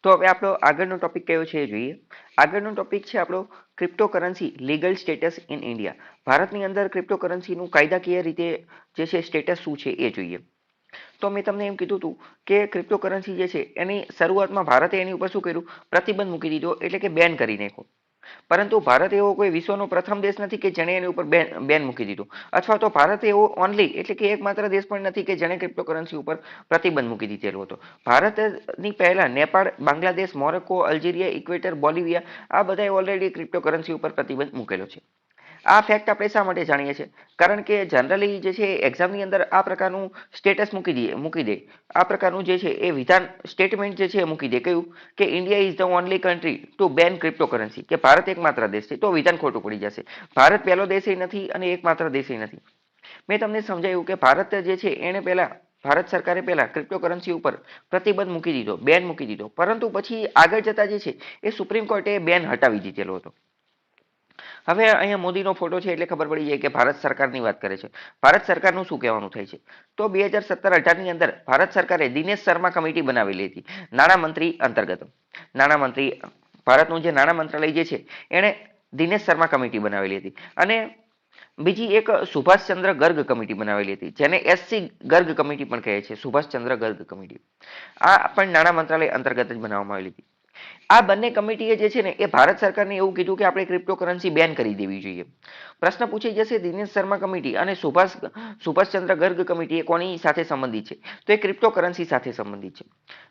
તો હવે આપણો આગળનો ટોપિક કયો છે એ જોઈએ. આગળનો ટોપિક છે આપણો cryptocurrency legal status in India. ભારતની અંદર ક્રિપ્ટોકરન્સીનું કાયદાકીય રીતે જે છે સ્ટેટસ શું છે એ જોઈએ. તો મેં તમને એમ કીધું હતું કે ક્રિપ્ટોકરન્સી જે છે એની શરૂઆતમાં ભારતે એની ઉપર શું કર્યું, પ્રતિબંધ મૂકી દીધો, એટલે કે બેન કરી નાખ્યો. પરંતુ ભારત એવો કોઈ વિશ્વનો પ્રથમ દેશ નથી કે જેણે એની ઉપર બેન મૂકી દીધું, અથવા તો ભારત એવો ઓનલી એટલે કે એકમાત્ર દેશ પણ નથી કે જેણે ક્રિપ્ટોકરન્સી ઉપર પ્રતિબંધ મૂકી દીધેલો હતો. ભારતની પહેલા Nepal, Bangladesh, Morocco, Algeria, equator, Bolivia આ બધાએ ઓલરેડી ક્રિપ્ટોકરન્સી ઉપર પ્રતિબંધ મૂકેલો છે. આ ફેક્ટ આપણે શા માટે જાણીએ છીએ? કારણ કે જનરલી જે છે એક્ઝામની અંદર આ પ્રકારનું સ્ટેટસ મૂકી દે આ પ્રકારનું જે છે એ વિધાન સ્ટેટમેન્ટ જે છે એ મૂકી દે કયું કે India is the only country to ban cryptocurrency, કે ભારત એકમાત્ર દેશ છે, તો વિધાન ખોટું પડી જશે. ભારત પહેલો દેશ નથી અને એકમાત્ર દેશ નથી. મેં તમને સમજાવ્યું કે ભારત જે છે એને પહેલા ભારત સરકારે પહેલા ક્રિપ્ટોકરન્સી ઉપર પ્રતિબંધ મૂકી દીધો, બેન મૂકી દીધો, પરંતુ પછી આગળ જતા જે છે એ સુપ્રીમ કોર્ટે બેન હટાવી દીધેલો હતો. હવે અહીંયા મોદીનો ફોટો છે એટલે ખબર પડી જાય કે ભારત સરકારની વાત કરે છે. ભારત સરકારનું શું કહેવાનું થાય છે? તો 2017-18ની અંદર ભારત સરકારે દિનેશ શર્મા કમિટી બનાવેલી હતી નાણામંત્રી અંતર્ગત. નાણામંત્રી ભારતનું જે નાણાં મંત્રાલય જે છે એણે દિનેશ શર્મા કમિટી બનાવેલી હતી. અને બીજી એક સુભાષચંદ્ર ગર્ગ કમિટી બનાવેલી હતી, જેને એસસી ગર્ગ કમિટી પણ કહે છે. સુભાષચંદ્ર ગર્ગ કમિટી આ પણ નાણાં મંત્રાલય અંતર્ગત જ બનાવવામાં આવેલી હતી. આ બંને કમિટીએ જે છે ને એ ભારત સરકારને એવું કીધું કે આપણે ક્રિપ્ટોકરન્સી બેન કરી દેવી જોઈએ. પ્રશ્ન પૂછાઈ જશે દિનેશ શર્મા કમિટી અને સુભાષચંદ્ર ગર્ગ કમિટી એ કોની સાથે સંબંધિત છે? તો એ ક્રિપ્ટોકરન્સી સાથે સંબંધિત છે.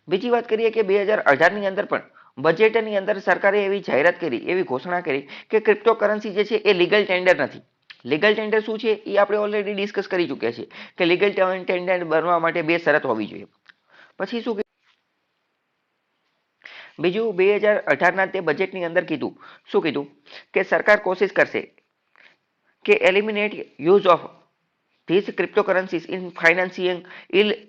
બીજી વાત કરીએ કે 2018ની અંદર પણ બજેટની અંદર સરકારે એવી જાહેરાત કરી, એવી ઘોષણા કરી કે ક્રિપ્ટોકરન્સી જે છે એ લીગલ ટેન્ડર નથી. લીગલ ટેન્ડર શું છે એ આપણે ઓલરેડી ડિસ્કસ કરી ચૂક્યા છીએ કે લીગલ ટેન્ડર બનવા માટે બે શરત હોવી જોઈએ. પછી શું બીજું 2018ના તે બજેટની અંદર કીધું, શું કીધું કે સરકાર કોશિશ કરશે કે eliminate use of these cryptocurrencies in financing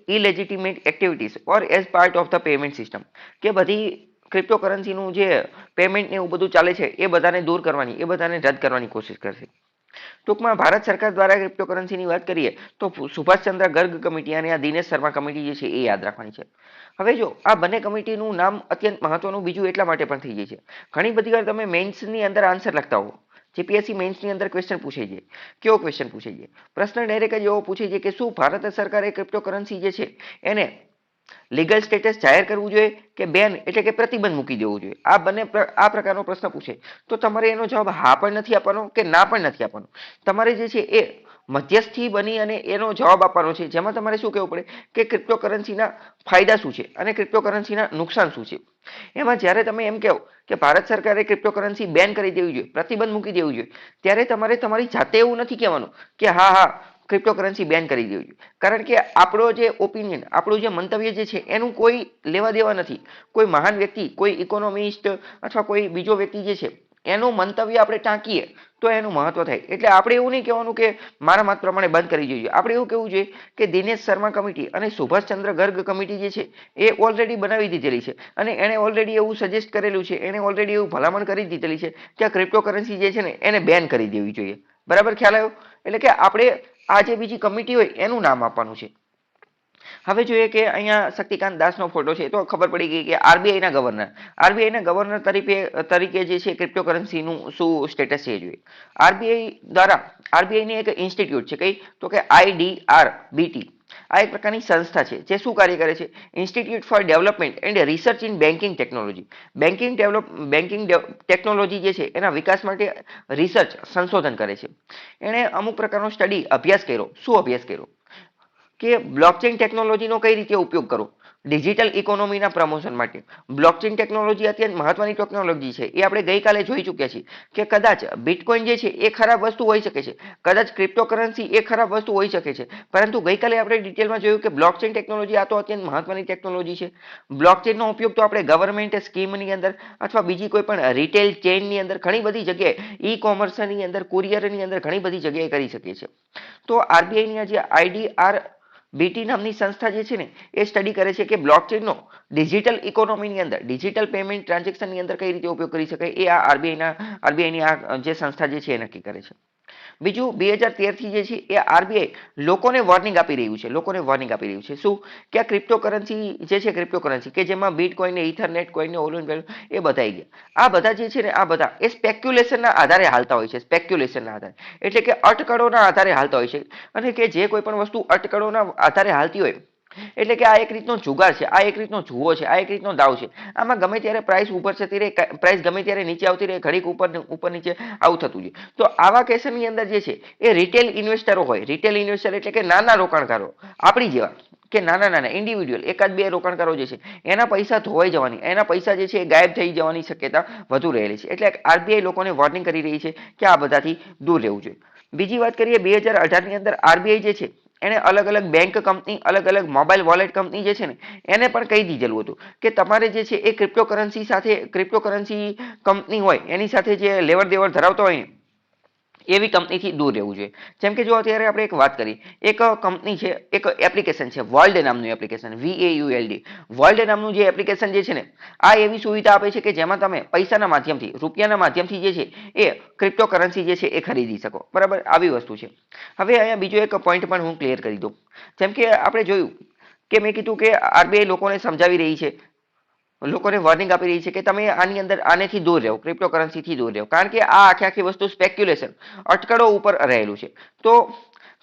illegitimate activities or as part of the payment system, કે બધી ક્રિપ્ટોકરન્સીનું જે પેમેન્ટ ને એવું બધું ચાલે છે એ બધાને દૂર કરવાની, એ બધાને રદ કરવાની કોશિશ કરશે. ટૂંકમાં ભારત સરકાર દ્વારા ક્રિપ્ટોકરન્સીની વાત કરીએ તો સુભાષચંદ્ર ગર્ગ કમિટી અને આ દિનેશ શર્મા કમિટી જે છે એ યાદ રાખવાની છે. હવે જો આ બંને કમિટીનું નામ અત્યંત મહત્વનું બીજું એટલા માટે પણ થઈ જાય છે, ઘણી બધી વાર તમે મેન્સની અંદર આન્સર લખતા હો, જીપીએસસી મેન્સની અંદર ક્વેશ્ચન પૂછાઈ જાય. કેવો ક્વેશ્ચન પૂછાઈ જાય? પ્રશ્ન ડાયરેક્ટ જ એવો પૂછાઈ જાય કે શું ભારત સરકારે ક્રિપ્ટોકરન્સી જે છે એને લીગલ સ્ટેટસ જાહેર કરવું જોઈએ કે બેન એટલે કે પ્રતિબંધ મૂકી દેવું જોઈએ? આ પ્રકારનો પ્રશ્ન પૂછે તો તમારે એનો જવાબ હા પણ નથી આપવાનો કે ના પણ નથી આપવાનો. તમારે જે છે એ મધ્યસ્થી બની અને એનો જવાબ આપવાનો છે, જેમાં તમારે શું કહેવું પડે કે ક્રિપ્ટોકરન્સીના ફાયદા શું છે અને ક્રિપ્ટોકરન્સીના નુકસાન શું છે. એમાં જ્યારે તમે એમ કહો કે ભારત સરકારે ક્રિપ્ટોકરન્સી બેન કરી દેવી જોઈએ, પ્રતિબંધ મૂકી દેવું જોઈએ, ત્યારે તમારે તમારી જાતે એવું નથી કહેવાનું કે હા ક્રિપ્ટોકરન્સી બેન કરી દેવી જોઈએ. કારણ કે આપણો જે ઓપિનિયન, આપણું જે મંતવ્ય જે છે એનું કોઈ લેવા દેવા નથી. કોઈ મહાન વ્યક્તિ, કોઈ ઇકોનોમિસ્ટ અથવા કોઈ બીજો વ્યક્તિ જે છે એનું મંતવ્ય આપણે ટાંકીએ તો એનું મહત્વ થાય. એટલે આપણે એવું નહીં કહેવાનું કે મારા મત પ્રમાણે બંધ કરી જોઈએ. આપણે એવું કહેવું જોઈએ કે દિનેશ શર્મા કમિટી અને સુભાષચંદ્ર ગર્ગ કમિટી જે છે એ ઓલરેડી બનાવી દીધેલી છે અને એણે ઓલરેડી એવું સજેસ્ટ કરેલું છે, એણે ઓલરેડી એવું ભલામણ કરી દીધેલી છે કે આ ક્રિપ્ટોકરન્સી જે છે ને એને બેન કરી દેવી જોઈએ. બરાબર ખ્યાલ આવ્યો? એટલે કે આપણે આ જે બીજી કમિટી હોય એનું નામ આપવાનું છે. હવે જોઈએ કે અહીંયા શક્તિકાંત દાસનો ફોટો છે તો ખબર પડી ગઈ કે આરબીઆઈના ગવર્નર તરીકે જે છે ક્રિપ્ટોકરન્સીનું શું સ્ટેટસ છે જોઈએ. આરબીઆઈની એક ઇન્સ્ટિટ્યૂટ છે, કઈ તો કે IDRBT. આ એક પ્રકારની સંસ્થા છે જે શું કાર્ય કરે છે? Institute four development and research in banking technology. Banking technology જે છે એના વિકાસ માટે રિસર્ચ, સંશોધન કરે છે. એણે અમુક પ્રકારનો અભ્યાસ કર્યો. શું અભ્યાસ કર્યો? કે બ્લોકચેન ટેકનોલોજીનો કઈ રીતે ઉપયોગ કરવો ડિજિટલ ઇકોનોમીના પ્રમોશન માટે. બ્લોકચેન ટેકનોલોજી અત્યંત મહત્વની ટેકનોલોજી છે, એ આપણે ગઈકાલે જોઈ ચૂક્યા છીએ કે કદાચ બિટકોઇન જે છે એ ખરાબ વસ્તુ હોઈ શકે છે, કદાચ ક્રિપ્ટોકરન્સી એ ખરાબ વસ્તુ હોઈ શકે છે, પરંતુ ગઈકાલે આપણે ડિટેલમાં જોયું કે બ્લોકચેન ટેકનોલોજી આ તો અત્યંત મહત્વની ટેકનોલોજી છે. બ્લોકચેનનો ઉપયોગ તો આપણે ગવર્મેન્ટ સ્કીમની અંદર અથવા બીજી કોઈ પણ રિટેલ ચેઇનની અંદર ઘણી બધી જગ્યાએ, ઈ કોમર્સની અંદર, કુરિયરની અંદર ઘણી બધી જગ્યાએ કરી શકીએ છીએ. તો આરબીઆઈની જે IDRBT નામની સંસ્થા જે છે ને એ સ્ટડી કરે છે કે બ્લોકચેનનો ડિજિટલ ઇકોનોમીની અંદર, ડિજિટલ પેમેન્ટ ટ્રાન્ઝેક્શનની અંદર કઈ રીતે ઉપયોગ કરી શકાય. એ આ આરબીઆઈની આ જે સંસ્થા જે છે એ નક્કી કરે છે. બીજું 2013 થી જે છે એ આરબીઆઈ લોકોને વોર્નિંગ આપી રહ્યું છે, લોકોને વોર્નિંગ આપી રહ્યું છે શું કે આ ક્રિપ્ટોકરન્સી જે છે, ક્રિપ્ટોકરન્સી કે જેમાં બીટકોઈન ને ઇથરનેટ કોઈન ને ઓલું એ બધા આવી ગયા, આ બધા જે છે ને આ બધા એ સ્પેક્યુલેશનના આધારે હાલતા હોય છે, સ્પેક્યુલેશનના આધારે એટલે કે અટકળોના આધારે હાલતા હોય છે અને કે જે કોઈ પણ વસ્તુ અટકળોના આધારે હાલતી હોય એટલે કે આ એક રીતનો જુગાર છે, આ એક રીતનો જુઓ છે, આ એક રીતનો દાવ છે. આમાં ગમે ત્યારે પ્રાઇસ ઉપર જતી રહે, પ્રાઇસ ગમે ત્યારે નીચે આવતી રહે, ઘડીક ઉપર નીચે આવું થતું છે. તો આવા કેસની અંદર જે છે એ રિટેલ ઇન્વેસ્ટરો હોય, રિટેલ ઇન્વેસ્ટર એટલે કે નાના રોકાણકારો આપણી જેવા કે નાના નાના ઇન્ડિવિડ્યુઅલ એકાદ બે રોકાણકારો જે છે એના પૈસા ધોવાઈ જવાની, એના પૈસા જે છે એ ગાયબ થઈ જવાની શક્યતા વધુ રહેલી છે. એટલે આરબીઆઈ લોકોને વોર્નિંગ કરી રહી છે કે આ બધાથી દૂર રહેવું જોઈએ. બીજી વાત કરીએ 2018 ની અંદર આરબીઆઈ જે છે એને અલગ અલગ બેંક કંપની, અલગ અલગ મોબાઈલ વોલેટ કંપની જે છે ને એને પણ કહી દીધેલું હતું કે તમારે જે છે એ ક્રિપ્ટોકરન્સી સાથે, ક્રિપ્ટોકરન્સી કંપની હોય એની સાથે જે લેવડ દેવડ ધરાવતો હોય ને એવી કંપનીથી દૂર રહેવું જોઈએ. જેમ કે જો અત્યારે આપણે એક વાત કરીએ, એક કંપની છે, એક એપ્લિકેશન છે વર્લ્ડ નામનું એપ્લિકેશન, VAULD, વર્લ્ડ નામનું જે એપ્લિકેશન જે છે ને આ એવી સુવિધા આપે છે કે જેમાં તમે પૈસાના માધ્યમથી, રૂપિયાના માધ્યમથી જે છે એ ક્રિપ્ટોકરન્સી જે છે એ ખરીદી શકો. બરાબર, આવી વસ્તુ છે. હવે અહીંયા બીજો એક પોઈન્ટ પણ હું ક્લિયર કરી દઉં. જેમ કે આપણે જોયું કે મેં કીધું કે આરબીઆઈ લોકોને સમજાવી રહી છે, લોકોને વોર્નિંગ આપી રહી છે કે તમે આની અંદર આનેથી દૂર રહો, ક્રિપ્ટોકરન્સીથી દૂર રહો, કારણ કે આ આખી આખી વસ્તુ સ્પેક્યુલેશન, અટકળો ઉપર રહેલું છે. તો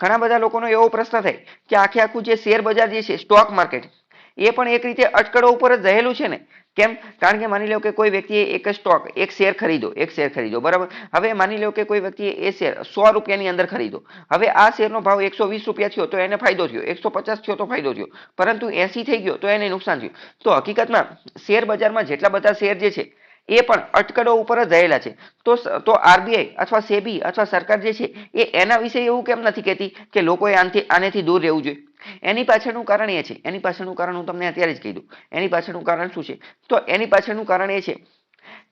ઘણા બધા લોકોનો એવો પ્રશ્ન થાય કે આખે આખું જે શેર બજાર જે છે, સ્ટોક માર્કેટ, એ પણ એક રીતે અટકળો ઉપર જ રહેલું છે ને. કેમ? કારણ કે માની લો કે કોઈ વ્યક્તિએ એક સ્ટોક, એક શેર ખરીદો, બરાબર. હવે માની લો કે કોઈ વ્યક્તિએ એ શેર 100 રૂપિયાની અંદર ખરીદો. હવે આ શેરનો ભાવ 120 રૂપિયા થયો તો એને ફાયદો થયો, 150 થયો તો ફાયદો થયો, પરંતુ 80 થઈ ગયો તો એને નુકસાન થયું. તો હકીકતમાં શેર બજારમાં જેટલા બધા શેર જે છે એ પણ અટકળો ઉપર જ રહેલા છે. તો આરબીઆઈ અથવા સેબી અથવા સરકાર જે છે એ એના વિશે એવું કેમ નથી કહેતી કે લોકોએ આનેથી દૂર રહેવું જોઈએ? એની પાછળનું કારણ એ છે, એની પાછળનું કારણ હું તમને અત્યારે જ કહી દઉં. એની પાછળનું કારણ શું છે? તો એની પાછળનું કારણ એ છે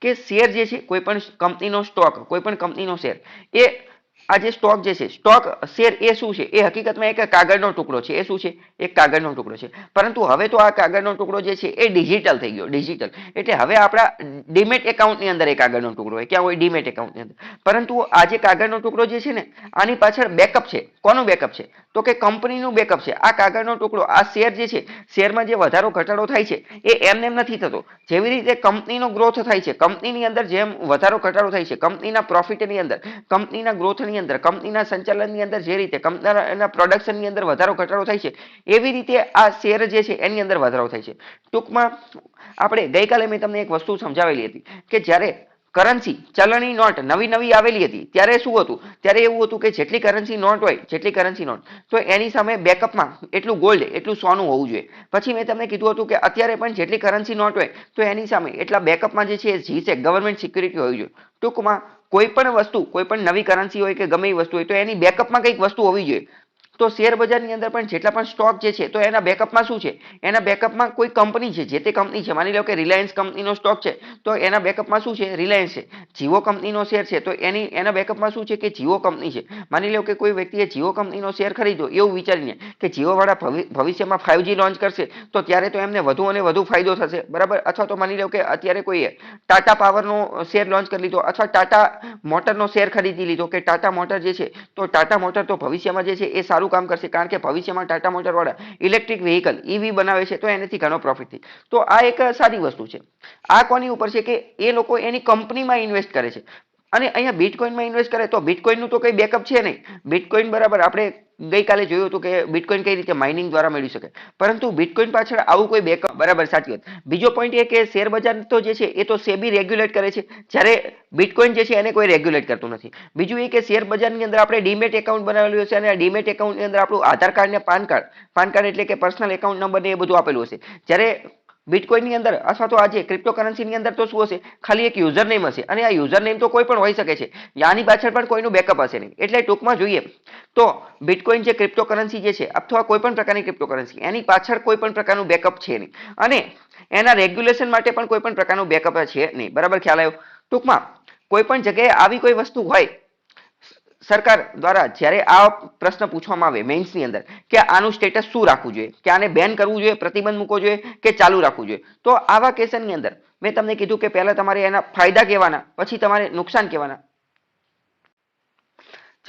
કે શેર જે છે, કોઈ પણ કંપનીનો સ્ટોક, કોઈ પણ કંપનીનો શેર, એ આ જે સ્ટોક જે છે, સ્ટોક શેર એ શું છે? એ હકીકતમાં એક કાગળનો ટુકડો છે. એ શું છે? એક કાગળનો ટુકડો છે. પરંતુ હવે તો આ કાગળનો ટુકડો જે છે એ ડિજિટલ થઈ ગયો, ડિજિટલ. એટલે હવે આપણા ડીમેટ એકાઉન્ટની અંદર એ કાગળનો ટુકડો હોય, ક્યાં હોય? ડીમેટ એકાઉન્ટની અંદર. પરંતુ આ જે કાગળનો ટુકડો જે છે ને આની પાછળ બેકઅપ છે. કોનું બેકઅપ છે? તો કે કંપનીનું બેકઅપ છે. આ કાગળનો ટુકડો, આ શેર જે છે, શેરમાં જે વધારો ઘટાડો થાય છે એ એમને એમ નથી થતો. જેવી રીતે કંપનીનો ગ્રોથ થાય છે, કંપનીની અંદર જેમ વધારો ઘટાડો થાય છે, કંપનીના પ્રોફિટની અંદર, કંપનીના ગ્રોથની અંદર, કંપનીના સંચાલનની અંદર જે રીતે કંપનીના પ્રોડક્શનની અંદર વધારો ઘટાડો થાય છે, એવી રીતે આ શેર જે છે એની અંદર વધારો થાય છે. ટૂંકમાં આપણે ગઈકાલે મેં તમને એક વસ્તુ સમજાવેલી હતી કે જ્યારે કરન્સી, ચલણી નોટ નવી નવી આવેલી હતી ત્યારે શું હતું? ત્યારે એવું હતું કે જેટલી કરન્સી નોટ હોય, જેટલી કરન્સી નોટ, તો એની સામે બેકઅપમાં એટલું ગોલ્ડ, એટલું સોનું હોવું જોઈએ. પછી મેં તમને કીધું હતું કે અત્યારે પણ જેટલી કરન્સી નોટ હોય તો એની સામે એટલા બેકઅપમાં જે છે જીસેક, ગવર્મેન્ટ સિક્યુરિટી હોવી જોઈએ. ટૂંકમાં કોઈ પણ વસ્તુ, કોઈ પણ નવી કરન્સી હોય કે ગમે એ વસ્તુ હોય તો એની બેકઅપમાં કંઈક વસ્તુ હોવી જોઈએ. તો શેર બજારની અંદર પણ જેટલા પણ સ્ટોક જે છે તો એના બેકઅપમાં શું છે? એના બેકઅપમાં કોઈ કંપની છે, જે તે કંપની છે. માની લો કે રિલાયન્સ કંપનીનો સ્ટોક છે તો એના બેકઅપમાં શું છે? રિલાયન્સ છે. જીઓ કંપનીનો શેર છે તો એના બેકઅપમાં શું છે? કે જીઓ કંપની છે. માની લો કે કોઈ વ્યક્તિએ જીઓ કંપનીનો શેર ખરીદ્યો એવું વિચારીને કે જીઓ વાળા ભવિષ્યમાં 5G લોન્ચ કરશે તો ત્યારે તો એમને વધુ અને વધુ ફાયદો થશે, બરાબર. અથવા તો માની લો કે અત્યારે કોઈએ ટાટા પાવરનો શેર લોન્ચ કરી લીધો અથવા ટાટા મોટરનો શેર ખરીદી લીધો કે ટાટા મોટર જે છે તો ટાટા મોટર તો ભવિષ્યમાં જે છે એ સારું કામ કરશે, કારણ કે ભવિષ્યમાં ટાટા મોટર વાળા ઇલેક્ટ્રિક વ્હીકલ ઈવી બનાવે છે તો એનાથી ઘણો પ્રોફિટ થાય. તો આ એક સારી વસ્તુ છે. આ કોની ઉપર છે? કે એ લોકો એની કંપનીમાં ઇન્વેસ્ટ કરે છે. અને અહીંયા બિટકોઇનમાં ઇન્વેસ્ટ કરે તો બિટકોઇનનું તો કઈ બેકઅપ છે નહીં. બિટકોઇન બરાબર આપણે ગઈકાલે જોયું હતું કે બિટકોઇન કઈ રીતે માઇનિંગ દ્વારા મેળવી શકે, પરંતુ બિટકોઇન પાછળ આવું કોઈ બેકઅપ, બરાબર, સાચી વાત. બીજો પોઈન્ટ એ કે શેર બજાર તો જે છે એ તો સેબી રેગ્યુલેટ કરે છે, જ્યારે બિટકોઇન જે છે એને કોઈ રેગ્યુલેટ કરતું નથી. બીજું એ કે શેર બજારની અંદર આપણે ડીમેટ એકાઉન્ટ બનાવેલું હશે અને આ ડીમેટ એકાઉન્ટની અંદર આપણું આધાર કાર્ડ ને પાન કાર્ડ એટલે કે પર્સનલ એકાઉન્ટ નંબર ને એ બધું આપેલું હશે. જ્યારે બિટકોઇનની અંદર અથવા તો આજે ક્રિપ્ટોકરન્સીની અંદર તો શું હશે? ખાલી એક યુઝર નેમ હશે અને આ યુઝર નેમ તો કોઈ પણ હોઈ શકે છે. આની પાછળ પણ કોઈનું બેકઅપ હશે નહીં. એટલે ટૂંકમાં જોઈએ તો બિટકોઇન જે ક્રિપ્ટોકરન્સી જે છે અથવા કોઈ પણ પ્રકારની ક્રિપ્ટોકરન્સી, એની પાછળ કોઈ પણ પ્રકારનું બેકઅપ છે નહીં અને એના રેગ્યુલેશન માટે પણ કોઈ પણ પ્રકારનું બેકઅપ છે નહીં, બરાબર. ખ્યાલ આવ્યો? ટૂંકમાં કોઈ પણ જગ્યાએ આવી કોઈ વસ્તુ હોય, સરકાર દ્વારા જ્યારે આ પ્રશ્ન પૂછવામાં આવે મેઇન્સની અંદર કે આનું સ્ટેટસ શું રાખવું જોઈએ, કે આને બેન કરવું જોઈએ, પ્રતિબંધ મૂકવો જોઈએ કે ચાલુ રાખવું જોઈએ, તો આવા કેસની અંદર મેં તમને કીધું કે પહેલા તમારે એના ફાયદા કહેવાના, પછી તમારે નુકસાન કહેવાના.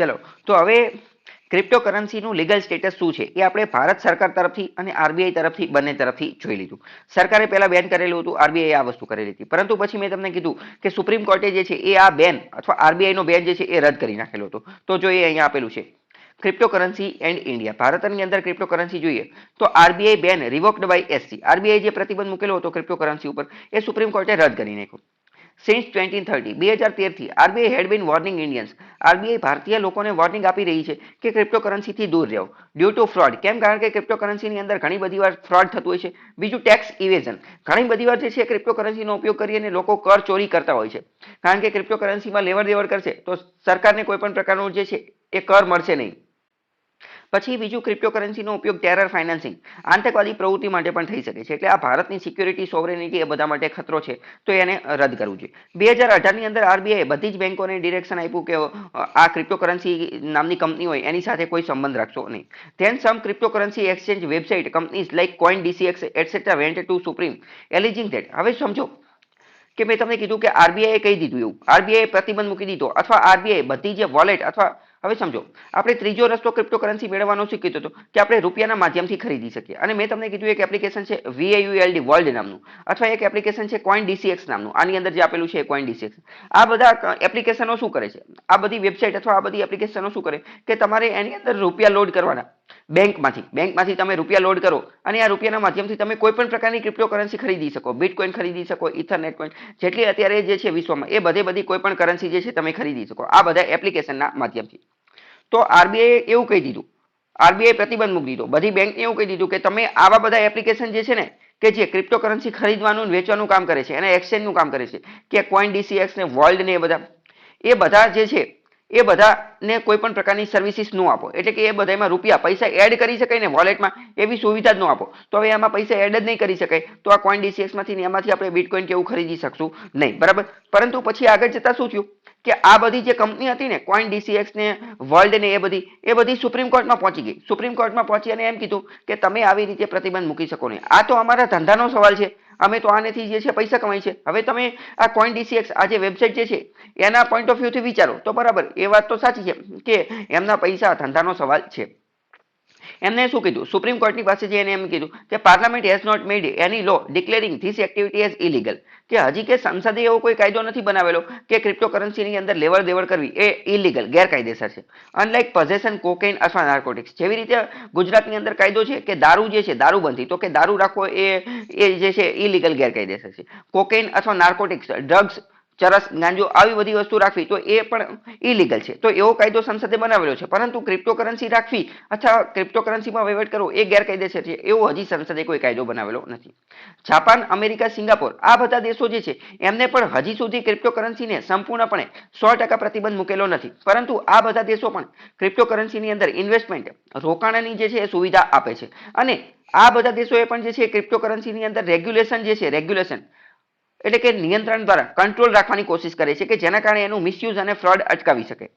ચલો તો હવે ક્રિપ્ટોકરન્સીનું લીગલ સ્ટેટસ શું છે એ આપણે ભારત સરકાર તરફથી અને આરબીઆઈ તરફથી બંને તરફથી જોઈ લીધું. સરકારે પહેલા બેન કરેલું હતું, આરબીઆઈ આ વસ્તુ કરેલી હતી, પરંતુ પછી મેં તમને કીધું કે સુપ્રીમ કોર્ટે જે છે એ આ બેન અથવા આરબીઆઈ નો બેન જે છે એ રદ કરી નાખેલો હતો. તો જો એ અહીંયા આપેલું છે ક્રિપ્ટોકરન્સી એન્ડ ઇન્ડિયા, ભારતની અંદર ક્રિપ્ટોકરન્સી જોઈએ તો આરબીઆઈ બેન રિવોક્ડ બાય એસસી, આરબીઆઈ જે પ્રતિબંધ મૂકેલો હતો ક્રિપ્ટોકરન્સી ઉપર એ સુપ્રીમ કોર્ટે રદ કરી નાખ્યો. સિન્સ 2013 2013 થી આરબીઆઈ હેડ બીન વોર્નિંગ ઇન્ડિયન્સ, આરબીઆઈ ભારતીય લોકોને વોર્નિંગ આપી રહી છે કે ક્રિપ્ટોકરન્સીથી દૂર રહો ડ્યુ ટુ ફ્રોડ. કેમ? કારણ કે ક્રિપ્ટોકરન્સીની અંદર ઘણી બધી વાર ફ્રોડ થતું હોય છે. બીજું ટેક્સ ઇવેઝન, ઘણી બધી વાર જે છે ક્રિપ્ટોકરન્સીનો ઉપયોગ કરીને લોકો કર ચોરી કરતા હોય છે. કારણ કે ક્રિપ્ટોકરન્સીમાં લેવડ દેવડ કરશે તો સરકારને કોઈ પણ પ્રકારનું જે છે એ કર મળશે નહીં. પછી બીજું ક્રિપ્ટોકરન્સીનો ઉપયોગ ટેરર ફાઇનાન્સિંગ, આતંકવાદી પ્રવૃત્તિ માટે પણ થઈ શકે છે. એટલે આ ભારતની સિક્યુરિટી સોવરેનિટી એ બધા માટે ખતરો છે, તો એને રદ કરવું જોઈએ. 2018 ની અંદર આરબીઆઈ બધી જ બેંકોને ડિરેક્શન આપ્યું કે આ ક્રિપ્ટોકરન્સી નામની કંપની હોય એની સાથે કોઈ સંબંધ રાખશો નહીં. Then some cryptocurrency exchange website companies like coin DCX etcetera went to Supreme alleging that. હવે સમજો કે મેં તમને કીધું કે આરબીઆઈ કહી દીધું એવું, આરબીઆઈ પ્રતિબંધ મૂકી દીધો, અથવા આરબીઆઈ બધી જે વોલેટ અથવા હવે સમજો આપણે ત્રીજો રસ્તો ક્રિપ્ટોકરન્સી મેળવવાનો શીખ્યો હતો કે આપણે રૂપિયાના માધ્યમથી ખરીદી શકીએ. અને મેં તમને કીધું એક એપ્લિકેશન છે VAULD વર્લ્ડ નામનું, અથવા એક એપ્લિકેશન છે કોઇન ડીસીએક્સ નામનું, આની અંદર જે આપેલું છે કોઇન ડીસીએક્સ. આ બધા એપ્લિકેશનો શું કરે છે, આ બધી વેબસાઇટ અથવા આ બધી એપ્લિકેશનો શું કરે કે તમારે એની અંદર રૂપિયા લોડ કરવાના બેંકમાંથી તમે રૂપિયા લોડ કરો અને આ રૂપિયાના માધ્યમથી તમે કોઈ પણ પ્રકારની ક્રિપ્ટોકરન્સી ખરીદી શકો, બિટકોઇન ખરીદી શકો, ઇથરનેટ કોઇન, જેટલી અત્યારે જે છે વિશ્વમાં એ બધી કોઈ પણ કરન્સી જે છે તમે ખરીદી શકો આ બધા એપ્લિકેશનના માધ્યમથી. તો આરબીઆઈ એવું કહી દીધું, આરબીઆઈ પ્રતિબંધ મૂકી દીધો, બધી બેંકને એવું કહી દીધું કે તમે આવા બધા એપ્લિકેશન જે છે ને કે જે ક્રિપ્ટોકરન્સી ખરીદવાનું વેચવાનું કામ કરે છે અને એક્સચેન્જનું કામ કરે છે કે કોઇન ડીસીએક્સ ને વર્લ્ડ ને એ બધા જે છે એ બધાને કોઈ પણ પ્રકારની સર્વિસીસ ન આપો. એટલે કે એ બધામાં રૂપિયા પૈસા એડ કરી શકાય ને વોલેટમાં એવી સુવિધા જ ન આપો. તો હવે આમાં પૈસા એડ જ નહીં કરી શકાય તો આ કોઇન ડીસીએક્સ માંથી એમાંથી આપણે બિટકોઇન કેવું ખરીદી શકશું નહીં, બરાબર. પરંતુ પછી આગળ જતા શું થયું કે આ બધી જે કંપની હતી ને કોઇન ડીસીએક્સ ને વર્લ્ડ ને એ બધી સુપ્રીમ કોર્ટમાં પહોંચી ગઈ. સુપ્રીમ કોર્ટમાં પહોંચી અને એમ કીધું કે તમે આવી રીતે પ્રતિબંધ મૂકી શકો નહીં, આ તો અમારા ધંધાનો સવાલ છે, અમે તો આનેથી જે છે પૈસા કમાઈ છે. હવે તમે આ કોઇન ડીસીએક્સ આ જે વેબસાઇટ જે છે એના પોઈન્ટ ઓફ વ્યૂ થી વિચારો તો બરાબર એ વાત તો સાચી છે કે એમના પૈસા ધંધાનો સવાલ છે. એમને શું કીધું સુપ્રીમ કોર્ટની પાસે જઈને એમ કીધું કે parliament has not made any law declaring this activity as illegal, કે હજી કે સંસદે એવો કોઈ કાયદો નથી બનાવેલો કે ક્રિપ્ટોકરન્સીની અંદર લેવડ દેવડ કરવી એ ઇલીગલ ગેરકાયદેસર છે. અનલાઇક પોઝેશન કોકેઇન અથવા નાર્કોટિક્સ, જેવી રીતે ગુજરાતની અંદર કાયદો છે કે દારૂ જે છે દારૂબંધી, તો કે દારૂ રાખવો એ જે છે ઇલીગલ ગેરકાયદેસર છે. કોકેઇન અથવા નાર્કોટિક્સ ડ્રગ્સ ચરસ ગાંજો આવી બધી વસ્તુ રાખવી તો એ પણ ઇલીગલ છે. તો એવો કાયદો સંસદે બનાવેલો છે, પરંતુ ક્રિપ્ટોકરન્સી રાખવી અથવા ક્રિપ્ટોકરન્સીમાં વહીવટ કરવો એ ગેરકાયદેસર છે એવો હજી સંસદે કોઈ કાયદો બનાવેલો નથી. જાપાન, અમેરિકા, સિંગાપોર આ બધા દેશો જે છે એમને પણ હજી સુધી ક્રિપ્ટોકરન્સીને સંપૂર્ણપણે 100% પ્રતિબંધ મૂકેલો નથી, પરંતુ આ બધા દેશો પણ ક્રિપ્ટોકરન્સીની અંદર ઇન્વેસ્ટમેન્ટ રોકાણની જે છે એ સુવિધા આપે છે. અને આ બધા દેશોએ પણ જે છે ક્રિપ્ટોકરન્સીની અંદર રેગ્યુલેશન જે છે રેગ્યુલેશન એટલે કે નિયંત્રણ દ્વારા કંટ્રોલ રાખવાની કોશિશ કરે છે કે જેના કારણે એનું મિસયુઝ અને ફ્રોડ અટકાવી શકે.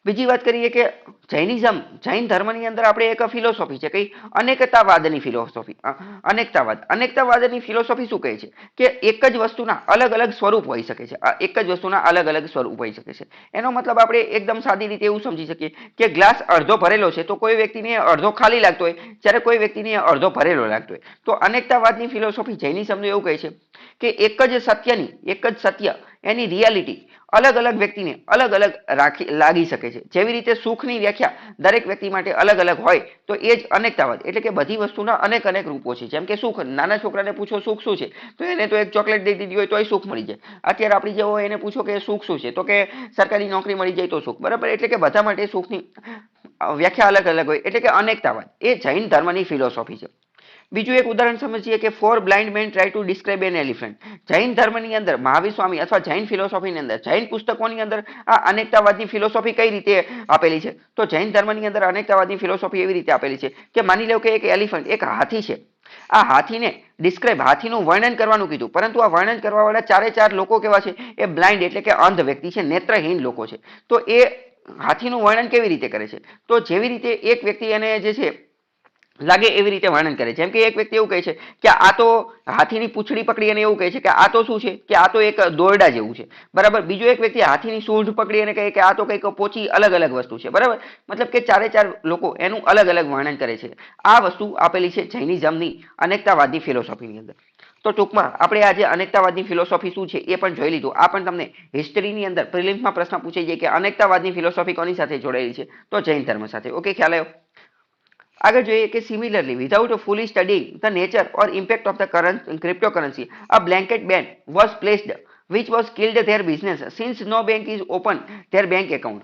બીજી વાત કરીએ કે જૈનિઝમ, જૈન ધર્મની અંદર આપણે એક ફિલોસોફી છે કઈ અનેકતાવાદની ફિલોસોફી. અનેકતાવાદની ફિલોસોફી શું કહે છે કે એક જ વસ્તુના અલગ અલગ સ્વરૂપ હોઈ શકે છે, એક જ વસ્તુના અલગ અલગ સ્વરૂપ હોઈ શકે છે. એનો મતલબ આપણે એકદમ સાદી રીતે એવું સમજી શકીએ કે ગ્લાસ અડધો ભરેલો છે તો કોઈ વ્યક્તિને અડધો ખાલી લાગતો હોય જ્યારે કોઈ વ્યક્તિને અડધો ભરેલો લાગતો હોય. તો અનેકતાવાદની ફિલોસોફી જૈનિઝમ એવું કહે છે કે એક જ સત્ય એની રિયાલિટી અલગ અલગ વ્યક્તિને અલગ અલગ લાગી શકે છે. જેવી રીતે સુખની વ્યાખ્યા દરેક વ્યક્તિ માટે અલગ અલગ હોય તો એ જ અનેકતાવાદ, એટલે કે બધી વસ્તુના અનેક રૂપો છે. જેમ કે સુખ, નાના છોકરાને પૂછો સુખ શું છે તો એને તો એક ચોકલેટ દઈ દીધી હોય તો સુખ મળી જાય. અત્યારે આપણી જેવો એને પૂછો કે સુખ શું છે તો કે સરકારી નોકરી મળી જાય તો સુખ, બરાબર. એટલે કે બધા માટે સુખની વ્યાખ્યા અલગ અલગ હોય, એટલે કે અનેકતાવાદ એ જૈન ધર્મની ફિલોસોફી છે. બીજું એક ઉદાહરણ સમજીએ કે four blind men try to describe an elephant. Jain ધર્મની અંદર મહાવીર સ્વામી અથવા જૈન ફિલોસોફીની અંદર જૈન પુસ્તકોની અંદર આ અનેકતાવાદની ફિલોસોફી કઈ રીતે આપેલી છે તો જૈન ધર્મની અંદર અનેકતાવાદની ફિલોસોફી એવી રીતે આપેલી છે કે માની લો કે એક એલિફન્ટ, એક હાથી છે, આ હાથીને ડિસ્ક્રાઇબ, હાથીનું વર્ણન કરવાનું કીધું, પરંતુ આ વર્ણન કરવા વાળા ચારે લોકો કેવા છે એ બ્લાઇન્ડ એટલે કે અંધ વ્યક્તિ છે, નેત્રહીન લોકો છે. તો એ હાથીનું વર્ણન કેવી રીતે કરે છે તો જેવી રીતે એક વ્યક્તિ એને જે છે લાગે એવી રીતે વર્ણન કરે. જેમ કે એક વ્યક્તિ એવું કહે છે કે આ તો હાથીની પૂંછડી પકડી અને એવું કહે છે કે આ તો શું છે કે આ તો એક દોરડા જેવું છે, બરાબર. બીજો એક વ્યક્તિ હાથીની સૂંઢ પકડી અને કહે કે આ તો કંઈક પોચી અલગ અલગ વસ્તુ છે, બરાબર. મતલબ કે ચારે ચાર લોકો એનું અલગ અલગ વર્ણન કરે છે. આ વસ્તુ આપેલી છે જૈનિઝમની અનેકતાવાદી ફિલોસોફીની અંદર. તો ટૂંકમાં આપણે આજે અનેકતાવાદની ફિલોસોફી શું છે એ પણ જોઈ લીધું. આ પણ તમને હિસ્ટ્રીની અંદર પ્રિલિમ્સમાં પ્રશ્ન પૂછાઈ જાય કે અનેકતાવાદની ફિલોસોફી કોની સાથે જોડાયેલી છે, તો જૈન ધર્મ સાથે. ઓકે, ખ્યાલ આવ્યો. આગળ જોઈએ કે similarly without fully studying the nature or impact of the cryptocurrency a blanket ban was placed which was killed their business since no bank is open their bank account.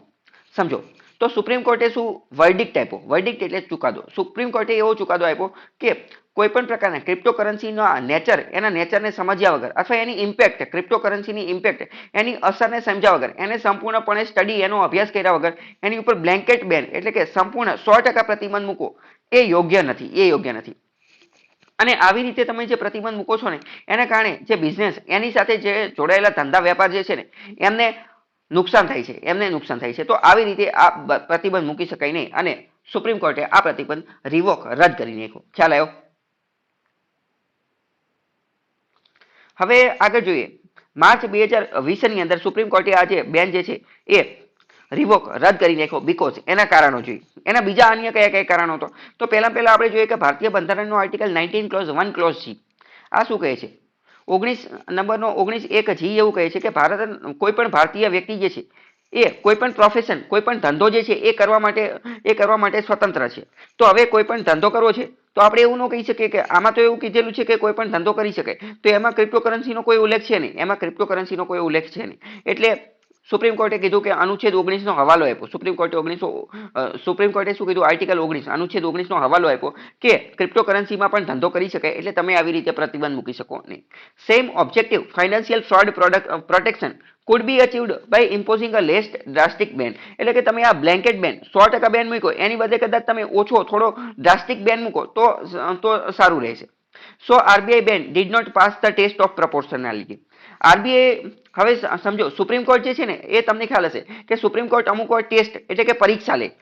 સમજો તો સુપ્રીમ કોર્ટે શું વર્ડિક્ટ આપ્યો? વર્ડિક્ટ એટલે ચુકાદો. સુપ્રીમ કોર્ટે એવો ચુકાદો આપ્યો કે કોઈ પણ પ્રકારના ક્રિપ્ટોકરન્સીનો નેચર, એના નેચરને સમજ્યા વગર અથવા એની ઇમ્પેક્ટ, ક્રિપ્ટોકરન્સીની ઇમ્પેક્ટ, એની અસરને સમજ્યા વગર, એને સંપૂર્ણપણે સ્ટડી, એનો અભ્યાસ કર્યા વગર એની ઉપર બ્લેન્કેટ બેન એટલે કે સંપૂર્ણ 100% પ્રતિબંધ મૂકો એ યોગ્ય નથી. એ યોગ્ય નથી. અને આવી રીતે તમે જે પ્રતિબંધ મૂકો છો ને એના કારણે જે બિઝનેસ, એની સાથે જે જોડાયેલા ધંધા વેપાર જે છે ને એમને નુકસાન થાય છે, એમને નુકસાન થાય છે. તો આવી રીતે આ પ્રતિબંધ મૂકી શકાય નહીં અને સુપ્રીમ કોર્ટે આ પ્રતિબંધ રિવોક, રદ કરી નાખ્યો. ખ્યાલ આવ્યો? હવે આગળ જોઈએ. માર્ચ 2020 ની અંદર સુપ્રીમ કોર્ટે આજે બેન જે છે એ રિવોક, રદ કરી નાખ્યો. બીકોઝ એના કારણો જોઈએ. એના બીજા અન્ય કયા કયા કારણો તો પહેલા આપણે જોઈએ કે ભારતીય બંધારણનો આર્ટિકલ 19 ક્લોઝ 1 ક્લોઝ G આ શું કહે છે? 19(1)(g) એવું કહે છે કે ભારત, કોઈ પણ ભારતીય વ્યક્તિ જે છે એ કોઈ પણ પ્રોફેશન, કોઈ પણ ધંધો જે છે એ કરવા માટે સ્વતંત્ર છે. તો હવે કોઈ પણ ધંધો કરવો છે તો આપણે એવું ન કહી શકીએ કે આમાં તો એવું કીધેલું છે કે કોઈ પણ ધંધો કરી શકે, તો એમાં ક્રિપ્ટોકરન્સીનો કોઈ ઉલ્લેખ છે નહીં. એમાં ક્રિપ્ટોકરન્સીનો કોઈ ઉલ્લેખ છે નહીં. એટલે સુપ્રીમ કોર્ટે કીધું કે અનુચ્છેદ 19 નો હવાલો આપ્યો. સુપ્રીમ કોર્ટે શું કીધું? આર્ટિકલ 19, અનુચ્છેદ 19 નો હવાલો આપ્યો કે ક્રિપ્ટોકરન્સીમાં પણ ધંધો કરી શકાય, એટલે તમે આવી રીતે પ્રતિબંધ મૂકી શકો નહીં. Same objective financial fraud protection could be achieved by imposing a less drastic ban. એટલે કે તમે આ બ્લેન્કેટ બેન 100% બેન મૂકો એની બદલે કદાચ તમે ઓછો થોડો ડ્રાસ્ટિક બેન મૂકો તો સારું રહેશે. So RBI ban did not pass the test of proportionality. RBI, હવે સમજો સુપ્રીમ કોર્ટ જે છે ને એ તમને ખ્યાલ હશે કે સુપ્રીમ કોર્ટ અમુક વાર ટેસ્ટ એટલે કે પરીક્ષા લે.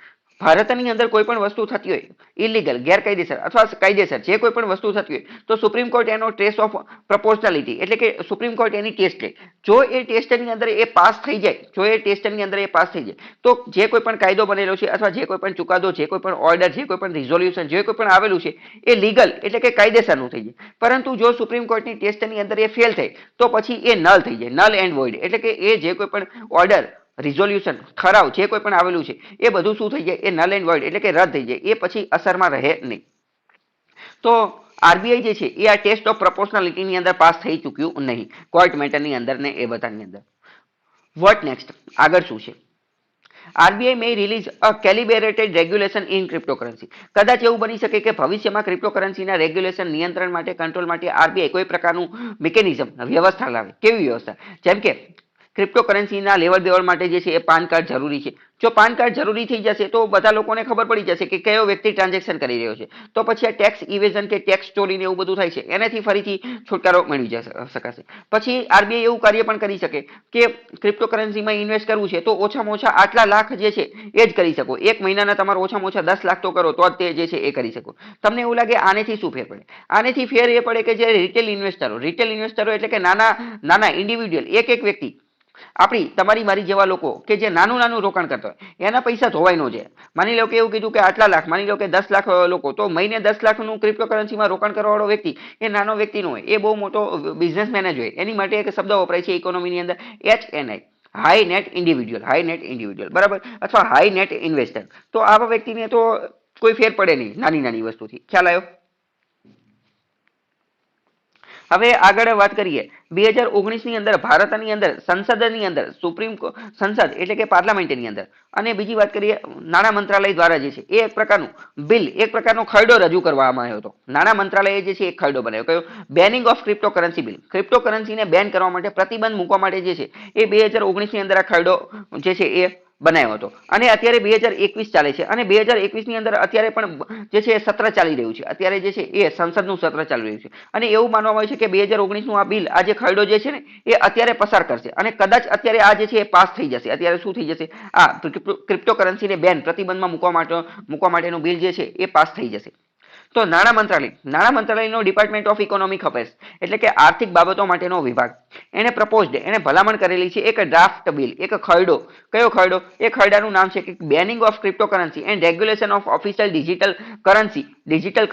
ભારતની અંદર કોઈ પણ વસ્તુ થતી હોય ઇલીગલ, ગેરકાયદેસર અથવા કાયદેસર, જે કોઈ પણ વસ્તુ થતી હોય તો સુપ્રીમ કોર્ટ એનો ટેસ્ટ ઓફ પ્રપોર્શનાલિટી એટલે કે સુપ્રીમ કોર્ટ એની ટેસ્ટ લે. જો એ ટેસ્ટની અંદર એ પાસ થઈ જાય, તો જે કોઈ પણ કાયદો બનેલો છે અથવા જે કોઈ પણ ચુકાદો, જે કોઈ પણ ઓર્ડર, જે કોઈ પણ રિઝોલ્યુશન, જે કોઈ પણ આવેલું છે એ લીગલ એટલે કે કાયદેસરનું થઈ જાય. પરંતુ જો સુપ્રીમ કોર્ટની ટેસ્ટની અંદર એ ફેલ થાય તો પછી એ નલ થઈ જાય, નલ એન્ડ વોઇડ. એટલે કે એ જે કોઈ પણ ઓર્ડર, રિઝોલ્યુશન, ઠરાવ જે કોઈ પણ આવેલું છે એ બધું શું થઈ જાય? એ નલ એન્ડ વોઇડ એટલે કે રદ થઈ જાય. એ પછી અસરમાં રહે નહીં. તો આરબીઆઈ જે છે એ આ ટેસ્ટ ઓફ પ્રોપોર્શનાલિટીની અંદર પાસ થઈ ચૂક્યું નહીં કોર્ટ મેટરની અંદર ને એ બધાની અંદર. What next? આગળ શું છે? RBI may release a calibrated regulation in cryptocurrency. કદાચ એવું બની શકે કે ભવિષ્યમાં ક્રિપ્ટોકરન્સીના રેગ્યુલેશન, નિયંત્રણ માટે, કંટ્રોલ માટે આરબીઆઈ કોઈ પ્રકારનું મિકેનિઝમ, વ્યવસ્થા લાવે. કેવી વ્યવસ્થા? જેમ કે ક્રિપ્ટોકરન્સીના લેવડ દેવડ માટે જે છે એ પાન કાર્ડ જરૂરી છે. જો પાન કાર્ડ જરૂરી થઈ જશે તો બધા લોકોને ખબર પડી જશે કે કયો વ્યક્તિ ટ્રાન્ઝેક્શન કરી રહ્યો છે. તો પછી આ ટેક્સ ઇવેઝન કે ટેક્સ ચોરી ને એવું બધું થાય છે એનાથી ફરીથી છુટકારો મેળવી શકાશે. પછી આરબીઆઈ એવું કાર્ય પણ કરી શકે કે ક્રિપ્ટોકરન્સીમાં ઇન્વેસ્ટ કરવું છે તો ઓછામાં ઓછા આટલા લાખ જે છે એ જ કરી શકો. એક મહિનાના તમારે ઓછામાં ઓછા 10 લાખ તો કરો તો જ તે જે છે એ કરી શકો. તમને એવું લાગે આનેથી શું ફેર પડે? આનેથી ફેર એ પડે કે જે રિટેલ ઇન્વેસ્ટરો એટલે કે નાના ઇન્ડિવિડ્યુઅલ, એક વ્યક્તિ, આપણી તમારી મારી જેવા લોકો કે જે નાનું રોકાણ કરતા હોય એના પૈસા ધોવાઈ ન જાય. માની લો કે એવું કીધું કે આટલા લાખ, માની લો કે 10 લાખ લોકો, તો મહિને 10 લાખનું ક્રિપ્ટોકરન્સીમાં રોકાણ કરવા વાળો વ્યક્તિ એ નાનો વ્યક્તિ ન હોય, એ બહુ મોટો બિઝનેસમેન જ હોય. એની માટે એક શબ્દ વપરાય છે ઇકોનોમીની અંદર, HNI, હાઈ નેટ ઇન્ડિવિડ્યુઅલ, બરાબર, અથવા હાઈ નેટ ઇન્વેસ્ટર. તો આવા વ્યક્તિને તો કોઈ ફેર પડે નહીં નાની વસ્તુથી. ખ્યાલ આવ્યો? હવે આગળ વાત કરીએ 2019 ની અંદર ભારતની અંદર સંસદની અંદર સંસદ એટલે કે પાર્લામેન્ટની અંદર, અને બીજી વાત કરીએ નાણાં મંત્રાલય દ્વારા જે છે એ એક પ્રકારનું બિલ, એક પ્રકારનો ખરડો રજૂ કરવામાં આવ્યો હતો. નાણાં મંત્રાલયે જે છે એક ખરડો બનાવ્યો. કયો? Banning of cryptocurrency bill. ક્રિપ્ટોકરન્સીને બેન કરવા માટે, પ્રતિબંધ મૂકવા માટે જે છે એ 2019 ની અંદર આ ખરડો જે છે એ બનાવ્યો હતો. અને અત્યારે 2021 ચાલે છે અને 2021 ની અંદર અત્યારે પણ જે છે એ સત્ર ચાલી રહ્યું છે. અત્યારે જે છે એ સંસદનું સત્ર ચાલી રહ્યું છે અને એવું માનવામાં આવે છે કે 2019 નું આ બિલ, આ જે ખરડો જે છે ને એ અત્યારે પસાર કરશે અને કદાચ અત્યારે આ જે છે એ પાસ થઈ જશે. અત્યારે શું થઈ જશે? આ ક્રિપ્ટોકરન્સીને બેન, પ્રતિબંધમાં મૂકવા માટેનું બિલ જે છે એ પાસ થઈ જશે. તો નાણાં મંત્રાલયનો ડિપાર્ટમેન્ટ ઓફ ઇકોનોમિક અફેર્સ એટલે કે આર્થિક બાબતો માટેનો વિભાગ એને પ્રપોઝડ એને ભલામણ કરેલી છે એક ડ્રાફ્ટ બિલ, એક ખરડો. કયો ખરડો? એ ખરડાનું નામ છે કે banning of cryptocurrency and regulation of official digital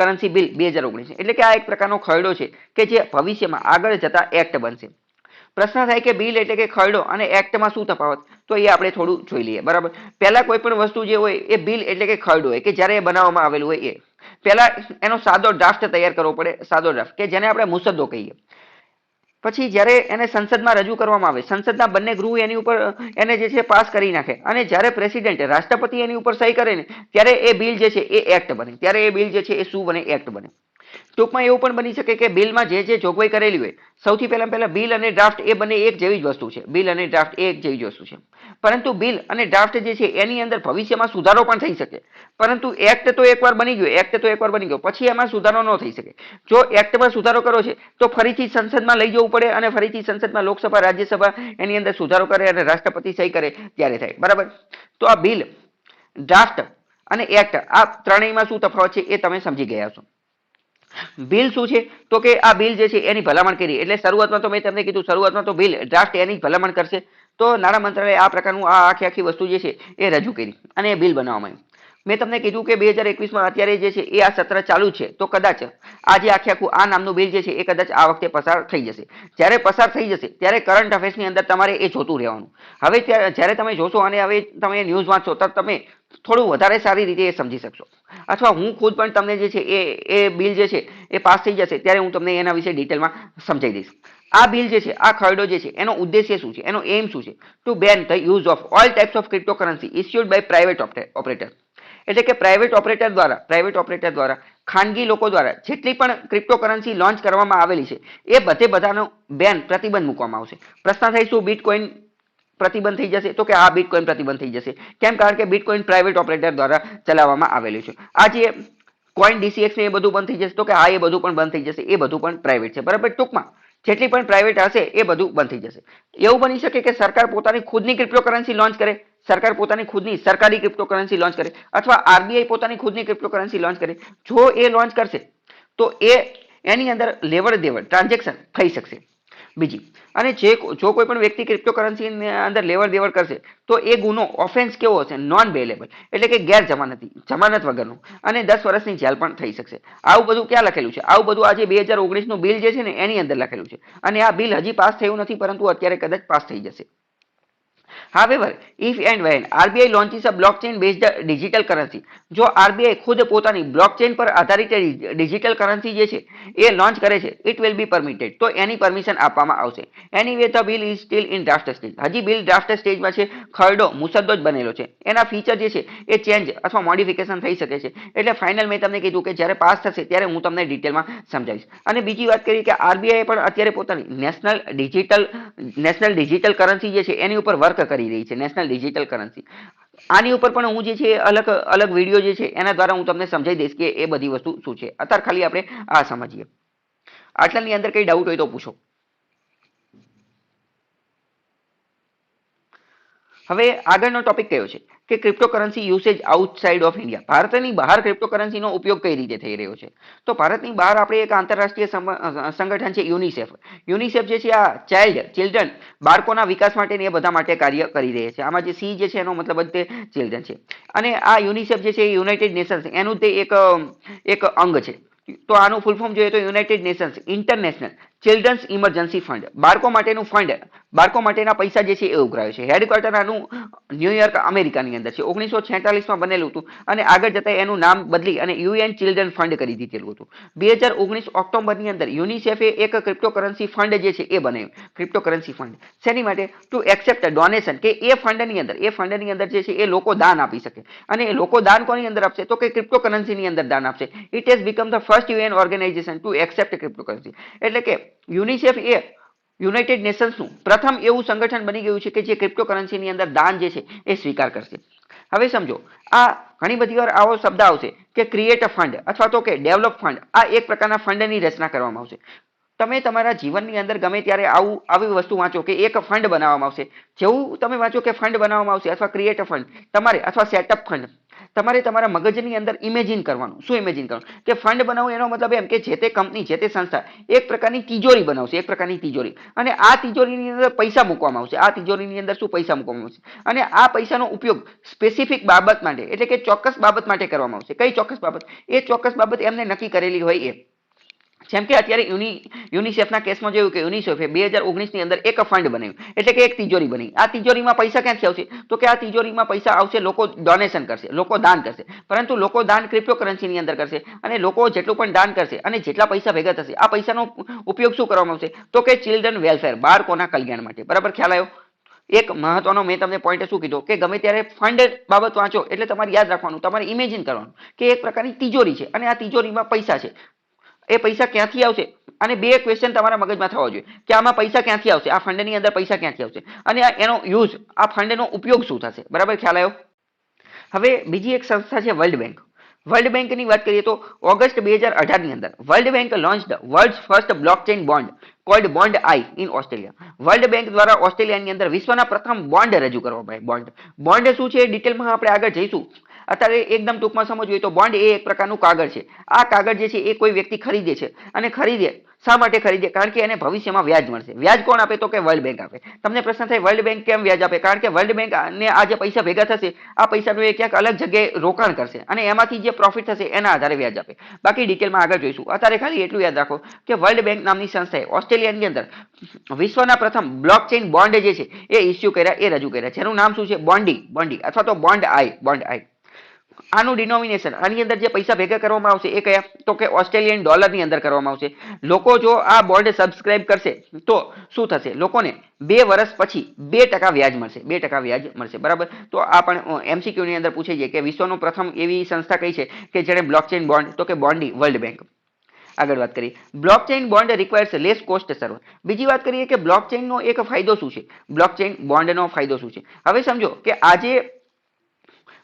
currency bill 2019. એટલે કે આ એક પ્રકારનો ખરડો છે કે જે ભવિષ્યમાં આગળ જતા એક્ટ બનશે. પ્રશ્ન થાય કે બિલ એટલે કે ખરડો અને એક્ટમાં શું તફાવત? તો એ આપણે થોડું જોઈ લઈએ. બરાબર, પહેલા કોઈ પણ વસ્તુ જે હોય એ બિલ એટલે કે ખરડો હોય કે જ્યારે એ બનાવવામાં આવેલું હોય એ પહેલા એનો સાદો ડ્રાફ્ટ તૈયાર કરવો પડે, સાદો ડ્રાફ્ટ કે જેને આપણે મુસદ્દો કહીએ. પછી જ્યારે એને સંસદમાં રજૂ કરવામાં આવે, સંસદના બંને ગૃહ એની ઉપર એને જે છે પાસ કરી નાખે અને જ્યારે પ્રેસિડેન્ટ રાષ્ટ્રપતિ એની ઉપર સહી કરે ને ત્યારે એ બિલ જે છે એ એક્ટ બને. ત્યારે એ બિલ જે છે એ શું બને? એક્ટ બને. ટૂંકમાં એવું પણ બની શકે કે બિલમાં જે જોગવાઈ કરેલી હોય, સૌથી પહેલા બિલ અને ડ્રાફ્ટ એ બંને એક જેવી જ વસ્તુ છે. બિલ અને ડ્રાફ્ટ એ એક જેવી જ વસ્તુ છે. પરંતુ બિલ અને ડ્રાફ્ટ જે છે એની અંદર ભવિષ્યમાં સુધારો પણ થઈ શકે. પરંતુ એક્ટ તો એકવાર બની ગયો, પછી એમાં સુધારો ન થઈ શકે. જો એક્ટમાં સુધારો કરો છે તો ફરીથી સંસદમાં લઈ જવું પડે અને ફરીથી સંસદમાં લોકસભા, રાજ્યસભા એની અંદર સુધારો કરે અને રાષ્ટ્રપતિ સહી કરે ત્યારે થાય. બરાબર, તો આ બિલ, ડ્રાફ્ટ અને એક્ટ આ ત્રણેયમાં શું તફાવત છે એ તમે સમજી ગયા છો. બિલ શું છે? તો કે આ બિલ જે છે એની ભલામણ કરી. એટલે શરૂઆતમાં તો મેં તમને કીધું, શરૂઆતમાં તો બિલ, ડ્રાફ્ટ એની ભલામણ કરશે. તો નાણાં મંત્રાલય આ પ્રકારનું આ આખી વસ્તુ જે છે એ રજૂ કરી અને એ બિલ બનાવવામાં આવ્યું. મેં તમને કીધું કે 2021માં અત્યારે જે છે એ આ સત્ર ચાલુ છે તો કદાચ આજે આખું આ નામનું બિલ જે છે એ કદાચ આ વખતે પસાર થઈ જશે. જ્યારે પસાર થઈ જશે ત્યારે કરંટ અફેર્સની અંદર તમારે એ જોતું રહેવાનું. હવે જ્યારે તમે જોશો અને હવે તમે ન્યૂઝ વાંચશો તો તમે થોડું વધારે સારી રીતે એ સમજી શકશો. અથવા હું ખુદ પણ તમને જે છે એ બિલ જે છે એ પાસ થઈ જશે ત્યારે હું તમને એના વિશે ડિટેલમાં સમજાવી દઈશ. આ બિલ જે છે, આ ખરડો જે છે એનો ઉદ્દેશ્ય શું છે, એનો એમ શું છે? To ban the use of all types of cryptocurrency issued by private operator. એટલે કે પ્રાઇવેટ ઓપરેટર દ્વારા ખાનગી લોકો દ્વારા જેટલી પણ ક્રિપ્ટોકરન્સી લોન્ચ કરવામાં આવેલી છે એ બધાનો પ્રતિબંધ મૂકવામાં આવશે. પ્રશ્ન થાય શું બિટકોઇન પ્રતિબંધ થઈ જશે? તો કે આ બિટકોઇન પ્રતિબંધ થઈ જશે. કેમ? કારણ કે બિટકોઇન પ્રાઇવેટ ઓપરેટર દ્વારા ચલાવવામાં આવેલું છે. આ જે કોઈન ડીસીએક્સ ને એ બધું બંધ થઈ જશે. તો કે હા, એ બધું પણ બંધ થઈ જશે. એ બધું પણ પ્રાઇવેટ છે. બરાબર, ટૂંકમાં જેટલી પણ પ્રાઇવેટ હશે એ બધું બંધ થઈ જશે. એવું બની શકે કે સરકાર પોતાની ખુદની ક્રિપ્ટોકરન્સી લોન્ચ કરે, સરકાર પોતાની ખુદની સરકારી ક્રિપ્ટોકરન્સી લોન્ચ કરે, અથવા આરબીઆઈ પોતાની ખુદની ક્રિપ્ટોકરન્સી લોન્ચ કરે. જો એ લોન્ચ કરશે તો એની અંદર લેવડ દેવડ ટ્રાન્ઝેક્શન થઈ શકશે. બીજી, અને જો કોઈ પણ વ્યક્તિ ક્રિપ્ટોકરન્સી અંદર લેવડ દેવડ કરશે તો એ ગુનો ઓફેન્સ કેવો હશે? નોન બેલેબલ, એટલે કે જમાનત વગરનો, અને 10 વર્ષની જેલ પણ થઈ શકશે. આવું બધું ક્યાં લખેલું છે? આવું બધું આજે 2019નું બિલ જે છે ને એની અંદર લખેલું છે. અને આ બિલ હજી પાસ થયું નથી, પરંતુ અત્યારે કદાચ પાસ થઈ જશે. However, if and when RBI launches a blockchain-based digital currency, જો RBI ખુદ પોતાની બ્લોકચેન પર આધારિત ડિજિટલ કરન્સી જે છે એ લોન્ચ કરે છે, it will be permitted, તો એની પરમિશન આપવામાં આવશે. Anyway, the bill is still in draft stage. હજી બિલ ડ્રાફ્ટ સ્ટેજમાં છે. ખરડો મુસદ્દો જ બનેલો છે. એના ફીચર જે છે એ ચેન્જ અથવા મોડિફિકેશન થઈ શકે છે. એટલે ફાઇનલ મેં તમને કીધું કે જ્યારે પાસ થશે ત્યારે હું તમને ડિટેલમાં સમજાવીશ. અને બીજી વાત કરી કે આરબીઆઈ પણ અત્યારે પોતાની નેશનલ ડિજિટલ કરન્સી જે છે એની ઉપર વર્ક કરી રહી છે. નેશનલ ડિજિટલ કરન્સી, આની ઉપર પણ હું જે છે અલગ વિડીયો જે છે એના દ્વારા હું તમને સમજાવી દઈશ કે એ બધી વસ્તુ શું છે. અત્યારે ખાલી આપણે આ સમજીએ. આટલાની અંદર કઈ ડાઉટ હોય તો પૂછો. હવે આગળનો ટોપિક કયો છે કે cryptocurrency usage outside of India. ભારતની બહાર ક્રિપ્ટોકરન્સીનો ઉપયોગ કઈ રીતે થઈ રહ્યો છે? તો ભારતની બહાર આપણે એક આંતરરાષ્ટ્રીય સંગઠન છે યુનિસેફ. યુનિસેફ જે છે આ ચિલ્ડ્રન, બાળકોના વિકાસ માટે ને એ બધા માટે કાર્ય કરી રહી છે. આમાં જે સી જે છે એનો મતલબ જ તે ચિલ્ડ્રન છે. અને આ યુનિસેફ જે છે એ યુનાઇટેડ નેશન્સ એનું તે એક અંગ છે. તો આનું ફૂલ ફોર્મ જોઈએ તો United Nations International Children's Emergency Fund. બાળકો માટેનું ફંડ, બાળકો માટેના પૈસા જે છે એ ઉઘરાવે છે. હેડક્વાર્ટર આનું ન્યુયોર્ક અમેરિકાની અંદર છે. 1946માં બનેલું હતું અને આગળ જતા એનું નામ બદલી અને યુએન ચિલ્ડ્રન ફંડ કરી દીધેલું હતું. 2019 ઓક્ટોબરની અંદર યુનિસેફે એક ક્રિપ્ટોકરન્સી ફંડ જે છે એ બનાવ્યું. ક્રિપ્ટોકરન્સી ફંડ શેની માટે? ટુ એક્સેપ્ટ ડોનેશન, કે એ ફંડની અંદર જે છે એ લોકો દાન આપી શકે. અને એ લોકો દાન કોની અંદર આપશે? તો કે ક્રિપ્ટોકરન્સીની અંદર દાન આપશે. It has become the first UN organization to accept cryptocurrency. એટલે કે યુનિસેફ એ યુનાઇટેડ નેશન્સનું પ્રથમ એવું સંગઠન બની ગયું છે કે જે ક્રિપ્ટોકરન્સીની અંદર દાન જે છે એ સ્વીકાર કરશે. હવે સમજો, આ ઘણી બધી વાર આવો શબ્દ આવશે કે ક્રિએટ અ ફંડ અથવા તો કે ડેવલપ ફંડ. આ એક પ્રકારના ફંડની રચના કરવામાં આવશે. તમે તમારા જીવનની અંદર ગમે ત્યારે આવી વસ્તુ વાંચો કે એક ફંડ બનાવવામાં આવશે. જેવું તમે વાંચો કે ફંડ બનાવવામાં આવશે અથવા ક્રિએટ અ ફંડ તમારે, અથવા સેટઅપ ફંડ, તમારે તમારા મગજની અંદર ઇમેજિન કરવાનું. શું ઇમેજિન કરવાનું? કે ફંડ બનાવવું એનો મતલબ એમ કે જે તે કંપની, જે તે સંસ્થા એક પ્રકારની તિજોરી બનાવશે, એક પ્રકારની તિજોરી, અને આ તિજોરીની અંદર પૈસા મૂકવામાં આવશે. આ તિજોરીની અંદર શું પૈસા મૂકવામાં આવશે, અને આ પૈસાનો ઉપયોગ સ્પેસિફિક બાબત માટે, એટલે કે ચોક્કસ બાબત માટે કરવામાં આવશે. કઈ ચોક્કસ બાબત? એ ચોક્કસ બાબત એમને નક્કી કરેલી હોય એ. જેમ કે અત્યારે યુનિસેફના કેસમાં જોયું કે યુનિસેફે 2019ની અંદર એક ફંડ બનાવ્યું, એટલે કે એક તિજોરી બની. આ તિજોરીમાં પૈસા ક્યાંથી આવશે? તો કે આ તિજોરીમાં પૈસા આવશે, લોકો ડોનેશન કરશે, લોકો દાન કરશે, પરંતુ લોકો દાન ક્રિપ્ટોકરન્સીની અંદર કરશે, અને લોકો જેટલું પણ દાન કરશે અને જેટલા પૈસા ભેગા થશે, આ પૈસાનો ઉપયોગ શું કરવામાં આવશે? તો કે ચિલ્ડ્રન વેલફેર, બાળકોના કલ્યાણ માટે. બરાબર, ખ્યાલ આવ્યો? એક મહત્વનો મેં તમને પોઈન્ટ શું કીધું કે ગમે ત્યારે ફંડ બાબત વાંચો એટલે તમારે યાદ રાખવાનું, તમારે ઇમેજિન કરવાનું કે એક પ્રકારની તિજોરી છે અને આ તિજોરીમાં પૈસા છે. એ પૈસા ક્યાંથી આવશે? અને બે ક્વેશ્ચન તમારા મગજમાં થવા જોઈએ કે આમાં પૈસા ક્યાંથી આવશે, આ ફંડની અંદર પૈસા ક્યાંથી આવશે, અને એનો યુઝ, આ ફંડનો ઉપયોગ શું થશે. બરાબર, ખ્યાલ આવ્યો? હવે બીજી એક સંસ્થા છે વર્લ્ડ બેંક. વર્લ્ડ બેંકની વાત કરીએ તો ઓગસ્ટ 2018ની અંદર world bank લોન્ચ્ડ world's first blockchain bond cold bond I in Australia. World bank દ્વારા ઓસ્ટ્રેલિયાની અંદર વિશ્વના પ્રથમ બોન્ડ રજૂ કરવામાં આવ્યા. બોન્ડ શું છે ડિટેલમાં આપણે આગળ જઈશું. અત્યારે એકદમ ટૂંકમાં સમજવું હોય તો બોન્ડ એ એક પ્રકારનું કાગળ છે. આ કાગળ જે છે એ કોઈ વ્યક્તિ ખરીદે છે, અને ખરીદે શા માટે ખરીદે? કારણ કે એને ભવિષ્યમાં વ્યાજ મળશે. વ્યાજ કોણ આપે? તો કે વર્લ્ડ બેંક આપે. તમને પ્રશ્ન થાય વર્લ્ડ બેંક કેમ વ્યાજ આપે? કારણ કે વર્લ્ડ બેંક ને આ જે પૈસા ભેગા થશે, આ પૈસાનું એ ક્યાંક અલગ જગ્યાએ રોકાણ કરશે, અને એમાંથી જે પ્રોફિટ થશે એના આધારે વ્યાજ આપે. બાકી ડિટેલમાં આગળ જોઈશું. અત્યારે ખાલી એટલું યાદ રાખો કે વર્લ્ડ બેંક નામની સંસ્થાએ ઓસ્ટ્રેલિયાની અંદર વિશ્વના પ્રથમ બ્લોકચેન બોન્ડ જે છે એ ઇસ્યુ કર્યા, એ રજૂ કર્યા, જેનું નામ શું છે? બોન્ડી અથવા તો બોન્ડ આઈ. આનું ડિનોમિનેશન, આની અંદર જે પૈસા ભેગા કરવામાં આવશે એ કયા? તો કે ઓસ્ટ્રેલિયન ડોલરની અંદર કરવામાં આવશે. લોકો જો આ બોન્ડ સબસ્ક્રાઇબ કરશે તો શું થશે? લોકોને 2 વર્ષ પછી 2% વ્યાજ મળશે. 2% વ્યાજ મળશે. બરાબર, તો આ પણ એમસીક્યુ ની અંદર પૂછાઈ જાય કે વિશ્વનું પ્રથમ એવી સંસ્થા કઈ છે કે જેણે બ્લોકચેન બોન્ડ? તો કે બોન્ડી, વર્લ્ડ બેંક. આગળ વાત કરીએ, blockchain bond requires less cost server. બીજી વાત કરીએ કે બ્લોકચેનનો એક ફાયદો શું છે, બ્લોકચેન બોન્ડનો ફાયદો શું છે. હવે સમજો કે આજે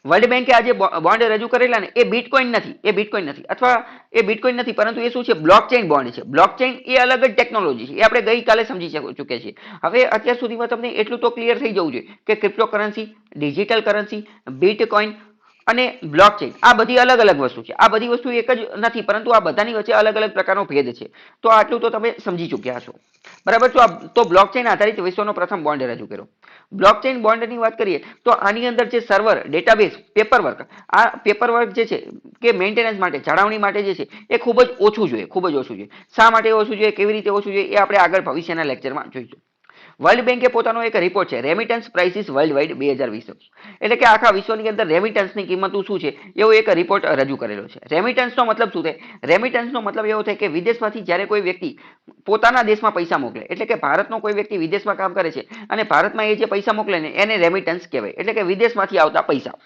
વર્લ્ડ બેંકે આજે બોન્ડ રજૂ કરેલા ને એ બિટકોઇન નથી, અથવા એ બિટકોઇન નથી, પરંતુ એ શું છે? બ્લોકચેન બોન્ડ છે. બ્લોકચેન એ અલગ જ ટેકનોલોજી છે, એ આપણે ગઈકાલે સમજી ચૂક્યા છીએ. હવે અત્યાર સુધીમાં તમને એટલું તો ક્લિયર થઈ જવું જોઈએ કે ક્રિપ્ટોકરન્સી, ડિજિટલ કરન્સી, બિટકોઇન અને બ્લોકચેન આ બધી અલગ અલગ વસ્તુ છે. આ બધી વસ્તુ એક જ નથી, પરંતુ આ બધાની વચ્ચે અલગ અલગ પ્રકારનો ભેદ છે. તો આટલું તો તમે સમજી ચૂક્યા છો. બરાબર, તો બ્લોકચેન આધારિત વિશ્વનો પ્રથમ બોન્ડ રજૂ કર્યો. બ્લોકચેન બોન્ડની વાત કરીએ તો આની અંદર જે સર્વર, ડેટાબેઝ, પેપરવર્ક, આ પેપરવર્ક જે છે કે મેન્ટેનન્સ માટે, જાળવણી માટે જે છે એ ખૂબ જ ઓછું જોઈએ. શા માટે ઓછું જોઈએ, કેવી રીતે ઓછું જોઈએ, એ આપણે આગળ ભવિષ્યના લેક્ચરમાં જોઈશું. વર્લ્ડ બેંકે પોતાનો એક રિપોર્ટ છે રેમિટન્સ પ્રાઇસિસ વર્લ્ડ વાઇડ 2020, એટલે કે આખા વિશ્વની અંદર રેમિટન્સની કિંમતો શું છે એવો એક રિપોર્ટ રજૂ કરેલો છે. રેમિટન્સનો મતલબ શું થાય? રેમિટન્સનો મતલબ એવો થાય કે વિદેશમાંથી જ્યારે કોઈ વ્યક્તિ પોતાના દેશમાં પૈસા મોકલે, એટલે કે ભારતનો કોઈ વ્યક્તિ વિદેશમાં કામ કરે છે અને ભારતમાં એ જે પૈસા મોકલે ને એને રેમિટન્સ કહેવાય, એટલે કે વિદેશમાંથી આવતા પૈસા.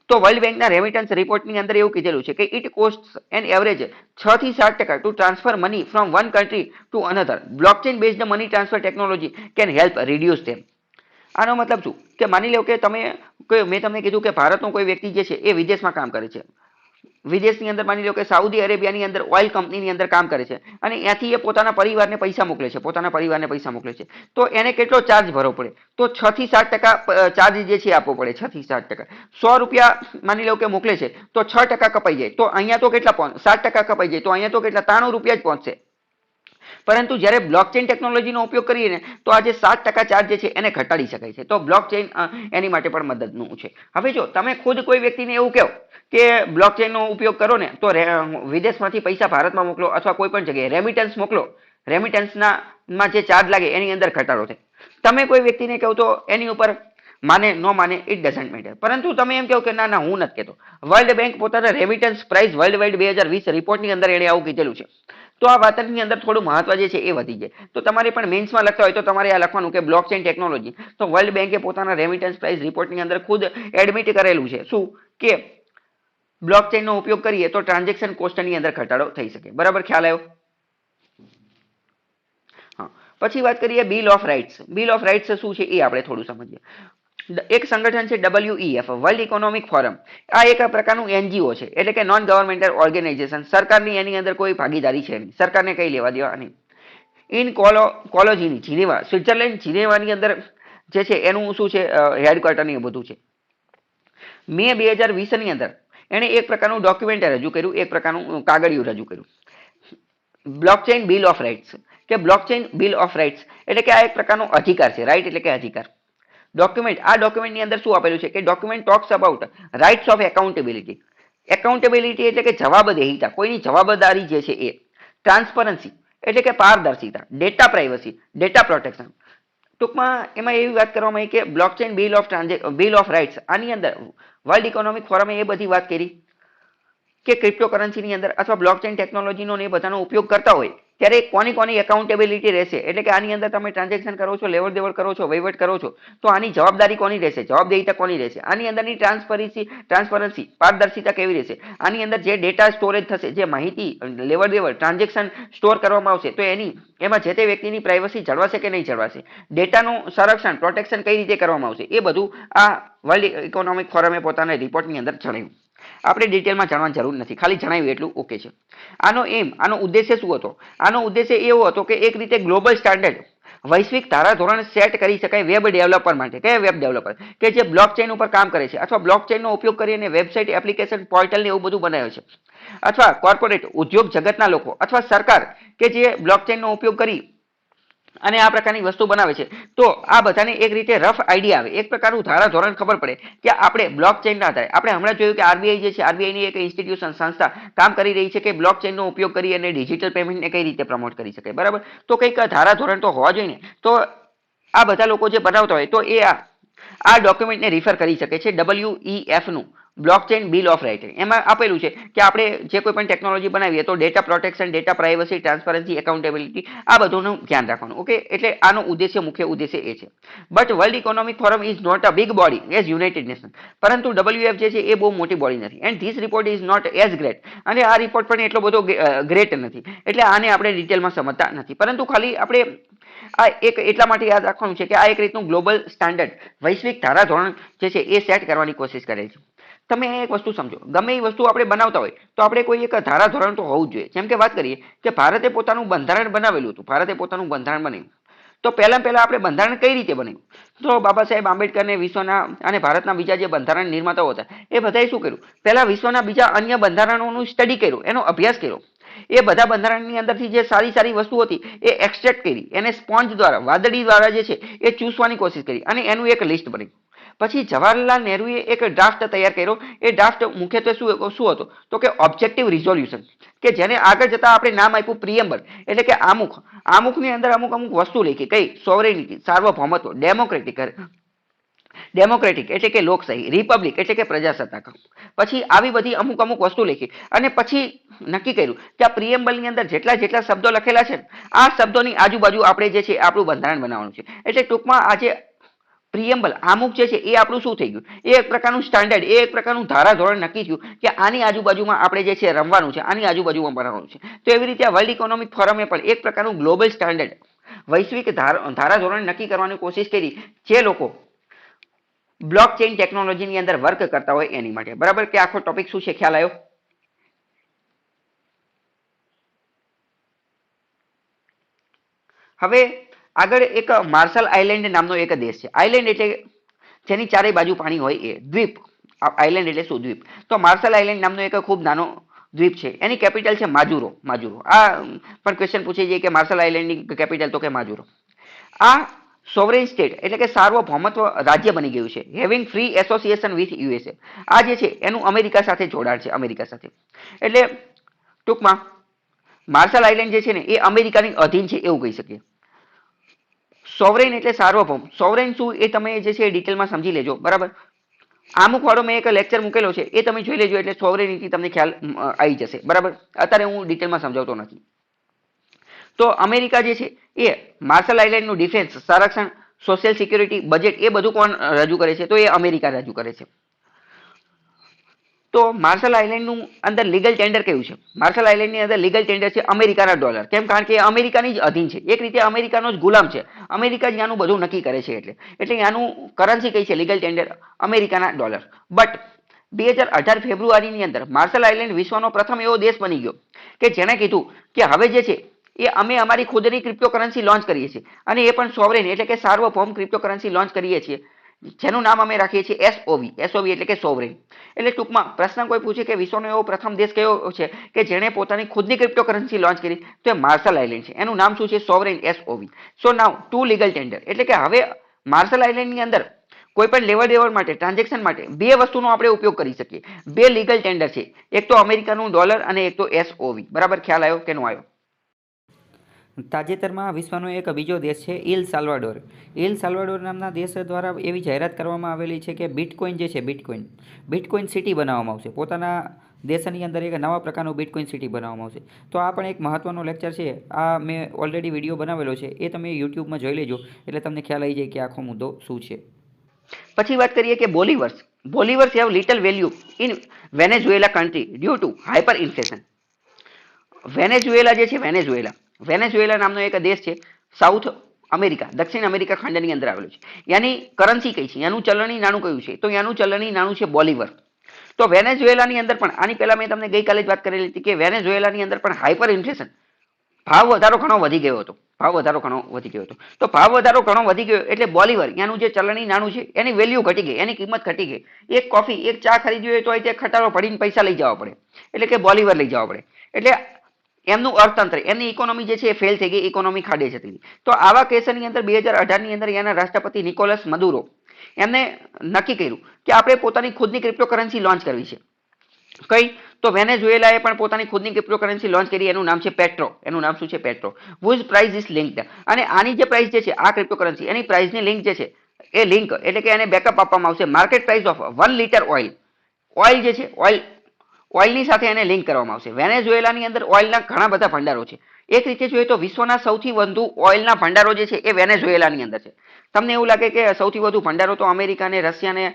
તો વર્લ્ડ બેંકના રેમિટન્સ રિપોર્ટની અંદર એવું કીધેલું છે કે ઇટ કોસ્ટ એન એવરેજ 6 થી 7% to transfer money from one country to another. Blockchain based money transfer technology can help reduce them. આનો મતલબ શું? કે માની લો કે મેં તમને કીધું કે ભારતનો કોઈ વ્યક્તિ જે છે એ વિદેશમાં કામ કરે છે. વિદેશની અંદર માની લો કે સાઉદી અરેબિયાની અંદર ઓઇલ કંપનીની અંદર કામ કરે છે, અને ત્યાંથી એ પોતાના પરિવારને પૈસા મોકલે છે, તો એને કેટલો ચાર્જ ભરવો પડે? તો 6 થી 7% ચાર્જ જે છે આપવો પડે. 6 થી 7%. 100 રૂપિયા માની લો કે મોકલે છે તો 6% કપાઈ જાય, તો અહીંયા તો કેટલા 7% કપાઈ જાય, તો અહીંયા તો કેટલા 93 રૂપિયા જ પહોંચશે. પરંતુ જ્યારે બ્લોકચેન ટેકનોલોજીનો ઉપયોગ કરીએ ને તો આ જે 7% ચાર્જ જે છે એને ઘટાડી શકાય છે. તો બ્લોકચેન એની માટે પણ મદદનું છે. હવે જો તમે ખુદ કોઈ વ્યક્તિને એવું કહો કે બ્લોકચેનનો ઉપયોગ કરો ને તો વિદેશમાંથી પૈસા ભારતમાં મોકલો, અથવા કોઈ પણ જગ્યાએ રેમિટન્સ મોકલો, રેમિટન્સમાં જે ચાર્જ લાગે એની અંદર ઘટાડો થાય. તમે કોઈ વ્યક્તિને કહો તો એની ઉપર માને ન માને, ઇટ ડઝન્ટ મેટર. પરંતુ તમે એમ કહો કે ના હું નથી કહેતો. વર્લ્ડ બેંક પોતાના રેમિટન્સ પ્રાઇસ વર્લ્ડ વાઇડ 2020 રિપોર્ટની અંદર એને આવું કીધેલું છે. તો આ વાતની અંદર થોડું મહત્વ જે છે એ વધી જાય. તો તમારે પણ મેન્સમાં લખતા હોય તો તમારે આ લખવાનું કે બ્લોકચેન ટેકનોલોજી. તો વર્લ્ડ બેંકે પોતાના રેમિટન્સ પ્રાઇસ રિપોર્ટની અંદર ખુદ એડમિટ કરેલું છે શું કે બ્લોકચેનનો ઉપયોગ કરીએ તો ટ્રાન્ઝેક્શન કોસ્ટની અંદર ઘટાડો થઈ શકે. બરાબર, ખ્યાલ આવ્યો? હા, પછી વાત કરીએ bill of rights. Bill of rights શું છે એ આપણે થોડું સમજીએ. એક સંગઠન છે WEF, વર્લ્ડ ઇકોનોમિક ફોરમ. આ એક પ્રકારનું એનજીઓ છે, એટલે કે નોન ગવર્મેન્ટલ ઓર્ગેનાઇઝેશન. સરકારની એની અંદર કોઈ ભાગીદારી છે નહીં, સરકારને કઈ લેવા દેવા નહીં. ઇન કોલોજીની જીનેવા, સ્વિટ્ઝરલેન્ડ જીનેવાની અંદર જે છે એનું શું છે હેડક્વાર્ટર ને એ બધું છે. મે 2020 ની અંદર એણે એક પ્રકારનું ડોક્યુમેન્ટ રજૂ કર્યું, એક પ્રકારનું કાગળિયું રજૂ કર્યું, બ્લોકચેન બિલ ઓફ રાઇટ્સ, કે બ્લોકચેન બિલ ઓફ રાઇટ્સ એટલે કે આ એક પ્રકારનો અધિકાર છે, રાઇટ એટલે કે અધિકાર. ડોક્યુમેન્ટ, આ ડોક્યુમેન્ટની અંદર શું આપેલું છે કે document talks about rights of accountability. Accountability એટલે કે જવાબદેહિતા, કોઈની જવાબદારી જે છે એ. ટ્રાન્સપરન્સી એટલે કે પારદર્શિતા. Data privacy, data protection. ટૂંકમાં એમાં એવી વાત કરવામાં આવી કે બ્લોકચેન બિલ ઓફ રાઇટ્સ, આની અંદર વર્લ્ડ ઇકોનોમિક ફોરમે એ બધી વાત કરી કે ક્રિપ્ટોકરન્સીની અંદર અથવા બ્લોકચેન ટેકનોલોજીનો એ બધાનો ઉપયોગ કરતા હોય ત્યારે કોની કોની એકાઉન્ટેબિલિટી રહેશે, એટલે કે આની અંદર તમે ટ્રાન્ઝેક્શન કરો છો, લેવડ દેવડ કરો છો, વહીવટ કરો છો, તો આની જવાબદારી કોની રહેશે, જવાબદેહિતા કોની રહેશે, આની અંદરની ટ્રાન્સપરન્સી, પારદર્શિતા કેવી રહેશે, આની અંદર જે ડેટા સ્ટોરેજ થશે, જે માહિતી લેવડ દેવડ ટ્રાન્ઝેક્શન સ્ટોર કરવામાં આવશે તો એમાં જે તે વ્યક્તિની પ્રાઇવસી જળવાશે કે નહીં જળવાશે, ડેટાનું સંરક્ષણ, પ્રોટેક્શન કઈ રીતે કરવામાં આવશે, એ બધું આ વર્લ્ડ ઇકોનોમિક ફોરમે પોતાના રિપોર્ટની અંદર જણાવ્યું. આપણે ડિટેલમાં જાણવાની જરૂર નથી, ખાલી જણાવ્યું એટલું ઓકે છે. આનો ઉદ્દેશ્ય શું હતો? આનો ઉદ્દેશ્ય એવો હતો કે એક રીતે ગ્લોબલ સ્ટાન્ડર્ડ, વૈશ્વિક ધારાધોરણ સેટ કરી શકાય વેબ ડેવલપર માટે. કયા વેબ ડેવલપર? કે જે બ્લોકચેન ઉપર કામ કરે છે અથવા બ્લોકચેનનો ઉપયોગ કરીને વેબસાઇટ, એપ્લિકેશન, પોર્ટલ ને એવું બધું બનાવે છે, અથવા કોર્પોરેટ ઉદ્યોગ જગતના લોકો અથવા સરકાર કે જે બ્લોકચેનનો ઉપયોગ કરી અને આ પ્રકારની વસ્તુ બનાવે છે. તો આ બધાને એક રીતે રફ આઈડિયા આવે, એક પ્રકારનું ધારાધોરણ ખબર પડે કે આપણે બ્લોકચેનના આધારે, આપણે હમણાં જોયું કે આરબીઆઈ જે છે, આરબીઆઈની એક ઇન્સ્ટિટ્યુશન, સંસ્થા કામ કરી રહી છે કે બ્લોકચેનનો ઉપયોગ કરી અને ડિજિટલ પેમેન્ટને કઈ રીતે પ્રમોટ કરી શકાય, બરાબર? તો કંઈક ધારાધોરણ તો હોવા જોઈએ ને. તો આ બધા લોકો જે બનાવતા હોય તો એ આ ડોક્યુમેન્ટને રિફર કરી શકે છે, WEF નું બ્લોકચેન બિલ ઓફ રાઇટ. એમાં આપેલું છે કે આપણે જે કોઈ પણ ટેકનોલોજી બનાવીએ તો data protection, data privacy, transparency, accountability, આ બધુંનું ધ્યાન રાખવાનું. ઓકે, એટલે આનો મુખ્ય ઉદ્દેશ્ય એ છે. But World Economic Forum is not a big body as United Nation. પરંતુ WEF જે છે એ બહુ મોટી બોડી નથી. And this report is not as great. અને આ રિપોર્ટ પણ એટલો બધો ગ્રેટ નથી, એટલે આને આપણે ડિટેલમાં સમજતા નથી. પરંતુ ખાલી આપણે આ એક એટલા માટે યાદ રાખવાનું છે કે આ એક રીતનું ગ્લોબલ સ્ટાન્ડર્ડ, વૈશ્વિક ધારાધોરણ જે છે એ સેટ કરવાની કોશિશ કરે છે. તમે એક વસ્તુ સમજો, ગમે એ વસ્તુ આપણે બનાવતા હોય તો આપણે કોઈ એક ધારાધોરણ તો હોવું જ જોઈએ. જેમ કે વાત કરીએ કે ભારતે પોતાનું બંધારણ બનાવેલું હતું, ભારતે પોતાનું બંધારણ બનાવ્યું, તો પહેલા આપણે બંધારણ કઈ રીતે બનાવ્યું? તો બાબા સાહેબ આંબેડકરને વિશ્વના અને ભારતના બીજા જે બંધારણ નિર્માતાઓ હતા એ બધાએ શું કર્યું? પહેલા વિશ્વના બીજા અન્ય બંધારણોનું સ્ટડી કર્યું, એનો અભ્યાસ કર્યો. એ બધા બંધારણની અંદરથી જે સારી વસ્તુ હતી એ એક્સટ્રેક્ટ કરી, એને સ્પોન્જ દ્વારા, વાદળી દ્વારા જે છે એ ચૂસવાની કોશિશ કરી અને એનું એક લિસ્ટ બનાવ્યું. પછી જવાહરલાલ નહેરુએ એક ડ્રાફ્ટ તૈયાર કર્યો. એ ડ્રાફ્ટ મુખ્યત્વે શું હતો? તો કે ઓબ્જેક્ટિવ રિઝોલ્યુશન, કે જેને આગળ જતા આપણે નામ આપ્યું પ્રિએમ્બલ, એટલે કે આમુખ. આમુખની અંદર અમુક વસ્તુ લખી, કઈ? સોવરેનિટી, સાર્વભૌમત્વ, ડેમોક્રેટિક એટલે કે લોકશાહી, રિપબ્લિક એટલે કે પ્રજાસત્તાક. પછી આવી બધી અમુક વસ્તુ લખી અને પછી નક્કી કર્યું કે આ પ્રિએમ્બલની અંદર જેટલા શબ્દો લખેલા છે આ શબ્દોની આજુબાજુ આપણે જે છે આપણું બંધારણ બનાવવાનું છે. એટલે ટૂંકમાં આજે પ્રિએમ્બલ, આમુખ જે છે એ આપણું શું થઈ ગયું? એ એક પ્રકારનું સ્ટાન્ડર્ડ, એ એક પ્રકારનું ધારાધોરણ નક્કી થયું કે આની આજુબાજુમાં આપણે જે છે રમવાનું છે, આની આજુબાજુમાં બનાવવાનું છે. તો એવી રીતે આ વર્લ્ડ ઇકોનોમિક ફોરમે પણ એક પ્રકારનું ગ્લોબલ સ્ટાન્ડર્ડ, વૈશ્વિક ધારાધોરણ નક્કી કરવાની કોશિશ કરી જે લોકો બ્લોકચેન ટેકનોલોજીની અંદર વર્ક કરતા હોય એની માટે, બરાબર? કે આખો ટોપિક શું છે, ખ્યાલ આવ્યો? હવે આગળ એક માર્શલ આઇલેન્ડ નામનો એક દેશ છે. આઇલેન્ડ એટલે જેની ચારે બાજુ પાણી હોય એ દ્વીપ. આઇલેન્ડ એટલે શું? દ્વીપ. તો માર્શલ આઇલેન્ડ નામનો એક ખૂબ નાનો દ્વીપ છે, એની કેપિટલ છે માજુરો. આ પણ ક્વેશ્ચન પૂછે છે કે માર્શલ આઇલેન્ડની કેપિટલ, તો કે માજુરો. આ સોવરેન સ્ટેટ એટલે કે સાર્વભૌમત્વ રાજ્ય બની ગયું છે, having free association with USA. આ જે છે એનું અમેરિકા સાથે જોડાણ છે, અમેરિકા સાથે. એટલે ટૂંકમાં માર્શલ આઇલેન્ડ જે છે ને એ અમેરિકાની અધીન છે એવું કહી શકીએ. સોવરેન એટલે સાર્વભૌમ. સોવરેન શું એ તમે જે છે ડિટેલમાં સમજી લેજો, બરાબર? આમુક વાળો મેં એક લેક્ચર મૂકેલો છે, એ તમે જોઈ લેજો એટલે સોવરેનિટી તમને ખ્યાલ આવી જશે, બરાબર? અત્યારે હું ડિટેલમાં સમજાવતો નથી. તો અમેરિકા જે છે એ માર્શલ આઇલેન્ડનું ડિફેન્સ, સંરક્ષણ, સોશિયલ સિક્યુરિટી, બજેટ એ બધું કોણ રજૂ કરે છે? તો એ અમેરિકા રજૂ કરે છે. તો માર્શલ આઇલેન્ડનું અંદર લીગલ ટેન્ડર કયું છે? માર્શલ આઇલેન્ડની અંદર લીગલ ટેન્ડર છે અમેરિકાના ડોલર. કેમ? કારણ કે અમેરિકાની જ અધીન છે, એક રીતે અમેરિકાનો જ ગુલામ છે. અમેરિકા જ ત્યાંનું બધું નક્કી કરે છે, એટલે ત્યાંનું કરન્સી કઈ છે? લીગલ ટેન્ડર અમેરિકાના ડોલર. બટ 2018 ફેબ્રુઆરીની અંદર માર્શલ આઇલેન્ડ વિશ્વનો પ્રથમ એવો દેશ બની ગયો કે જેણે કીધું કે હવે જે છે એ અમે અમારી ખુદની ક્રિપ્ટોકરન્સી લોન્ચ કરીએ છીએ, અને એ પણ સોવરેન એટલે કે સાર્વભૌમ ક્રિપ્ટોકરન્સી લોન્ચ કરીએ છીએ. જેનું નામ અમે રાખીએ છીએ એસઓવી. એસઓવી એટલે કે સોવરેન. એટલે ટૂંકમાં પ્રશ્ન કોઈ પૂછે કે વિશ્વનો એવો પ્રથમ દેશ કયો છે કે જેણે પોતાની ખુદની ક્રિપ્ટોકરન્સી લોન્ચ કરી, તો એ માર્શલ આઇલેન્ડ છે. એનું નામ શું છે? સોવરેન એસઓવી. સો નાઉ ટુ લીગલ ટેન્ડર એટલે કે હવે માર્શલ આઇલેન્ડની અંદર કોઈ પણ લેવડ દેવડ માટે, ટ્રાન્ઝેક્શન માટે બે વસ્તુનો આપણે ઉપયોગ કરી શકીએ. બે લીગલ ટેન્ડર છે, એક તો અમેરિકાનું ડોલર અને એક તો એસઓવી. બરાબર, ખ્યાલ આવ્યો કે નો આવ્યો? તાજેતરમાં વિશ્વનો એક બીજો દેશ છે ઇલ સાલ્વાડોર. ઇલ સાલ્વાડોર નામના દેશ દ્વારા એવી જાહેરાત કરવામાં આવેલી છે કે બિટકોઇન જે છે, બિટકોઇન સિટી બનાવવામાં આવશે. પોતાના દેશની અંદર એક નવા પ્રકારનું બિટકોઇન સિટી બનાવવામાં આવશે. તો આ પણ એક મહત્ત્વનો લેક્ચર છે. આ મેં ઓલરેડી વિડીયો બનાવેલો છે, એ તમે યુટ્યુબમાં જોઈ લેજો એટલે તમને ખ્યાલ આવી જાય કે આખો મુદ્દો શું છે. પછી વાત કરીએ કે bolivars. Bolivars have little value in Venezuela country due to hyper inflation. Venezuela જે છે, વેનેઝુએલા નામનો એક દેશ છે સાઉથ અમેરિકા, દક્ષિણ અમેરિકા ખંડની અંદર આવેલું છે. એની કરન્સી કઈ છે? એનું ચલણી નાણું કયું છે? તો એનું ચલણી નાણું છે બોલીવર. તો વેનેઝુએલાની અંદર પણ આની પહેલા મેં તમને ગઈકાલે જ વાત કરેલી હતી કે વેનેઝુએલાની અંદર પણ હાઇપર ઇન્ફ્લેશન, ભાવ વધારો ઘણો વધી ગયો હતો. તો ભાવ વધારો ઘણો વધી ગયો એટલે બોલીવર એનું જે ચલણી નાણું છે એની વેલ્યુ ઘટી ગઈ, એની કિંમત ઘટી ગઈ. એક કોફી, એક ચા ખરીદવી હોય તો તે ખટારો ભરીને પૈસા લઈ જવા પડે, એટલે કે બોલીવર લઈ જવા પડે. એટલે એમનું અર્થતંત્ર, એમની ઇકોનોમી જે છે એ ફેલ થઈ ગઈ, ઇકોનોમી ખાડે જતી હતી. તો આવા કેસની અંદર 2018 ની અંદર એના રાષ્ટ્રપતિ નિકોલસ મદુરો એમને નક્કી કર્યું કે આપણે પોતાની ખુદની ક્રિપ્ટોકરન્સી લોન્ચ કરવી છે. કઈ? તો વેનેઝુએલાએ પણ પોતાની ખુદની ક્રિપ્ટોકરન્સી લોન્ચ કરી. એનું નામ છે પેટ્રો. એનું નામ શું છે? Petro. Whose price is linked. અને આની જે પ્રાઇસ જે છે, આ ક્રિપ્ટોકરન્સી એની પ્રાઇસની લિંક જે છે, એ લિંક એટલે કે એને બેકઅપ આપવામાં આવશે market price of 1 litre oil. Oil જે છે, ઓઇલની સાથે એને લિંક કરવામાં આવશે. વેનેઝુએલાની અંદર ઓઇલના ઘણા બધા ભંડારો છે. એક રીતે જોઈએ તો વિશ્વના સૌથી વધુ ઓઇલના ભંડારો જે છે એ વેનેઝુએલાની અંદર છે. તમને એવું લાગે કે સૌથી વધુ ભંડારો તો અમેરિકા ને, રશિયા ને,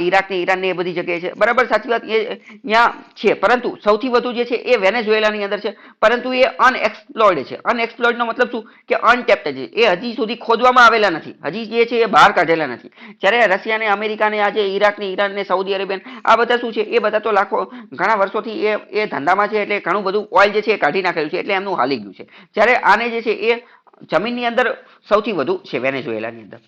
ઈરાક ને, ઈરાન ને એ બધી જગ્યાએ છે. બરાબર, સાચી વાત, એ ત્યાં છે. પરંતુ સૌથી વધુ જે છે એ વેનેઝુએલાની અંદર છે. પરંતુ એ અનએક્સપ્લોર્ડ છે. અનએક્સપ્લોર્ડ નો મતલબ શું? કે અનટેપ્ડ છે. એ હજી સુધી ખોદવામાં આવેલા નથી, હજી જે છે એ બહાર કાઢેલા નથી. જ્યારે રશિયા ને, અમેરિકા ને, આજે ઈરાક ને, ઈરાન ને, સાઉદી અરેબિયન, આ બધા શું છે? એ બધા તો લાખો ઘણા વર્ષોથી એ ધંધામાં છે. એટલે ઘણું બધું ઓઇલ જે છે એ કાઢી નાખેલું છે, એટલે એમનું હાલી ગયું છે. જ્યારે આને જે છે એ જમીનની અંદર સૌથી વધુ છે વેનેઝુએલાની અંદર.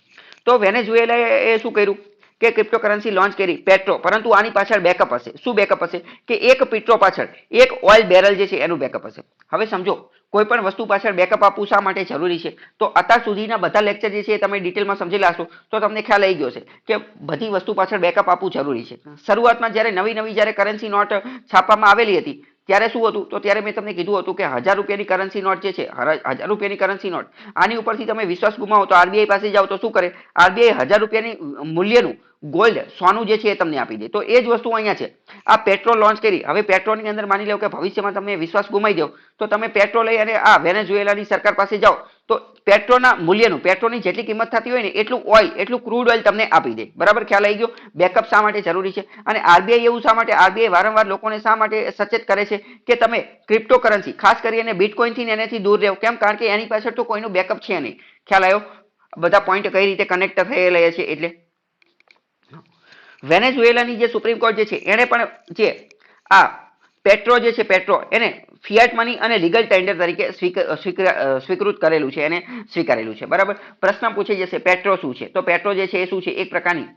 તો વેનેઝુએલાએ શું કર્યું કે ક્રિપ્ટોકરન્સી લોન્ચ કરી પેટ્રો. પરંતુ આની પાછળ બેકઅપ હશે. શું બેકઅપ હશે? કે એક પેટ્રો પાછળ એક ઓઇલ બેરલ જે છે એનું બેકઅપ હશે. હવે સમજો, કોઈ પણ વસ્તુ પાછળ બેકઅપ આપવું શા માટે જરૂરી છે? તો અત્યાર સુધીના બધા લેક્ચર જે છે એ તમે ડિટેલમાં સમજી લેશો તો તમને ખ્યાલ આવી ગયો છે કે બધી વસ્તુ પાછળ બેકઅપ આપવું જરૂરી છે. શરૂઆતમાં જ્યારે નવી જ્યારે કરન્સી નોટ છાપવામાં આવેલી હતી ત્યારે શું હતું? તો ત્યારે મેં તમને કીધું હતું કે 1000 રૂપિયાની કરન્સી નોટ જે છે, 1000 રૂપિયાની કરન્સી નોટ, આની ઉપરથી તમે વિશ્વાસ ગુમાવો તો આરબીઆઈ પાસે જાઓ તો શું કરે? આરબીઆઈ 1000 રૂપિયાની મૂલ્યનું ગોલ્ડ, સોનું જે છે એ તમને આપી દે. તો એ જ વસ્તુ અહીંયા છે. આ પેટ્રોલ લોન્ચ કરી. હવે પેટ્રોલની અંદર માની લો કે ભવિષ્યમાં તમે વિશ્વાસ ગુમાઈ દો તો તમે પેટ્રોલ લઈ અને આ વેનેઝુએલાની સરકાર પાસે જાઓ તો પેટ્રોલના મૂલ્યનું, પેટ્રોલની જેટલી કિંમત થતી હોય ને એટલું ઓઇલ, એટલું ક્રૂડ ઓઇલ તમને આપી દે. બરાબર, ખ્યાલ આવી ગયો? બેકઅપ શા માટે જરૂરી છે? અને આરબીઆઈ એવું શા માટે, આરબીઆઈ વારંવાર લોકોને શા માટે સચેત કરે છે કે તમે ક્રિપ્ટોકરન્સી, ખાસ કરીને બિટકોઇન થી એનાથી દૂર રહો? કેમ? કારણ કે એની પાછળ તો કોઈનું બેકઅપ છે નહીં. ખ્યાલ આવ્યો? બધા પોઈન્ટ કઈ રીતે કનેક્ટ થયેલા છે. એટલે વેનેઝુએલાની જે સુપ્રીમ કોર્ટ જે છે એને પણ જે આ પેટ્રો જે છે, પેટ્રો એને ફિયાટ મની અને લીગલ ટેન્ડર તરીકે સ્વીકૃત કરેલું છે, એને સ્વીકારેલું છે. બરાબર, પ્રશ્ન પૂછાઈ જશે પેટ્રો શું છે? તો પેટ્રો જે છે એ શું છે? એક પ્રકારની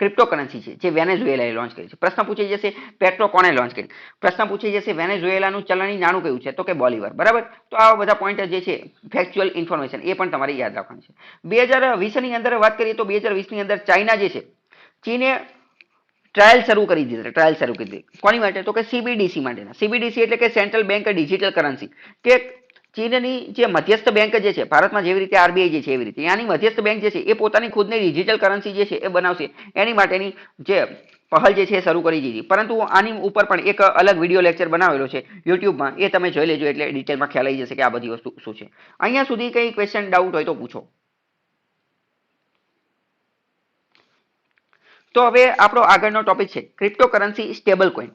ક્રિપ્ટોકરન્સી છે જે વેનેઝુએલાએ લોન્ચ કરી છે. પ્રશ્ન પૂછાઈ જશે પેટ્રો કોણે લોન્ચ કરી? પ્રશ્ન પૂછાઈ જશે વેનેઝુએલાનું ચલણી નાણું કયું છે? તો કે બોલીવર. બરાબર, તો આવા બધા પોઈન્ટ જે છે ફેક્ચ્યુઅલ ઇન્ફોર્મેશન એ પણ તમારે યાદ રાખવાની છે. 2020 ની અંદર વાત કરીએ તો 2020 ની અંદર ચાઇના જે છે, ચીને ટ્રાયલ શરૂ કરી દીધી. કોની માટે? તો કે સીબીડીસી માટેના. સીબીડીસી એટલે કે સેન્ટ્રલ બેંક ડિજિટલ કરન્સી. કે ચીનની જે મધ્યસ્થ બેંક જે છે, ભારતમાં જેવી રીતે આરબીઆઈ જે છે એવી રીતે ત્યાંની મધ્યસ્થ બેંક જે છે એ પોતાની ખુદની ડિજિટલ કરન્સી જે છે એ બનાવશે. એની માટેની જે પહેલ જે છે એ શરૂ કરી દીધી. પરંતુ આની ઉપર પણ એક અલગ વિડીયો લેક્ચર બનાવેલો છે યુટ્યુબમાં, એ તમે જોઈ લેજો એટલે ડિટેલમાં ખ્યાલ આવી જશે કે આ બધી વસ્તુ શું છે. અહીંયા સુધી કઈ ક્વેશ્ચન ડાઉટ હોય તો પૂછો. તો હવે આપણો આગળનો ટોપિક છે ક્રિપ્ટોકરન્સી સ્ટેબલ કોઈન.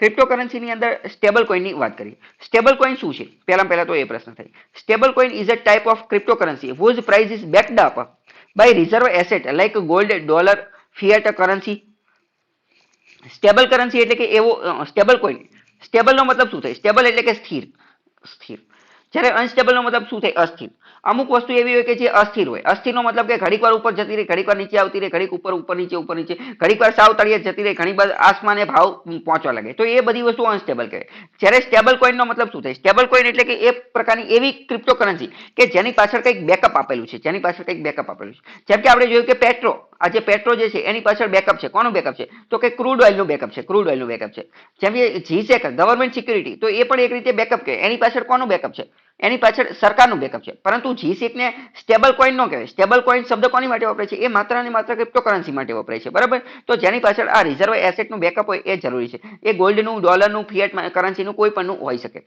ક્રિપ્ટોકરન્સીની અંદર સ્ટેબલ કોઈનની વાત કરીએ. સ્ટેબલ કોઈન શું છે? પહેલા તો એ પ્રશ્ન થાય. Stable coin is a type of cryptocurrency whose price is backed up by reserve asset like gold, dollar, fiat currency. Stable currency એટલે કે એવો સ્ટેબલ કોઈન. સ્ટેબલ નો મતલબ શું થાય? સ્ટેબલ એટલે કે સ્થિર. જ્યારે અનસ્ટેબલ નો મતલબ શું થાય? અસ્થિર. અમુક વસ્તુ એવી હોય કે જે અસ્થિર હોય. અસ્થિરનો મતલબ કે ઘડીક વાર ઉપર જતી રહે, ઘડીક વાર નીચે આવતી રહે, ઘડીક ઉપર નીચે, ઘડીક વાર સાવ તળિયે જતી રહે, ઘણી વાર આસમાને ભાવ પહોંચવા લાગે. તો એ બધી વસ્તુ અનસ્ટેબલ કહેવાય. જ્યારે સ્ટેબલ કોઈનનો મતલબ શું થાય? સ્ટેબલ કોઈન એટલે કે એ પ્રકારની એવી ક્રિપ્ટોકરન્સી કે જેની પાછળ કંઈક બેકઅપ આપેલું છે, જેમ કે આપણે જોયું કે પેટ્રો જે છે એની પાછળ બેકઅપ છે. કોનું બેકઅપ છે? તો કે ક્રૂડ ઓઇલનું બેકઅપ છે. જેમ કે જીસેક ગવર્મેન્ટ સિક્યુરિટી, તો એ પણ એક રીતે બેકઅપ કે એની પાછળ કોનું બેકઅપ છે? એની પાછળ સરકારનું બેકઅપ છે. પરંતુ જીસેક ને સ્ટેબલ કોઈન નો કહેવાય. સ્ટેબલ કોઈન શબ્દ કોની માટે વપરાય છે? એ માત્ર ને માત્ર ક્રિપ્ટોકરન્સી માટે વપરાય છે, બરાબર? તો જેની પાછળ આ રિઝર્વ એસેટનું બેકઅપ હોય એ જરૂરી છે. એ ગોલ્ડનું, ડોલરનું, ફિએટ કરન્સીનું કોઈ પણનું હોઈ શકે.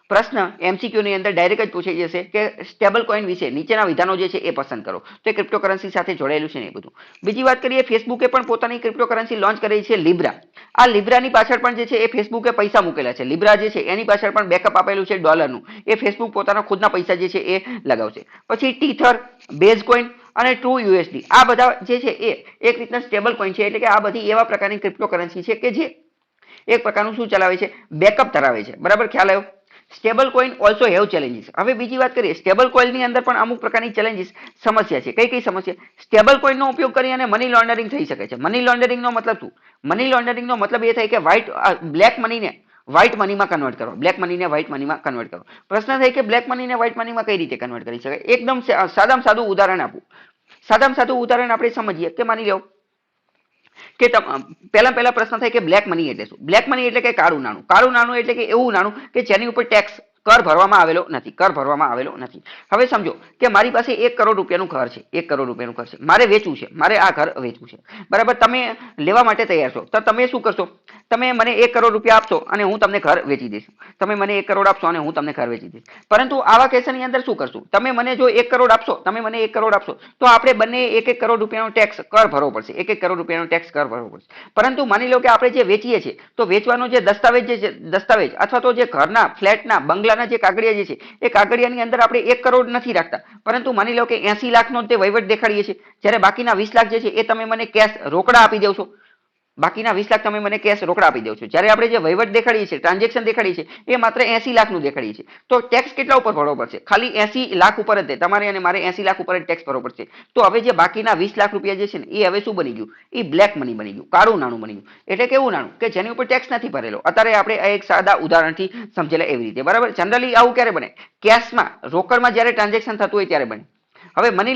પ્રશ્ન એમસીક્યુ ની અંદર ડાયરેક્ટ જ પૂછાઈ જશે કે સ્ટેબલ કોઈન વિશે નીચેના વિધાનો જે છે એ પસંદ કરો. તો એ ક્રિપ્ટોકરન્સી સાથે જોડાયેલું છે ને એ બધું. બીજી વાત કરીએ, ફેસબુકે પણ પોતાની ક્રિપ્ટોકરન્સી લોન્ચ કરી છે, લિબ્રા. આ લિબ્રાની પાછળ પણ જે છે એ ફેસબુકે પૈસા મૂકેલા છે. લિબ્રા જે છે એની પાછળ પણ બેકઅપ આપેલું છે ડોલરનું. એ ફેસબુક પોતાના ખુદના પૈસા જે છે એ લગાવશે. પછી ટીથર, બેઝ કોઈન અને ટ્રુ યુએસડી, આ બધા જે છે એ એક રીતના સ્ટેબલ કોઈન છે. એટલે કે આ બધી એવા પ્રકારની ક્રિપ્ટોકરન્સી છે કે જે એક પ્રકારનું શું ચલાવે છે? બેકઅપ ધરાવે છે, બરાબર? ખ્યાલ આવ્યો? Stable coin also have challenges. હવે બીજી વાત કરીએ, સ્ટેબલ કોઈનની અંદર પણ અમુક પ્રકારની ચેલેન્જીસ, સમસ્યા છે. કઈ સમસ્યા? સ્ટેબલ કોઈનનો ઉપયોગ કરી અને મની લોન્ડરિંગ થઈ શકે છે. મની લોન્ડરિંગનો મતલબ શું? મની લોન્ડરિંગનો મતલબ એ થાય કે બ્લેક મનીને વ્હાઇટ મનીમાં કન્વર્ટ કરો. પ્રશ્ન થાય કે બ્લેક મનીને વ્હાઇટ મનીમાં કઈ રીતે કન્વર્ટ કરી શકાય? એકદમ સાદામાં સાદું ઉદાહરણ આપું. આપણે સમજીએ કે માની લો કે પહેલા પ્રશ્ન થાય કે બ્લેક મની એટલે શું? બ્લેક મની એટલે કે કાળું નાણું એટલે કે એવું નાણું કે જેની ઉપર ટેક્સ કર ભરવામાં આવેલો નથી. હવે સમજો કે મારી પાસે 1 કરોડ રૂપિયાનું ઘર છે. મારે વેચવું છે. બરાબર? તમે લેવા માટે તૈયાર છો. તો તમે શું કરશો? તમે મને 1 કરોડ રૂપિયા આપશો અને હું તમને ઘર વેચી દઈશ. પરંતુ આવા કેસની અંદર શું કરશું? તમે મને જો 1 કરોડ આપશો, તો આપણે બંને 1 કરોડ રૂપિયાનો ટેક્સ કર ભરવો પડશે. પરંતુ માની લો કે આપણે જે વેચીએ છીએ તો વેચવાનો જે દસ્તાવેજ અથવા તો જે ઘરના, ફ્લેટના, બંગલાના જે કાગળિયા જે છે એ કાગળિયાની અંદર આપણે 1 કરોડ નથી રાખતા, પરંતુ માની લો કે 80 લાખનો તે વહીવટ દેખાડીએ છીએ. જ્યારે બાકીના 20 લાખ જે છે એ તમે મને કેશ રોકડા આપી દેવ છો. જ્યારે આપણે જે વહીવટ દેખાડીએ છીએ, ટ્રાન્ઝેક્શન દેખાડીએ છીએ, એ માત્ર 80 લાખનું દેખાડીએ છીએ. તો ટેક્સ કેટલા ઉપર ભરવો પડશે? ખાલી 80 લાખ ઉપર જ. તમારે અને મારે 80 લાખ ઉપર જ ટેક્સ ભરવો પડશે. તો હવે જે બાકીના 20 લાખ રૂપિયા જે છે ને એ હવે શું બની ગયું? એ બ્લેક મની બની ગયું, કાળું નાણું બની ગયું. એટલે કેવું નાણું કે જેની ઉપર ટેક્સ નથી ભરેલો. અત્યારે આપણે આ એક સાદા ઉદાહરણથી સમજેલા એવી રીતે, બરાબર? જનરલી આવું ક્યારે બને? કેશમાં, રોકડમાં જ્યારે ટ્રાન્ઝેક્શન થતું હોય ત્યારે બને. હવે મની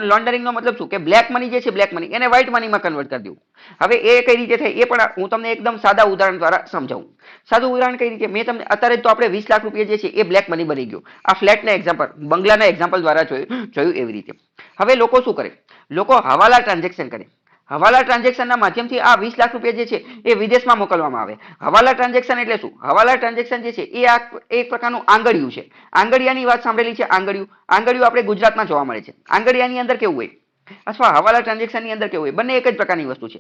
લોન્ડરિંગનો મતલબ શું? કે બ્લેક મની જે છે, એને વ્હાઇટ મનીમાં કન્વર્ટ કરી દેવું. હવે એ કઈ રીતે થાય એ પણ હું તમને એકદમ સાદા ઉદાહરણ દ્વારા સમજાવું. સાદું ઉદાહરણ કઈ રીતે? મેં તમને અત્યારે તો આપણે 20 લાખ રૂપિયા જે છે એ બ્લેક મની બની ગયું. આ ફ્લેટના એક્ઝામ્પલ, બંગલાના એક્ઝામ્પલ દ્વારા જોયું એવી રીતે. હવે લોકો શું કરે? લોકો હવાલા ટ્રાન્ઝેક્શન કરે. હવાલા ટ્રાન્ઝેક્શનના માધ્યમથી આ 20 લાખ રૂપિયા જે છે એ વિદેશમાં મોકલવામાં આવે. હવાલા ટ્રાન્ઝેક્શન એટલે શું? હવાલા ટ્રાન્ઝેક્શન જે છે એ એક પ્રકારનું આંગળિયું છે. આંગળિયાની વાત સાંભળેલી છે? આંગળિયું આપણે ગુજરાતમાં જોવા મળે છે. આંગળિયાની અંદર કેવું હોય અથવા હવાલા ટ્રાન્ઝેક્શનની અંદર કેવું હોય? બંને એક જ પ્રકારની વસ્તુ છે.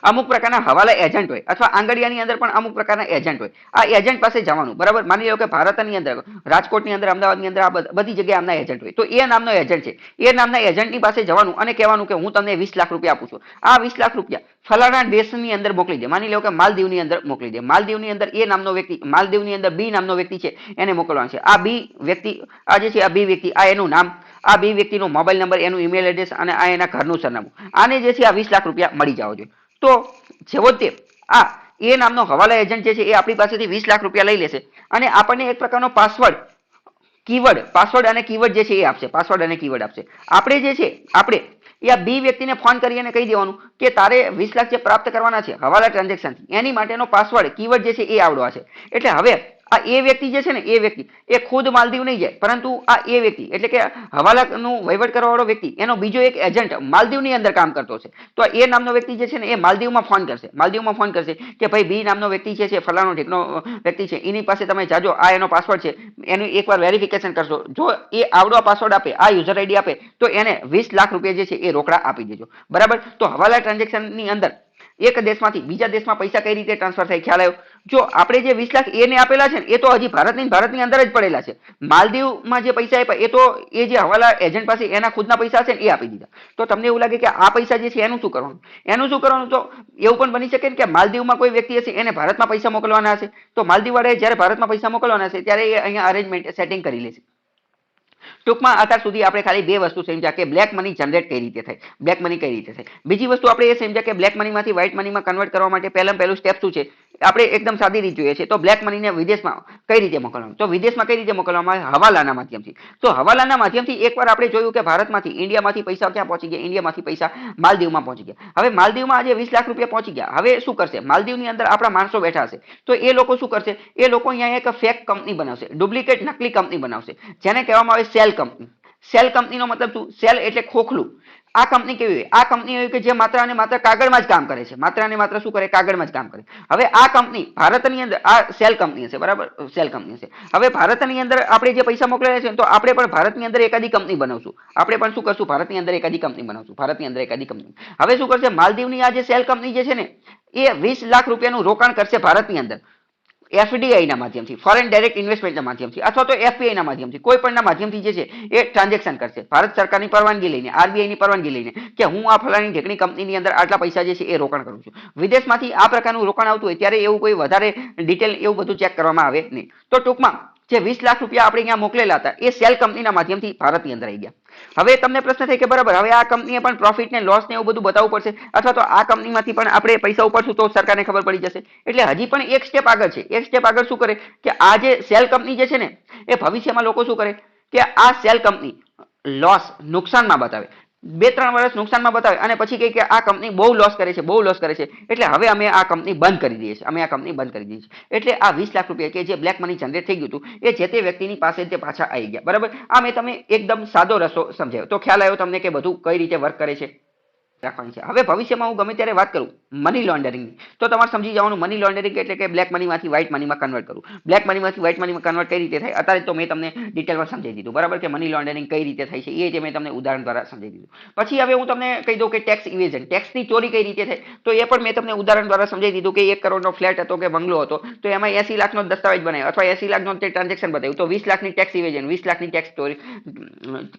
અમુક પ્રકારના હવાલા એજન્ટ હોય અથવા આંગળિયાની અંદર પણ અમુક પ્રકારના એજન્ટ હોય. આ એજન્ટ પાસે જવાનું, બરાબર? માની લો કે ભારતની અંદર, રાજકોટની અંદર, અમદાવાદની અંદર, આ બધી જગ્યાએ આમના એજન્ટ હોય. તો એ નામનો એજન્ટ છે. એ નામના એજન્ટની પાસે જવાનું અને કહેવાનું કે હું તમને 20 લાખ રૂપિયા આપું છું. આ 20 લાખ રૂપિયા ફલાણા દેશની અંદર મોકલી દે. માની લો કે માલદીવની અંદર મોકલી દે. માલદીવની અંદર એ નામનો વ્યક્તિ, માલદીવની અંદર બી નામનો વ્યક્તિ છે, એને મોકલવાનું છે. આ બી વ્યક્તિ, આ એનું નામ, આ બી વ્યક્તિનો મોબાઈલ નંબર, એનું ઈમેલ એડ્રેસ અને આ એના ઘરનું સરનામું. આને જે છે આ 20 લાખ રૂપિયા મળી જવા જોઈએ. તો જેવો તે આ એ નામનો હવાલા એજન્ટ જે છે એ આપણી પાસેથી 20 લાખ રૂપિયા લઈ લેશે અને આપણને એક પ્રકારનો પાસવર્ડ અને કીવર્ડ જે છે એ આપશે. આપણે જે છે એ આ બી વ્યક્તિને ફોન કરી અને કહી દેવાનું કે તારે 20 લાખ જે પ્રાપ્ત કરવાના છે હવાલા ટ્રાન્ઝેક્શન, એની માટેનો પાસવર્ડ, કીવર્ડ જે છે એ આવડવા છે. એટલે હવે આ એ વ્યક્તિ જે છે ને એ ખુદ માલદીવ નહીં જાય, પરંતુ આ એ વ્યક્તિ એટલે કે હવાલાનું વહીવટ કરવા વાળો વ્યક્તિ એનો બીજો એક એજન્ટ માલદીવની અંદર કામ કરતો છે. તો એ નામનો વ્યક્તિ જે છે ને એ માલદીવમાં ફોન કરશે કે ભાઈ બી નામનો વ્યક્તિ છે, ફલાણો ઢીકનો વ્યક્તિ છે, એની પાસે તમે જાજો, આ એનો પાસવર્ડ છે, એનું એકવાર વેરિફિકેશન કરશો. જો એ આવડો પાસવર્ડ આપે, આ યુઝર આઈડી આપે, તો એને 20 લાખ રૂપિયા જે છે એ રોકડા આપી દેજો, બરાબર? તો હવાલા ટ્રાન્ઝેક્શનની અંદર એક દેશમાંથી બીજા દેશમાં પૈસા કઈ રીતે ટ્રાન્સફર થાય? ખ્યાલ આવ્યો? જો આપણે જે 20 લાખ એને આપેલા છે ને એ તો હજી ભારતની અંદર જ પડેલા છે. માલદીવમાં જે પૈસા આપ્યા એ તો એ જે હવાલા એજન્ટ પાસે એના ખુદના પૈસા છે ને એ આપી દીધા. તો તમને એવું લાગે કે આ પૈસા જે છે એનું શું કરવાનું? તો એવું પણ બની શકે કે માલદીવમાં કોઈ વ્યક્તિ હશે, એને ભારતમાં પૈસા મોકલવાના હશે. તો માલદીવ વાળાએ જ્યારે ભારતમાં પૈસા મોકલવાના હશે ત્યારે એ અહીંયા અરેન્જમેન્ટ સેટિંગ કરી લેશે. ટૂંકમાં અત્યાર સુધી આપણે ખાલી બે વસ્તુ સમજ્યા કે બ્લેક મની જનરેટ કઈ રીતે થાય, બ્લેક મની કઈ રીતે થાય. બીજી વસ્તુ આપણે એ સમજ્યા કે બ્લેક મનીમાંથી વ્હાઇટ મનીમાં કન્વર્ટ કરવા માટે પહેલું સ્ટેપ શું છે. આપણે એકદમ સાદી રીત જોઈએ છે. તો બ્લેક મનીને વિદેશમાં કઈ રીતે મોકલવાનું, તો વિદેશમાં કઈ રીતે મોકલવામાં આવે, હવાલાના માધ્યમથી. તો હવાલાના માધ્યમથી એકવાર આપણે જોયું કે ભારતમાંથી ઇન્ડિયામાંથી પૈસા ક્યાં પહોંચી ગયા, ઇન્ડિયામાંથી પૈસા માલદીવમાં પહોંચી ગયા. હવે માલદીવમાં આજે 20 લાખ રૂપિયા પહોંચી ગયા. હવે શું કરશે, માલદીવની અંદર આપણા માણસો બેઠા હશે, તો એ લોકો શું કરશે, એ લોકો અહીંયા એક ફેક કંપની બનાવશે, ડુપ્લિકેટ નકલી કંપની બનાવશે, જેને કહેવામાં આવે સેલ કંપની. સેલ કંપનીનો મતલબ શું, સેલ એટલે ખોખલું. આ કંપની કેવી હોય, આ કંપની હોય કે જે માત્ર અને માત્ર કાગળમાં જ કામ કરે છે, માત્ર અને માત્ર શું કરે, કાગળમાં જ કામ કરે. હવે આ કંપની ભારતની અંદર આ સેલ કંપની હશે, બરાબર, સેલ કંપની હશે. હવે ભારતની અંદર આપણે જે પૈસા મોકલેલા છે તો આપણે પણ ભારતની અંદર એકાદી કંપની બનાવશું, આપણે પણ શું કરશું, ભારતની અંદર એકાદી કંપની બનાવશું, ભારતની અંદર એકાદી કંપની. હવે શું કરશે, માલદીવની આ જે સેલ કંપની જે છે ને એ 20 લાખ રૂપિયાનું રોકાણ કરશે ભારતની અંદર, એફડીઆઈ ના માધ્યમથી, ફોરેન ડાયરેક્ટ ઇન્વેસ્ટમેન્ટના માધ્યમથી, અથવા તો એફપીઆઈ ના માધ્યમથી, કોઈ પણના માધ્યમથી જે છે એ ટ્રાન્ઝેક્શન કરશે ભારત સરકારની પરવાનગી લઈને, આરબીઆઈ ની પરવાનગી લઈને, કે હું આ ફલાણી ઢેકણી કંપનીની અંદર આટલા પૈસા જે છે એ રોકાણ કરું છું. વિદેશમાંથી આ પ્રકારનું રોકાણ આવતું હોય ત્યારે એવું કોઈ વધારે ડિટેલ એવું બધું ચેક કરવામાં આવે નહીં. તો ટૂંકમાં જે 20 લાખ રૂપિયા આપણે અહીંયા મોકલેલા હતા એ સેલ કંપનીના માધ્યમથી ભારતની અંદર આવી ગયા. હવે તમને પ્રશ્ન થાય કે બરાબર, હવે આ કંપનીએ પણ પ્રોફિટ ને લોસ ને એવું બધું બતાવવું પડશે, અથવા તો આ કંપનીમાંથી પણ આપણે પૈસા ઉપાડશું તો સરકારને ખબર પડી જશે. એટલે હજી પણ એક સ્ટેપ આગળ છે. એક સ્ટેપ આગળ શું કરે કે આ જે સેલ કંપની જે છે ને એ ભવિષ્યમાં લોકો શું કરે કે આ સેલ કંપની લોસ, નુકસાનમાં બતાવે, 2-3 વર્ષ નુકસાનમાં બતાવે અને પછી કહે કે આ કંપની બહુ લોસ કરે છે, બહુ લોસ કરે છે, એટલે હવે અમે આ કંપની બંધ કરી દઈએ છીએ, અમે આ કંપની બંધ કરી દઈએ છીએ. એટલે આ 20 લાખ રૂપિયા કે જે બ્લેક મની જનરેટ થઈ ગયું હતું એ જે તે વ્યક્તિની પાસે તે પાછા આવી ગયા, બરાબર. આ મેં તમે એકદમ સાદો રસ્તો સમજાવ્યો, તો ખ્યાલ આવ્યો તમને કે બધું કઈ રીતે વર્ક કરે છે રાખવાની છે. હવે ભવિષ્યમાં હું ગમે ત્યારે વાત કરું મની લોન્ડરિંગની, તો તમારે સમજી જવાનું મની લોન્ડરિંગ એટલે કે બ્લેક મનીમાંથી વ્હાઇટ મનીમાં કન્વર્ટ કરવું. બ્લેક મનીમાંથી વ્હાઇટ મનીમાં કન્વર્ટ કઈ રીતે થાય અત્યારે તો મેં તમને ડિટેલમાં સમજાવી દીધું, બરાબર, કે મની લોન્ડરિંગ કઈ રીતે થાય છે એ જે મેં તમને ઉદાહરણ દ્વારા સમજાવી દીધું. પછી હવે હું તમને કહી દઉં કે ટેક્સ ઇવેઝન, ટેક્સની ચોરી કઈ રીતે થાય, તો એ પણ મેં તમને ઉદાહરણ દ્વારા સમજાવી દીધું કે 1 કરોડનો ફ્લેટ હતો કે બંગલો હતો, તો એમાં 80 લાખનો દસ્તાવેજ બનાવ્યો અથવા 80 લાખનો તે ટ્રાન્ઝેક્શન બતાવ્યું, તો 20 લાખની ટેક્સ ઇવેઝન, 20 લાખની ટેક્સ ચોરી,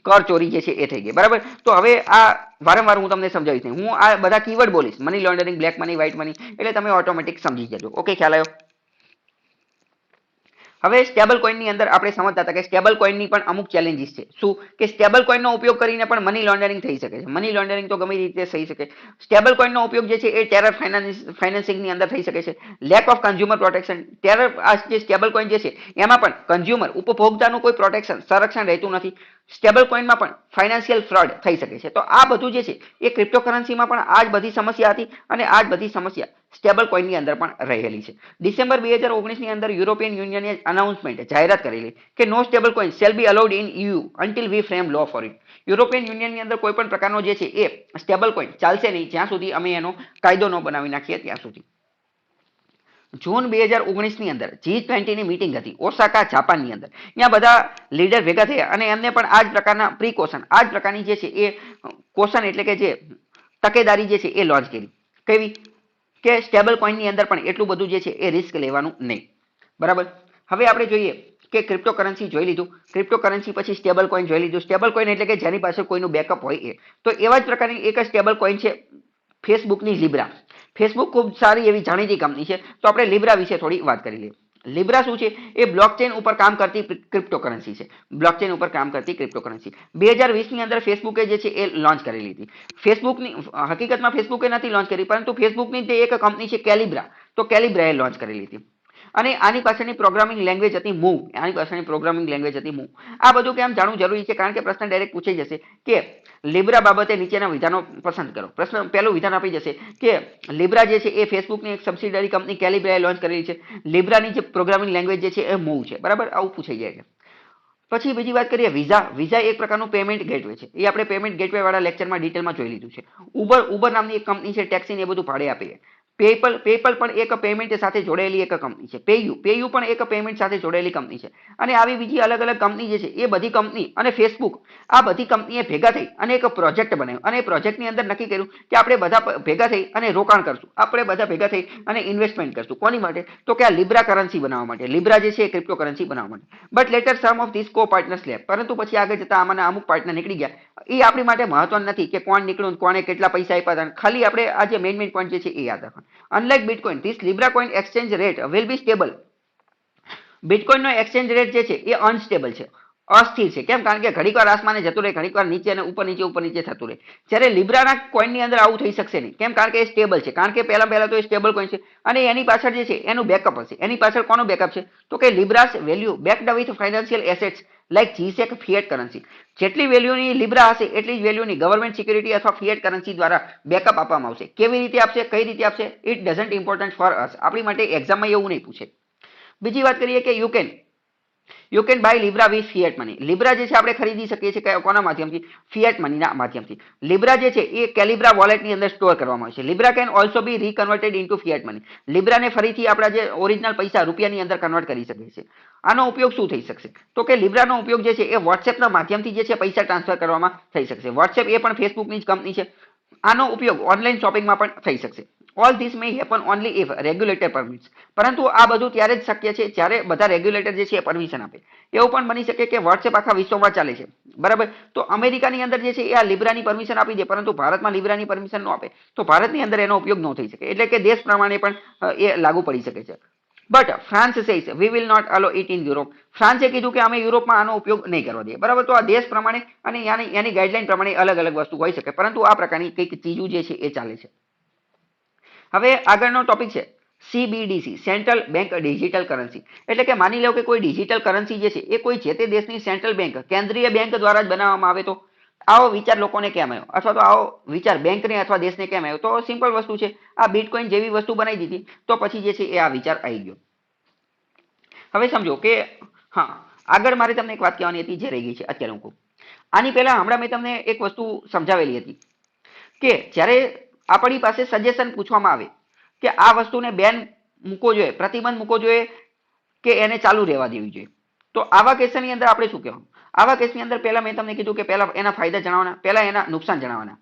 કર ચોરી જે છે એ થઈ ગઈ, બરાબર. તો હવે આ વારંવાર હું તમને સમજાવીશ નહીં, હું આ બધા કીવર્ડ બોલીશ, money laundering, black money, white money, એટલે તમે ઓટોમેટિક સમજી જજો. ઓકે, ખ્યાલ આવ્યો. હવે સ્ટેબલ કોઈનની અંદર આપણે સમજતા હતા કે સ્ટેબલ કોઈનની પણ અમુક ચેલેન્જીસ છે. શું કે સ્ટેબલ કોઈનનો ઉપયોગ કરીને પણ મની લોન્ડરિંગ થઈ શકે છે. મની લોન્ડરિંગ તો ગમે રીતે થઈ શકે. સ્ટેબલ કોઈનનો ઉપયોગ જે છે એ ટેરર ફાઇનાન્સિંગની અંદર થઈ શકે છે. Lack of consumer protection, terror આ જે સ્ટેબલ કોઈન જે છે એમાં પણ કન્ઝ્યુમર ઉપભોક્તાનું કોઈ પ્રોટેક્શન, સંરક્ષણ રહેતું નથી. સ્ટેબલ કોઈનમાં પણ ફાઇનાન્શિયલ ફ્રોડ થઈ શકે છે. તો આ બધું જે છે એ ક્રિપ્ટોકરન્સીમાં પણ આ જ બધી સમસ્યા હતી અને આ જ બધી સમસ્યા સ્ટેબલ કોઈનની અંદર પણ રહેલી છે. ડિસેમ્બર 2019ની અંદર યુરોપિયન યુનિયને અનાઉન્સમેન્ટ, જાહેરાત કરેલી કે no stable coin shall be allowed in EU until we frame law for it. European યુનિયનની અંદર કોઈ પણ પ્રકારનો જે છે એ સ્ટેબલ કોઈન ચાલશે નહીં જ્યાં સુધી અમે એનો કાયદો ન બનાવી નાખીએ ત્યાં સુધી. જૂન 2019ની અંદર G20 ની મીટિંગ હતી ઓસાકા, જાપાનની અંદર. ત્યાં બધા લીડર ભેગા થયા અને એમને પણ આ જ પ્રકારના પ્રિકોશન, આ જ પ્રકારની જે છે એ કોશન એટલે કે જે તકેદારી જે છે એ લોન્ચ કરી. કેવી કે સ્ટેબલ કોઈનની અંદર પણ એટલું બધું જે છે એ રિસ્ક લેવાનું નહીં, બરાબર. હવે આપણે જોઈએ કે ક્રિપ્ટોકરન્સી જોઈ લીધું, ક્રિપ્ટોકરન્સી પછી સ્ટેબલ કોઈન જોઈ લીધું. સ્ટેબલ કોઈન એટલે કે જેની પાસે કોઈનું બેકઅપ હોય એ. તો એવા જ પ્રકારની એક સ્ટેબલ કોઈન છે ફેસબુકની લિબ્રા. ફેસબુક ખૂબ સારી એવી જાણીતી કંપની છે, તો આપણે લિબ્રા વિશે થોડી વાત કરી લઈએ. લિબ્રા શું છે, એ બ્લોકચેન ઉપર કામ કરતી ક્રિપ્ટોકરન્સી છે. બ્લોકચેન ઉપર કામ કરતી ક્રિપ્ટોકરન્સી 2020ની અંદર ફેસબુકે જે છે એ લોન્ચ કરેલી હતી. ફેસબુકની હકીકતમાં ફેસબુકે નથી લોન્ચ કરી, પરંતુ ફેસબુકની જે એક કંપની છે કેલિબ્રા, તો કેલિબ્રાએ લોન્ચ કરેલી હતી. અને આની પાછળની પ્રોગ્રામિંગ લેંગ્વેજ હતી મૂવ. આની પાછળની પ્રોગ્રામિંગ લેંગ્વેજ હતી મૂવ. આ બધું કેમ જાણવું જરૂરી છે, કારણ કે પ્રશ્ન ડાયરેક્ટ પૂછાઈ જશે કે લિબ્રા બાબતે નીચેના વિધાનો પસંદ કરો. પ્રશ્ન પહેલું વિધાન આપી જશે કે લિબ્રા જે છે એ ફેસબુકની એક સબસિડરી કંપની કેલિબ્રાએ લોન્ચ કરેલી છે. લિબ્રાની જે પ્રોગ્રામિંગ લેંગ્વેજ જે છે એ મૂવ છે, બરાબર. આવું પૂછાઈ જાય છે. પછી બીજી વાત કરીએ વિઝા. વિઝા એક પ્રકારનું પેમેન્ટ ગેટવે છે. એ આપણે પેમેન્ટ ગેટવે વાળા લેક્ચરમાં ડિટેલમાં જોઈ લીધું છે. ઉબર નામની એક કંપની છે, ટેક્સી ને એ બધું ભાડે આપે છે. પેપલ પણ એક પેમેન્ટ સાથે જોડાયેલી એક કંપની છે. પેયુ પણ એક પેમેન્ટ સાથે જોડાયેલી કંપની છે. અને આવી બીજી અલગ અલગ કંપની જે છે એ બધી કંપની અને ફેસબુક, આ બધી કંપનીએ ભેગા થઈ અને એક પ્રોજેક્ટ બનાવ્યો અને એ પ્રોજેક્ટની અંદર નક્કી કર્યું કે આપણે બધા ભેગા થઈ અને રોકાણ કરશું, આપણે બધા ભેગા થઈ અને ઇન્વેસ્ટમેન્ટ કરશું. કોની માટે, તો કે આ લિબ્રા કરન્સી બનાવવા માટે. લિબ્રા જે છે એ ક્રિપ્ટોકરન્સી બનાવવા માટે. But later some of this co partners left, પરંતુ પછી આગળ જતા આમાંના અમુક પાર્ટનર નીકળી ગયા. એ આપણી માટે મહત્વનું નથી કે કોણ નીકળ્યું, કોણે કેટલા પૈસા આપ્યા હતા. ખાલી આપણે આ જે મેઇન પોઈન્ટ જે છે એ યાદ રાખવાનું. Unlike Bitcoin, this Libra coin exchange rate will be stable. Bitcoin નો એક્સચેન્જ રેટ જે છે એ અનસ્ટેબલ છે. અસ્થિર છે. કેમ? કારણ કે ઘડીકવાર આસમાને જતું રહે, ઘડીકવાર નીચે અને ઉપર નીચે થતું રહે. જ્યારે લિબ્રાના કોઈનની અંદર આવું થઈ શકશે નહીં. કેમ? કારણ કે એ સ્ટેબલ છે. કારણ કે પહેલા તો એ સ્ટેબલ કોઈન છે અને એની પાછળ જે છે એનું બેકઅપ હશે. એની પાછળ કોનું બેકઅપ છે? તો કે Libra's value backed with financial assets like G Sec fiat currency. જેટલી વેલ્યુની લિબ્રા હશે એટલી જ વેલ્યુની ગવર્મેન્ટ સિક્યુરિટી અથવા ફિએટ કરન્સી દ્વારા બેકઅપ આપવામાં આવશે. કેવી રીતે આપશે, કઈ રીતે આપશે, it doesn't important for us. આપણી માટે એક્ઝામમાં એવું નહીં પૂછે. બીજી વાત કરીએ કે you can buy Libra with fiat money. Libra જે છે આપણે ખરીદી શકીએ છીએ કોના માધ્યમથી? ફિએટ મનીના માધ્યમથી. લિબ્રા જે છે એ કેલિબ્રા વોલેટની અંદર સ્ટોર કરવામાં આવે છે. Libra can also be reconverted into fiat money. લિબ્રાને ફરીથી આપણા જે ઓરિજિનલ પૈસા રૂપિયાની અંદર કન્વર્ટ કરી શકીએ છીએ. આનો ઉપયોગ શું થઈ શકશે? તો કે લિબ્રાનો ઉપયોગ જે છે એ વોટ્સએપના માધ્યમથી જે છે પૈસા ટ્રાન્સફર કરવામાં થઈ શકશે. વોટ્સએપ એ પણ ફેસબુકની જ કંપની છે. આનો ઉપયોગ ઓનલાઈન શોપિંગમાં પણ થઈ શકશે. All this may happen only if regulator permits. પરંતુ આ બધું ત્યારે જ શક્ય છે જ્યારે બધા રેગ્યુલેટર જે છે એ પરમિશન આપે. એવું પણ બની શકે કે વોટ્સએપ આખા વિશ્વમાં ચાલે છે, બરાબર? તો અમેરિકાની અંદર જે છે એ આ લિબ્રાની પરમિશન આપી દે, પરંતુ ભારતમાં લિબ્રાની પરમિશન ન આપે તો ભારતની અંદર એનો ઉપયોગ ન થઈ શકે. એટલે કે દેશ પ્રમાણે પણ એ લાગુ પડી શકે છે. But France says we will not allow it in Europe. ફ્રાન્સે કીધું કે અમે યુરોપમાં આનો ઉપયોગ નહીં કરવા દઈએ, બરાબર? તો આ દેશ પ્રમાણે અને એની ગાઈડલાઈન પ્રમાણે અલગ અલગ વસ્તુ હોઈ શકે, પરંતુ આ પ્રકારની કંઈક ચીજો જે છે એ ચાલે છે. હવે આગળનો ટોપિક છે CBDC, central bank digital currency. એટલે કે માની લો કે કોઈ ડિજિટલ કરન્સી જે છે એ કોઈ જે તે દેશની સેન્ટ્રલ બેંક, કેન્દ્રીય બેંક દ્વારા જ બનાવવામાં આવે તો આવો વિચાર લોકોને કેમ આવ્યો, અથવા તો આવો વિચાર બેંકને અથવા દેશને કેમ આવ્યો? તો સિમ્પલ વસ્તુ છે, આ બિટકોઇન જેવી વસ્તુ બનાવી દીધી તો પછી જે છે એ આ વિચાર આવી ગયો. હવે સમજો કે હા, આગળ મારે તમને એક વાત કહેવાની હતી જે રહી ગઈ છે અત્યારે હું કહું. આની પહેલા હમણાં મેં તમને એક વસ્તુ સમજાવેલી હતી કે જ્યારે આપણી પાસે સજેશન પૂછવામાં આવે કે આ વસ્તુને બેન મૂકવો જોઈએ, પ્રતિબંધ મૂકવો જોઈએ કે એને ચાલુ રહેવા દેવી જોઈએ, તો આવા કેસની અંદર આપણે શું કહેવાનું? આવા કેસની અંદર પહેલા મેં તમને કીધું કે પહેલા એના ફાયદા જણાવવાના, પહેલા એના નુકસાન જણાવવાના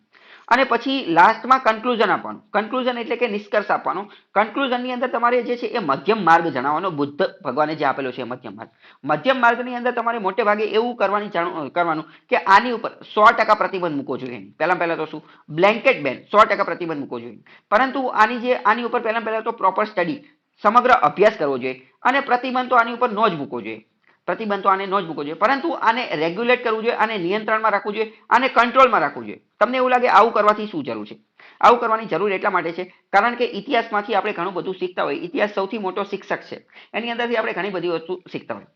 અને પછી લાસ્ટમાં કન્ક્લુઝન આપવાનું. કન્ક્લુઝન એટલે કે નિષ્કર્ષ આપવાનો. કન્ક્લુઝનની અંદર તમારે જે છે એ મધ્યમ માર્ગ જણાવવાનો. બુદ્ધ ભગવાને જે આપેલો છે મધ્યમ માર્ગ. મધ્યમ માર્ગની અંદર તમારે મોટે ભાગે એવું કરવાનું કે આની ઉપર 100% પ્રતિબંધ મૂકવો જોઈએ. પહેલા તો શું? બ્લેન્કેટ બેન, 100% પ્રતિબંધ મૂકવો જોઈએ. પરંતુ આની ઉપર પહેલા તો પ્રોપર સ્ટડી, સમગ્ર અભ્યાસ કરવો જોઈએ અને પ્રતિબંધ તો આની ઉપર ન જ મૂકવો જોઈએ. પ્રતિબંધ તો આને ન જ મૂકવો જોઈએ, પરંતુ આને રેગ્યુલેટ કરવું જોઈએ, આને નિયંત્રણમાં રાખવું જોઈએ, આને કંટ્રોલમાં રાખવું જોઈએ. તમને એવું લાગે આવું કરવાથી શું જરૂર છે? આવું કરવાની જરૂર એટલા માટે છે કારણ કે ઇતિહાસમાંથી આપણે ઘણું બધું શીખતા હોય. ઇતિહાસ સૌથી મોટો શિક્ષક છે. એની અંદરથી આપણે ઘણી બધી વસ્તુ શીખતા હોય.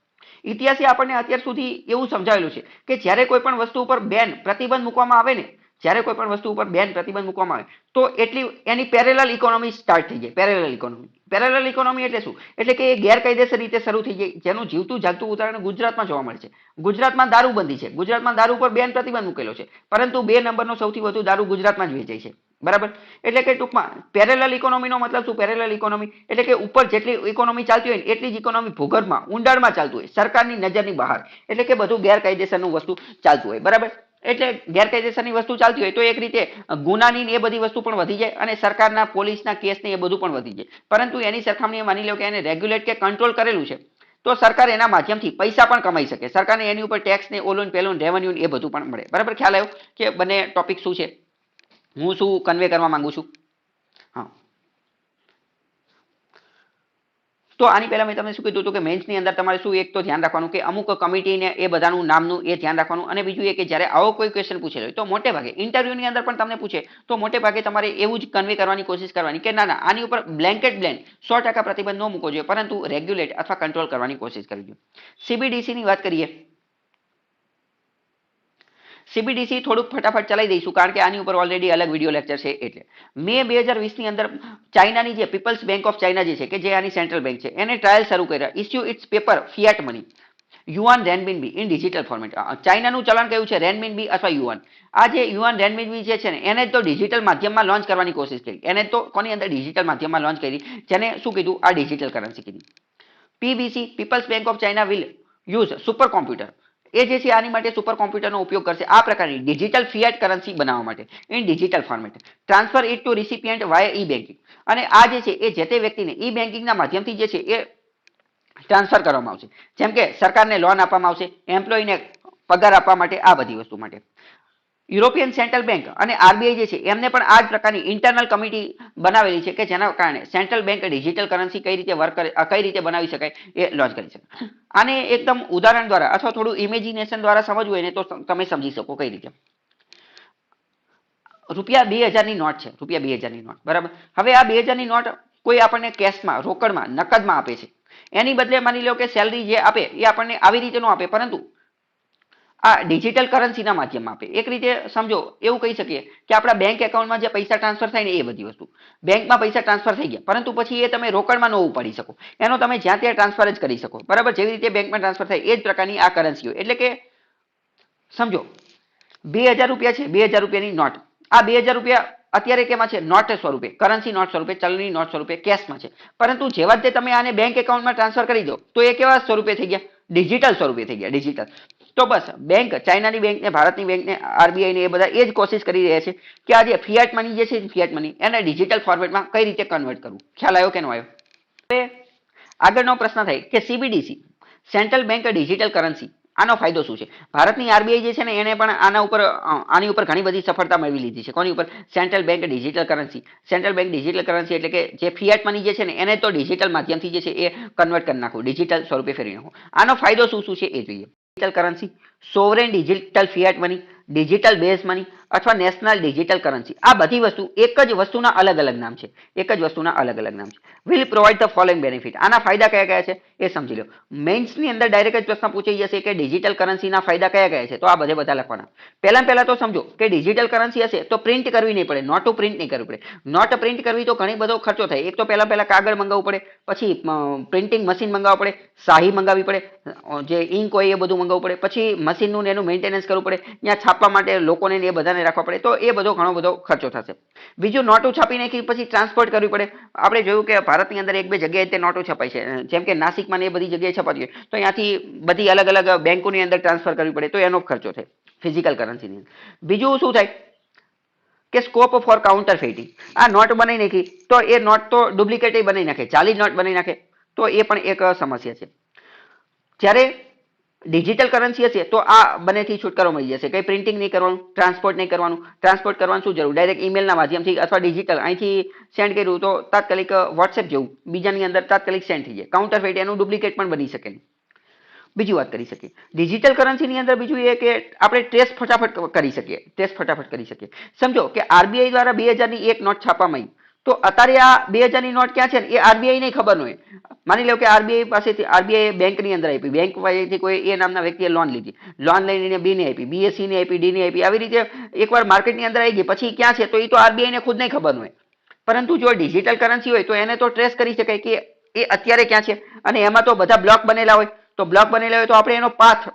ઇતિહાસે આપણને અત્યાર સુધી એવું સમજાવેલું છે કે જ્યારે કોઈ પણ વસ્તુ ઉપર પ્રતિબંધ મૂકવામાં આવે ને, જ્યારે કોઈ પણ વસ્તુ ઉપર પ્રતિબંધ મૂકવામાં આવે તો એટલી એની પેરેલલ ઇકોનોમી સ્ટાર્ટ થઈ જાય. પેરેલલ ઇકોનોમી એટલે શું? એટલે કે એ ગેરકાયદેસર રીતે શરૂ થઈ જાય. જેનું જીવતું જાગતું ઉદાહરણ ગુજરાતમાં જોવા મળે છે. ગુજરાતમાં દારૂબંધી છે. ગુજરાતમાં દારૂ ઉપર પ્રતિબંધ મૂકેલો છે, પરંતુ 2 નંબરનો સૌથી વધુ દારૂ ગુજરાતમાં જ વેચાય છે, બરાબર? એટલે કે ટૂંકમાં પેરેલલ ઇકોનોમીનો મતલબ શું? પેરેલલ ઇકોનોમી એટલે કે ઉપર જેટલી ઇકોનોમી ચાલતી હોય ને એટલી જ ઇકોનોમી ભૂગર્ભમાં ઊંડાણમાં ચાલતું હોય, સરકારની નજરની બહાર. એટલે કે બધું ગેરકાયદેસરનું વસ્તુ ચાલતું હોય, બરાબર? એટલે ગેરકાયદેસરની વસ્તુ ચાલતી હોય તો એક રીતે ગુનાની એ બધી વસ્તુ પણ વધી જાય અને સરકારના પોલીસના કેસને એ બધું પણ વધી જાય. પરંતુ એની સરખામણીએ માની લો કે એને રેગ્યુલેટ કે કંટ્રોલ કરેલું છે તો સરકાર એના માધ્યમથી પૈસા પણ કમાઈ શકે. સરકારને એની ઉપર ટેક્સ ને ઓલું પેલું રેવન્યુ એ બધું પણ મળે, બરાબર? ખ્યાલ આવ્યો કે બંને ટોપિક શું છે, હું શું કન્વે કરવા માંગુ છું? હા, તો આની પહેલા મેં તમને શું કીધું હતું કે મેન્સની અંદર તમારે શું એક તો ધ્યાન રાખવાનું કે અમુક કમિટીને એ બધાનું નામનું એ ધ્યાન રાખવાનું. અને બીજું એ કે જ્યારે આવો કોઈ ક્વેશ્ચન પૂછેલો હોય તો મોટે ભાગે ઇન્ટરવ્યુની અંદર પણ તમને પૂછે તો મોટે ભાગે તમારે એવું જ કન્વે કરવાની કોશિશ કરવાની કે ના આની ઉપર બ્લેન્કેટ 100% પ્રતિબંધ ન મૂકવો જોઈએ, પરંતુ રેગ્યુલેટ અથવા કંટ્રોલ કરવાની કોશિશ કરવી જોઈએ. CBDCની વાત કરીએ. CBDC થોડુંક ફટાફટ ચલાવી દઈશું કારણ કે આની ઉપર ઓલરેડી અલગ વિડીયો લેક્ચર છે. એટલે મે 2020ની અંદર ચાઇનાની જે પીપલ્સ બેંક ઓફ ચાઇના જે છે કે જે આની સેન્ટ્રલ બેંક છે એને ટ્રાયલ શરૂ કર્યા. Issue its paper fiat money yuan renminbi in digital format. ચાઇનાનું ચલણ કયું છે? રેનમિનબી અથવા યુઆન. આ જે યુઆન રેનમિનબી જે છે ને એને તો ડિજિટલ માધ્યમમાં લોન્ચ કરવાની કોશિશ કરી. એને તો કોની અંદર? ડિજિટલ માધ્યમમાં લોન્ચ કરી, જેને શું કીધું? આ ડિજિટલ કરન્સી કીધી. PBC people's bank of China will use super computer. એ જે છે આની માટે સુપર કોમ્પ્યુટરનો ઉપયોગ કરશે આ પ્રકારની ડિજિટલ ફિયાટ કરન્સી બનાવવા માટે in digital format. Transfer it to recipient via e banking. અને આ જે છે એ જે તે વ્યક્તિને ઈ બેન્કિંગના માધ્યમથી જે છે એ ટ્રાન્સફર કરવામાં આવશે. જેમ કે સરકારને લોન આપવામાં આવશે, એમ્પ્લોયને પગાર આપવા માટે, આ બધી વસ્તુ માટે. યુરોપિયન સેન્ટ્રલ બેંક અને આરબીઆઈ જે છે એમને પણ આ જ પ્રકારની ઇન્ટરનલ કમિટી બનાવેલી છે કે જેના કારણે સેન્ટ્રલ બેંક ડિજિટલ કરન્સી કઈ રીતે વર્ક કરે, કઈ રીતે બનાવી શકાય એ લોન્ચ કરી શકે. આને એકદમ ઉદાહરણ દ્વારા અથવા થોડું ઇમેજિનેશન દ્વારા સમજવું હોય ને તો તમે સમજી શકો કઈ રીતે. રૂપિયા 2000 ની નોટ છે, રૂપિયા 2000 ની નોટ, બરાબર. હવે આ 2000 ની નોટ કોઈ આપણને કેશમાં, રોકડમાં, નકદમાં આપે છે. એની બદલે માની લો કે સેલરી જે આપે એ આપણને આવી રીતે ન આપે, પરંતુ આ ડિજિટલ કરન્સીના માધ્યમમાં આપે. એક રીતે સમજો એવું કહી શકીએ કે આપણા બેંક એકાઉન્ટમાં જે પૈસા ટ્રાન્સફર થાય ને એ બધી વસ્તુ. બેંકમાં પૈસા ટ્રાન્સફર થઈ ગયા, પરંતુ પછી એ તમે રોકડમાં ન ઉપાડી શકો. એનો તમે જ્યાં ત્યાં ટ્રાન્સફર જ કરી શકો, બરાબર. જેવી રીતે બેંકમાં ટ્રાન્સફર થાય એ જ પ્રકારની આ કરન્સી હોય. એટલે કે સમજો 2000 રૂપિયા છે, 2000 રૂપિયાની નોટ. આ 2000 રૂપિયા અત્યારે કેમાં છે? નોટ સ્વરૂપે, કરન્સી નોટ સ્વરૂપે, ચલણી નોટ સ્વરૂપે, કેશમાં છે. પરંતુ જેવા જ તમે આને બેંક એકાઉન્ટમાં ટ્રાન્સફર કરી દો તો એ કેવા સ્વરૂપે થઈ ગયા? ડિજિટલ સ્વરૂપે થઈ ગયા, ડિજિટલ. તો બસ બેંક, ચાઇનાની બેંક ને ભારતની બેંક ને આરબીઆઈ ને એ બધા એ જ કોશિશ કરી રહ્યા છે કે આ જે ફિયાટ મની જે છે, ફિયાટ મની એને ડિજિટલ ફોર્મેટમાં કઈ રીતે કન્વર્ટ કરવું. ખ્યાલ આવ્યો કે ન આવ્યો? હવે આગળનો પ્રશ્ન થાય કે CBDC, central bank digital currency, આનો ફાયદો શું છે? ભારતની આરબીઆઈ જે છે ને એને પણ આની ઉપર ઘણી બધી સફળતા મેળવી લીધી છે. કોની ઉપર? Central bank digital currency. Central bank digital currency એટલે કે જે ફિયાટ મની જે છે ને એને તો ડિજિટલ માધ્યમથી જે છે એ કન્વર્ટ કરી નાખવું, ડિજિટલ સ્વરૂપે ફેરવી નાખવું. આનો ફાયદો શું શું છે એ જોઈએ. Digital currency, sovereign digital Fiat money, digital base money અથવા નેશનલ ડિજિટલ કરન્સી. આ બધી વસ્તુ એક જ વસ્તુના અલગ અલગ નામ છે, એક જ વસ્તુના અલગ અલગ નામ છે. Will provide the following benefit. આના ફાયદા કયા કયા છે એ સમજી લો. મેઇન્સની અંદર ડાયરેક્ટ જ પ્રશ્ન પૂછાઈ જશે કે ડિજિટલ કરન્સીના ફાયદા કયા કયા છે, તો આ બધા લખવાના. પહેલા તો સમજો કે ડિજિટલ કરન્સી હશે તો પ્રિન્ટ કરવી નહીં પડે, નોટો પ્રિન્ટ નહીં કરવી પડે. નોટ પ્રિન્ટ કરવી તો ઘણી બધો ખર્ચો થાય. એક તો પહેલા કાગળ મંગાવવું પડે, પછી પ્રિન્ટિંગ મશીન મંગાવવું પડે, શાહી મંગાવવી પડે, જે ઇંક હોય એ બધું મંગાવવું પડે, પછી મશીનનું એનું મેન્ટેનન્સ કરવું પડે, ત્યાં છાપવા માટે લોકોને એ બધાને રાખવા પડે, તો એ બધો ઘણો બધો ખર્ચો થશે. બીજું, નોટો છાપી નાખી પછી ટ્રાન્સપોર્ટ કરવી પડે. આપણે જોયું કે ભારતની અંદર એક બે જગ્યાએ તે નોટો છપાય છે, જેમ કે નાસિકમાં ને એ બધી જગ્યાએ છપાતી હોય, તો ત્યાંથી બધી અલગ અલગ બેંકોની અંદર ટ્રાન્સફર કરવી પડે, તો એનો ખર્ચો થાય ફિઝિકલ કરન્સીની અંદર. બીજું શું થાય કે સ્કોપ ફોર કાઉન્ટર ફેટિંગ. આ નોટ બનાવી નાખી તો એ નોટ તો ડુપ્લિકેટ બનાવી નાખે, ચાલી નોટ બનાવી નાખે, તો એ પણ એક સમસ્યા છે. જ્યારે ડિજિટલ કરન્સી હશે તો આ બંનેથી છુટકારો મળી જશે. કઈ પ્રિન્ટિંગ નહીં કરવાનું, ટ્રાન્સપોર્ટ નહીં કરવાનું. ટ્રાન્સપોર્ટ કરવાનું શું જરૂર? ડાયરેક્ટ ઈમેલના માધ્યમથી અથવા ડિજિટલ અહીંથી સેન્ડ કર્યું તો તાત્કાલિક વોટ્સએપ જેવું બીજાની અંદર તાત્કાલિક સેન્ડ થઈ જાય. કાઉન્ટર ફેટ એનું ડુપ્લિકેટ પણ બની શકે નહીં. બીજી વાત કરી શકીએ ડિજિટલ કરન્સીની અંદર, બીજું એ કે આપણે ટ્રેસ ફટાફટ કરી શકીએ, ટ્રેસ ફટાફટ કરી શકીએ. સમજો કે આરબીઆઈ દ્વારા 2000 ની એક નોટ છાપવામાં આવી, તો અત્યારે આ 2000 ની નોટ ક્યાં છે ને એ આરબીઆઈ ને ખબર ન હોય. માની લો કે આરબીઆઈ પાસેથી, આરબીઆઈ બેંકની અંદર આપી, બેંક પાસેથી કોઈ એ નામના વ્યક્તિએ લોન લીધી, લોન લઈને બી ને આપી, બીએ સી ને આપી, ડી ને આપી, આવી રીતે એકવાર માર્કેટની અંદર આવી ગઈ, પછી ક્યાં છે તો એ તો આરબીઆઈ ને ખુદ નહીં ખબર હોય. પરંતુ જો ડિજિટલ કરન્સી હોય તો એને તો ટ્રેસ કરી શકાય કે એ અત્યારે ક્યાં છે, અને એમાં તો બધા બ્લોક બનેલા હોય. તો બ્લોક બનેલા હોય તો આપણે એનો પાથ,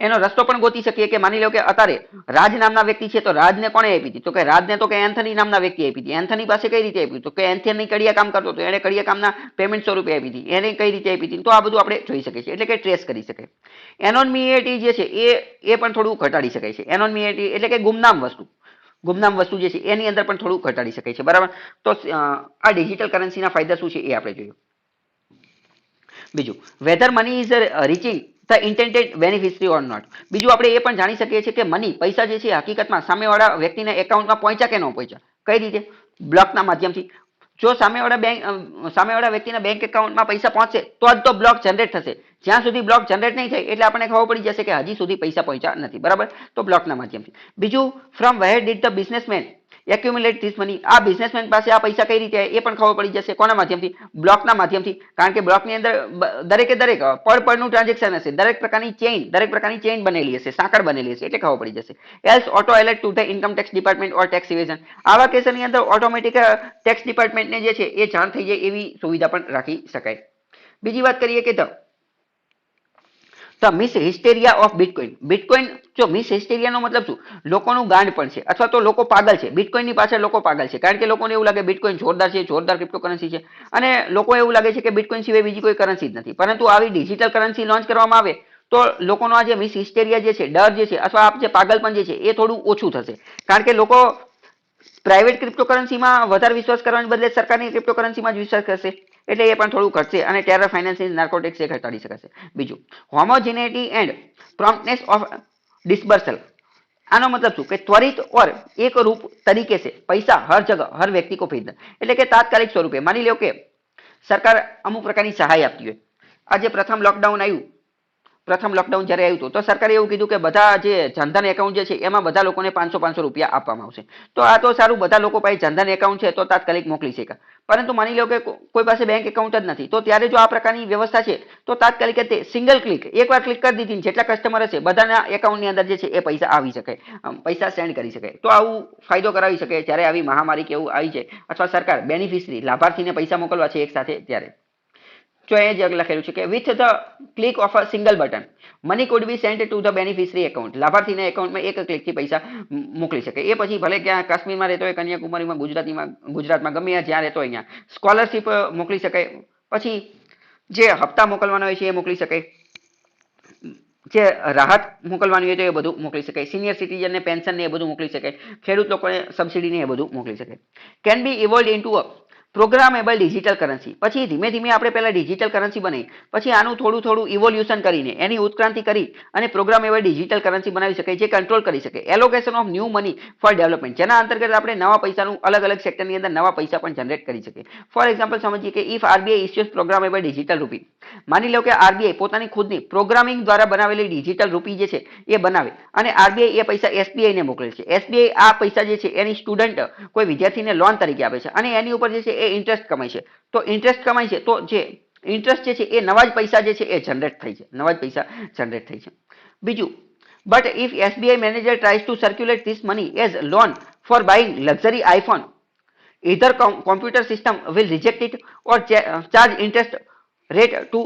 એનો રસ્તો પણ ગોતી શકીએ કે માની લો કે અત્યારે રાજ નામના વ્યક્તિ છે, તો રાજને કોણે આપી હતી? તો કે રાજને તો કે એન્થની નામના વ્યક્તિ આપી હતી. એન્થની પાસે કઈ રીતે આપી? તો કે એન્થની કડિયા કામ કરતો હતો, એને કડિયા કામના પેમેન્ટ સ્વરૂપે આપી હતી. એને કઈ રીતે આપી હતી? તો આ બધું આપણે જોઈ શકીએ છીએ, એટલે કે ટ્રેસ કરી શકાય. એનોનિમિટી જે છે એ પણ થોડું ઘટાડી શકાય છે. એનોનિમિટી એટલે કે ગુમનામ વસ્તુ જે છે એની અંદર પણ થોડું ઘટાડી શકાય છે, બરાબર. તો આ ડિજિટલ કરન્સીના ફાયદા શું છે એ આપણે જોયું. બીજું, whether money is reaching the intended beneficiary or not. બીજું આપણે એ પણ જાણી શકીએ છીએ કે મની, પૈસા જે છે હકીકતમાં સામેવાળા વ્યક્તિના એકાઉન્ટમાં પહોંચ્યા કે ન પહોંચ્યા. કઈ રીતે? બ્લોકના માધ્યમથી. જો સામેવાળા વ્યક્તિના બેંક એકાઉન્ટમાં પૈસા પહોંચશે તો જ તો બ્લોક જનરેટ થશે. જ્યાં સુધી બ્લોક જનરેટ નહીં થાય એટલે આપણને ખબર પડી જશે કે હજી સુધી પૈસા પહોંચ્યા નથી, બરાબર. તો બ્લોકના માધ્યમથી. બીજું, from where did the businessman accumulate this money. આ બિઝનેસમેન પાસે આ પૈસા કઈ રીતે એ પણ ખબર પડી જશે. કોના માધ્યમથી? બ્લોકના માધ્યમથી. કારણ કે બ્લોકની અંદર દરેકે દરેક પડનું ટ્રાન્ઝેક્શન હશે, દરેક પ્રકારની ચેઇન બનેલી હશે, સાંકળ બનેલી હશે, એટલે ખબર પડી જશે. Else auto alert to the income tax department or tax evasion. આવા કેસની અંદર ઓટોમેટિક ટેક્સ ડિપાર્ટમેન્ટને જે છે એ જાણ થઈ જાય એવી સુવિધા પણ રાખી શકાય. બીજી વાત કરીએ કે the mass hysteria of bitcoin. Bitcoin, જો મિસ હિસ્ટેરિયાનો મતલબ શું? લોકોનું ગાંડ પણ છે, અથવા તો લોકો પાગલ છે. બિટકોઇનની પાછળ લોકો પાગલ છે, કારણ કે લોકોને એવું લાગે બિટકોઇન જોરદાર છે, જોરદાર ક્રિપ્ટોકરન્સી છે, અને લોકો એવું લાગે છે કે બિટકોઇન સિવાય બીજી કોઈ કરન્સી જ નથી. પરંતુ આવી ડિજિટલ કરન્સી લોન્ચ કરવામાં આવે તો લોકોનો આ જે મિસ હિસ્ટેરિયા જે છે, ડર જે છે, અથવા આ જે પાગલપન જે છે એ થોડું ઓછું થશે. કારણ કે લોકો પ્રાઇવેટ ક્રિપ્ટોકરન્સીમાં વધારે વિશ્વાસ કરવાને બદલે સરકારની ક્રિપ્ટોકરન્સીમાં જ વિશ્વાસ કરશે, એટલે એ પણ થોડું ઘટશે, અને ટેરર ફાઇનાન્સિંગ, નાર્કોટિક્સ એ ઘટાડી શકાશે. બીજું, હોમોજિનિટી એન્ડ પ્રોમ્પ્ટનેસ ઓફ ડિસ્બર્સલ. आनो मतलब शू कि त्वरित और एक रूप तरीके से पैसा हर जगह हर व्यक्ति को भेजना એટલે કે તાત્કાલિક સ્વરૂપે માની લો કે સરકાર અમુક પ્રકારની સહાય આપતી હોય આજે પ્રથમ લોકડાઉન જ્યારે આવ્યું હતું તો સરકારે એવું કીધું કે બધા જે જનધન એકાઉન્ટ જે છે એમાં બધા લોકોને 500 રૂપિયા આપવામાં આવશે તો આ તો સારું બધા લોકો પાસે જનધન એકાઉન્ટ છે તો તાત્કાલિક મોકલી શકે પરંતુ માની લો કે કોઈ પાસે બેંક એકાઉન્ટ જ નથી તો ત્યારે જો આ પ્રકારની વ્યવસ્થા છે તો તાત્કાલિક તે સિંગલ ક્લિક એકવાર ક્લિક કરી દીધી જેટલા કસ્ટમર હશે બધાના એકાઉન્ટની અંદર જે છે એ પૈસા આવી શકે પૈસા સેન્ડ કરી શકે તો આવું ફાયદો કરાવી શકે જ્યારે આવી મહામારી કે એવું આવી જાય અથવા સરકાર બેનિફિશરી લાભાર્થીને પૈસા મોકલવા છે એક સાથે ત્યારે જો એ જ લખેલું છે કે with the click of a single button money could be sent to the beneficiary account લાભાર્થીના એકાઉન્ટમાં એક ક્લિકથી પૈસા મોકલી શકે એ પછી ભલે ક્યાં કાશ્મીરમાં રહેતો હોય કન્યાકુમારીમાં ગુજરાતમાં ગમે જ્યાં રહેતો હોય અહીંયા સ્કોલરશિપ મોકલી શકાય પછી જે હપ્તા મોકલવાનો હોય છે એ મોકલી શકાય જે રાહત મોકલવાની હોય તો એ બધું મોકલી શકાય સિનિયર સિટીઝન ને પેન્શન ને એ બધું મોકલી શકાય ખેડૂત લોકોને સબસિડી ને એ બધું મોકલી શકાય can be evolve into a programmable digital currency પછી ધીમે ધીમે આપણે પહેલા ડિજિટલ કરન્સી બનાવી પછી આનું થોડું ઇવોલ્યુશન કરીને એની ઉત્ક્રાંતિ કરી અને પ્રોગ્રામેબલ ડિજિટલ કરન્સી બનાવી શકાય જે કંટ્રોલ કરી શકે allocation of new money for development જેના અંતર્ગત આપણે નવા પૈસાનું અલગ અલગ સેક્ટરની અંદર નવા પૈસા પણ જનરેટ કરી શકીએ ફોર એક્ઝામ્પલ સમજીએ કે if RBI issues programmable digital રૂપી માની લો કે આરબીઆઈ પોતાની ખુદની પ્રોગ્રામિંગ દ્વારા બનાવેલી ડિજિટલ રૂપી જે છે એ બનાવે અને આરબીઆઈ એ પૈસા એસબીઆઈ ને મોકલે છે એસબીઆઈ આ પૈસા જે છે એની સ્ટુડન્ટ કોઈ વિદ્યાર્થીને લોન તરીકે આપે છે અને એની ઉપર જે છે એ ઇન્ટરેસ્ટ કમાય છે તો ઇન્ટરેસ્ટ કમાય છે તો જે ઇન્ટરેસ્ટ જે છે એ નવા જ પૈસા જે છે એ જનરેટ થાય છે નવા જ પૈસા જનરેટ થાય છે બીજું but if SBI manager tries to circulate this money as loan for buying luxury iPhone either computer system will reject it or charge interest rate to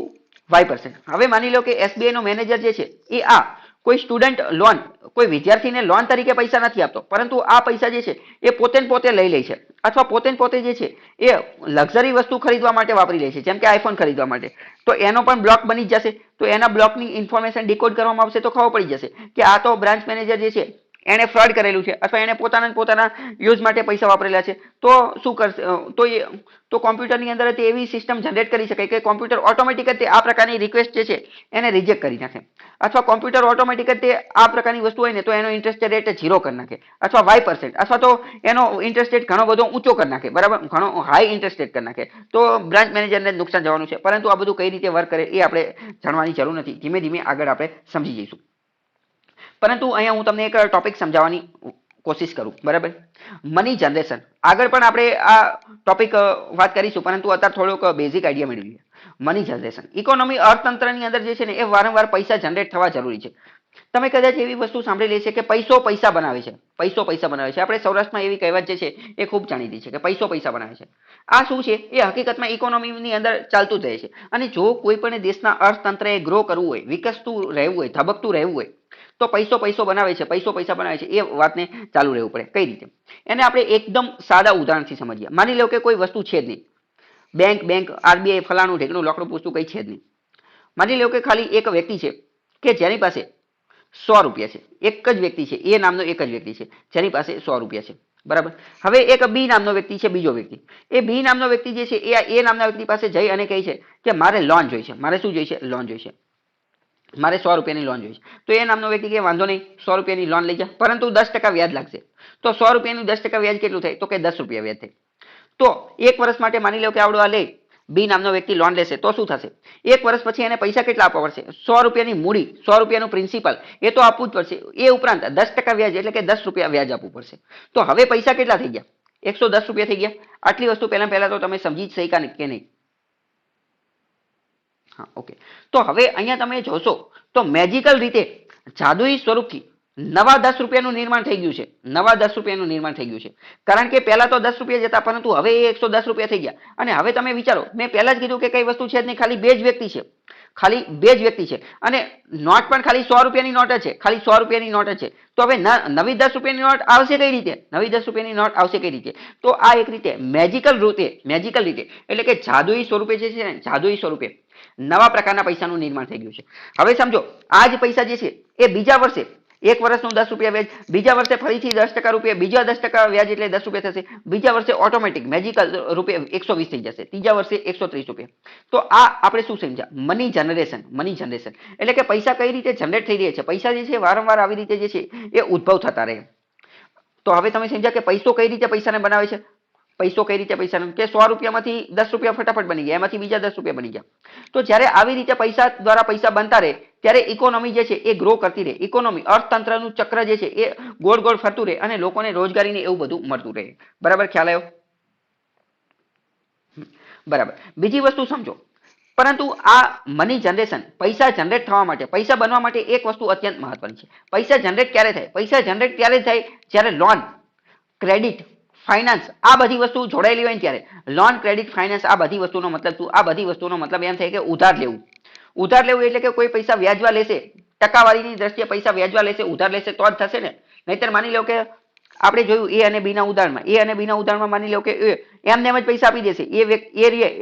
5%. હવે માની લો કે એસબીઆઈ નો મેનેજર જે છે એ આ કોઈ સ્ટુડન્ટ લોન કોઈ વિદ્યાર્થીને લોન તરીકે પૈસા નથી આપતો પરંતુ આ પૈસા જે છે એ પોતે લઈ લે છે અથવા પોતે જે છે એ લક્ઝરી વસ્તુ ખરીદવા માટે વાપરી લે છે જેમ કે આઈફોન ખરીદવા માટે તો એનો પણ બ્લોક બની જશે તો એના બ્લોકની ઇન્ફોર્મેશન ડીકોડ કરવામાં આવશે તો ખબર પડી જશે કે આ તો બ્રાન્ચ મેનેજર જે છે એને ફ્રોડ કરેલું છે અથવા એને પોતાના યુઝ માટે પૈસા વાપરેલા છે તો શું કરશે તો કોમ્પ્યુટરની અંદર તે એવી સિસ્ટમ જનરેટ કરી શકે કે કોમ્પ્યુટર ઓટોમેટિક જ તે આ પ્રકારની રિક્વેસ્ટ જે છે એને રિજેક્ટ કરી નાખે અથવા કોમ્પ્યુટર ઓટોમેટિક જ તે આ પ્રકારની વસ્તુ હોય ને તો એનો ઇન્ટરેસ્ટ રેટ 0 કરી નાખે અથવા y% અથવા તો એનો ઇન્ટરેસ્ટ રેટ ઘણો બધો ઊંચો કરી નાખે બરાબર ઘણો હાઈ ઇન્ટરેસ્ટ રેટ કરી નાખે તો બ્રાન્ચ મેનેજરને નુકસાન જવાનું છે પરંતુ આ બધું કઈ રીતે વર્ક કરે એ આપણે જાણવાની જરૂર નથી ધીમે ધીમે આગળ આપણે સમજી જઈશું પરંતુ અહીંયા હું તમને એક ટોપિક સમજાવવાની કોશિશ કરું બરાબર મની જનરેશન આગળ પણ આપણે આ ટોપિક વાત કરીશું પરંતુ અત્યારે થોડોક બેઝિક આઈડિયા મેળવીએ મની જનરેશન ઇકોનોમી અર્થતંત્રની અંદર જે છે ને એ વારંવાર પૈસા જનરેટ થવા જરૂરી છે તમે કદાચ એવી વસ્તુ સાંભળી લેશે કે પૈસા બનાવે છે આપણે સૌરાષ્ટ્રમાં એવી કહેવત જે છે એ ખૂબ જાણીતી છે કે પૈસા બનાવે છે આ શું છે એ હકીકતમાં ઇકોનોમીની અંદર ચાલતું જ રહે છે અને જો કોઈ પણ દેશના અર્થતંત્રએ ગ્રો કરવું હોય વિકસતું રહેવું હોય ધબકતું રહેવું હોય તો પૈસો બનાવે છે એ વાતને ચાલુ રહેવું પડે કઈ રીતે એને આપણે એકદમ સાદા ઉદાહરણથી સમજીએ માની લો કે કોઈ વસ્તુ છે જ નહીં બેંક આરબીઆઈ ફલાણું ઢેકણું લોકડું પૂછતું કઈ છે જ નહીં માની લો કે ખાલી એક વ્યક્તિ છે કે જેની પાસે 100 રૂપિયા છે એક જ વ્યક્તિ છે એ નામનો એક જ વ્યક્તિ છે જેની પાસે 100 રૂપિયા છે બરાબર હવે એક બી નામનો વ્યક્તિ છે બીજો વ્યક્તિ એ બી નામનો વ્યક્તિ જે છે એ નામના વ્યક્તિ પાસે જઈ અને કહે છે કે મારે લોન જોઈએ છે મારે શું જોઈએ છે લોન જોઈએ છે મારે 100 રૂપિયાની લોન જોઈએ તો એ નામનો વ્યક્તિ કે વાંધો નહીં 100 રૂપિયાની લોન લઈ જા પરંતુ 10% વ્યાજ લાગશે તો 100 રૂપિયાનું 10% વ્યાજ કેટલું થાય તો કે 10 રૂપિયા વ્યાજ થાય તો એક વર્ષ માટે માની લો કે આવડો આ લે બી નામનો વ્યક્તિ લોન લેશે તો શું થશે એક વર્ષ પછી એને પૈસા કેટલા આપવા પડશે 100 રૂપિયાની મૂડી 100 રૂપિયાનું પ્રિન્સિપલ એ તો આપવું જ પડશે એ ઉપરાંત 10% વ્યાજ એટલે કે 10 રૂપિયા વ્યાજ આપવું પડશે તો હવે પૈસા કેટલા થઈ ગયા 110 રૂપિયા થઈ ગયા આટલી વસ્તુ પહેલા તો તમે સમજી જ શક્યા કે નહીં હા ઓકે તો હવે અહીંયા તમે જોશો તો મેજિકલ રીતે જાદુઈ સ્વરૂપથી નવા 10 રૂપિયાનું નિર્માણ થઈ ગયું છે કારણ કે પહેલા તો 10 રૂપિયા જતા પરંતુ હવે એ 110 રૂપિયા થઈ ગયા અને હવે તમે વિચારો મેં પહેલા જ કીધું કે કઈ વસ્તુ છે જ નહીં ખાલી બે જ વ્યક્તિ છે અને નોટ પણ ખાલી 100 રૂપિયાની નોટ જ છે તો હવે નવી 10 રૂપિયાની નોટ આવશે કઈ રીતે તો આ એક રીતે મેજિકલ રીતે એટલે કે જાદુઈ સ્વરૂપે નવા પ્રકારના પૈસાનું નિર્માણ થઈ ગયું છે હવે સમજો આ જ પૈસા જે છે એ બીજા વર્ષે એક વર્ષનું 10 રૂપિયા વ્યાજ, બીજા વર્ષે ફરીથી 10% રૂપિયા, બીજા 10% વ્યાજ એટલે 10 રૂપિયા થશે, બીજા વર્ષે ઓટોમેટિક મેજિકલ રૂપિયા 120 થઈ જશે, ત્રીજા વર્ષે 130 રૂપિયા. તો આ આપણે શું સમજ્યા? Money generation. મની જનરેશન એટલે કે પૈસા કઈ રીતે જનરેટ થઈ રહ્યા છે, પૈસા જે છે વારંવાર આવી રીતે જે છે એ ઉદ્ભવ થતા રહે. તો હવે તમે સમજ્યા કે પૈસો કઈ રીતે પૈસાને બનાવે છે. પૈસો કઈ રીતે પૈસાને, કે 100 રૂપિયામાંથી 10 રૂપિયા ફટાફટ બની ગયા, એમાંથી બીજા 10 રૂપિયા બની ગયા. તો જ્યારે આવી રીતે પૈસા દ્વારા પૈસા બનતા રહે ત્યારે ઇકોનોમી જે છે એ ગ્રો કરતી રહે. ઇકોનોમી અર્થતંત્રનું ચક્ર જે છે એ ગોળ ગોળ ફરતું રહે અને લોકોને રોજગારીને એવું બધું મળતું રહે. બરાબર, ખ્યાલ આવ્યો? બરાબર. બીજી વસ્તુ સમજો, પરંતુ આ મની જનરેશન, પૈસા જનરેટ થવા માટે, પૈસા બનવા માટે એક વસ્તુ અત્યંત મહત્વની છે. પૈસા જનરેટ ક્યારે થાય? પૈસા જનરેટ ત્યારે થાય જ્યારે લોન, ક્રેડિટ, ફાઇનાન્સ આ બધી વસ્તુ જોડાયેલી હોય ને ત્યારે. લોન, ક્રેડિટ, ફાઇનાન્સ આ બધી વસ્તુનો મતલબ શું? આ બધી વસ્તુનો મતલબ એમ થાય કે ઉધાર લેવું. ઉધાર લેવું એટલે કે કોઈ પૈસા વ્યાજવા લેશે, ટકાવારીની દ્રષ્ટિએ પૈસા વ્યાજવા લેશે, ઉધાર લેશે તો જ થશે ને. નહીતર માની લો કે આપણે જોયું એ અને બી ના ઉદાહરણમાં, એ અને બી ના ઉદાહરણમાં માની લો કે એમને એમ જ પૈસા આપી દેશે,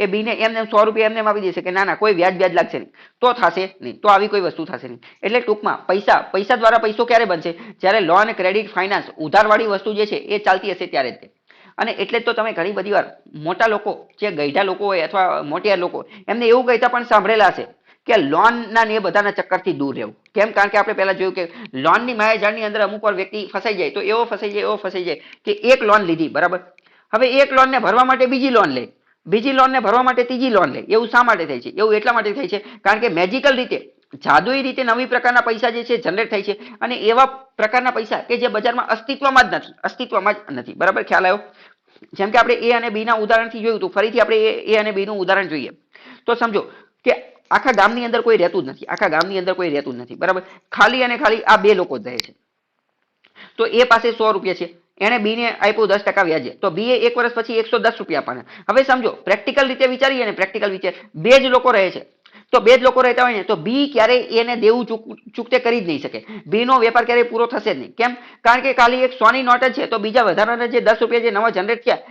એ બી ને એમને 100 રૂપિયા એમને આપી દેશે કે ના ના કોઈ વ્યાજ લાગશે નહીં, તો થશે નહીં. તો આવી કોઈ વસ્તુ થશે નહીં. એટલે ટૂંકમાં પૈસા દ્વારા પૈસો ક્યારે બનશે? જ્યારે લોન, ક્રેડિટ, ફાઇનાન્સ ઉધારવાળી વસ્તુ જે છે એ ચાલતી હશે ત્યારે જ. અને એટલે જ તો તમે ઘણી બધી વાર મોટા લોકો, જે ગઈઢા લોકો હોય અથવા મોટિયાર લોકો, એમને એવું કહેતા પણ સાંભળેલા છે કે લોનના ને એ બધાના ચક્કરથી દૂર રહેવું. કેમ? કારણ કે આપણે પહેલા જોયું કે લોનની માયાજાળની અંદર અમુક વાર વ્યક્તિ ફસાઈ જાય તો એવો ફસાઈ જાય કે એક લોન લીધી, બરાબર, હવે એક લોનને ભરવા માટે બીજી લોન લે, બીજી લોનને ભરવા માટે ત્રીજી લોન લે. એવું શા માટે થાય છે? એવું એટલા માટે થાય છે કારણ કે મેજિકલ રીતે, જાદુઈ રીતે નવી પ્રકારના પૈસા જે છે જનરેટ થાય છે અને એવા પ્રકારના પૈસા કે જે બજારમાં અસ્તિત્વમાં જ નથી. બરાબર, ખ્યાલ આવ્યો? જેમ કે આપણે એ અને બી ના ઉદાહરણથી જોયું હતું, ફરીથી આપણે એ અને બી નું ઉદાહરણ જોઈએ તો સમજો કે આખા ગામની અંદર કોઈ રહેતું જ નથી, આખા ગામની અંદર કોઈ રહેતું જ નથી, બરાબર, ખાલી અને ખાલી આ બે લોકો જ રહે છે. તો એ પાસે 100 રૂપિયા છે, એને બી ને આપ્યું 10% વ્યાજે, તો બી એ એક વર્ષ પછી 110 રૂપિયા આપવાના. હવે સમજો પ્રેક્ટિકલ રીતે વિચારીએ ને, પ્રેક્ટિકલ વિચાર, બે જ લોકો રહે છે, તો બે જ લોકો રહેતા હોય ને તો બી ક્યારેય એને દેવું ચૂકતે કરી જ નહીં શકે. બી નો વેપાર ક્યારેય પૂરો થશે જ નહીં. કેમ? કારણ કે ખાલી એક 100 ની નોટ જ છે, તો બીજા વધારાના જે 10 રૂપિયા જે નવા જનરેટ થયા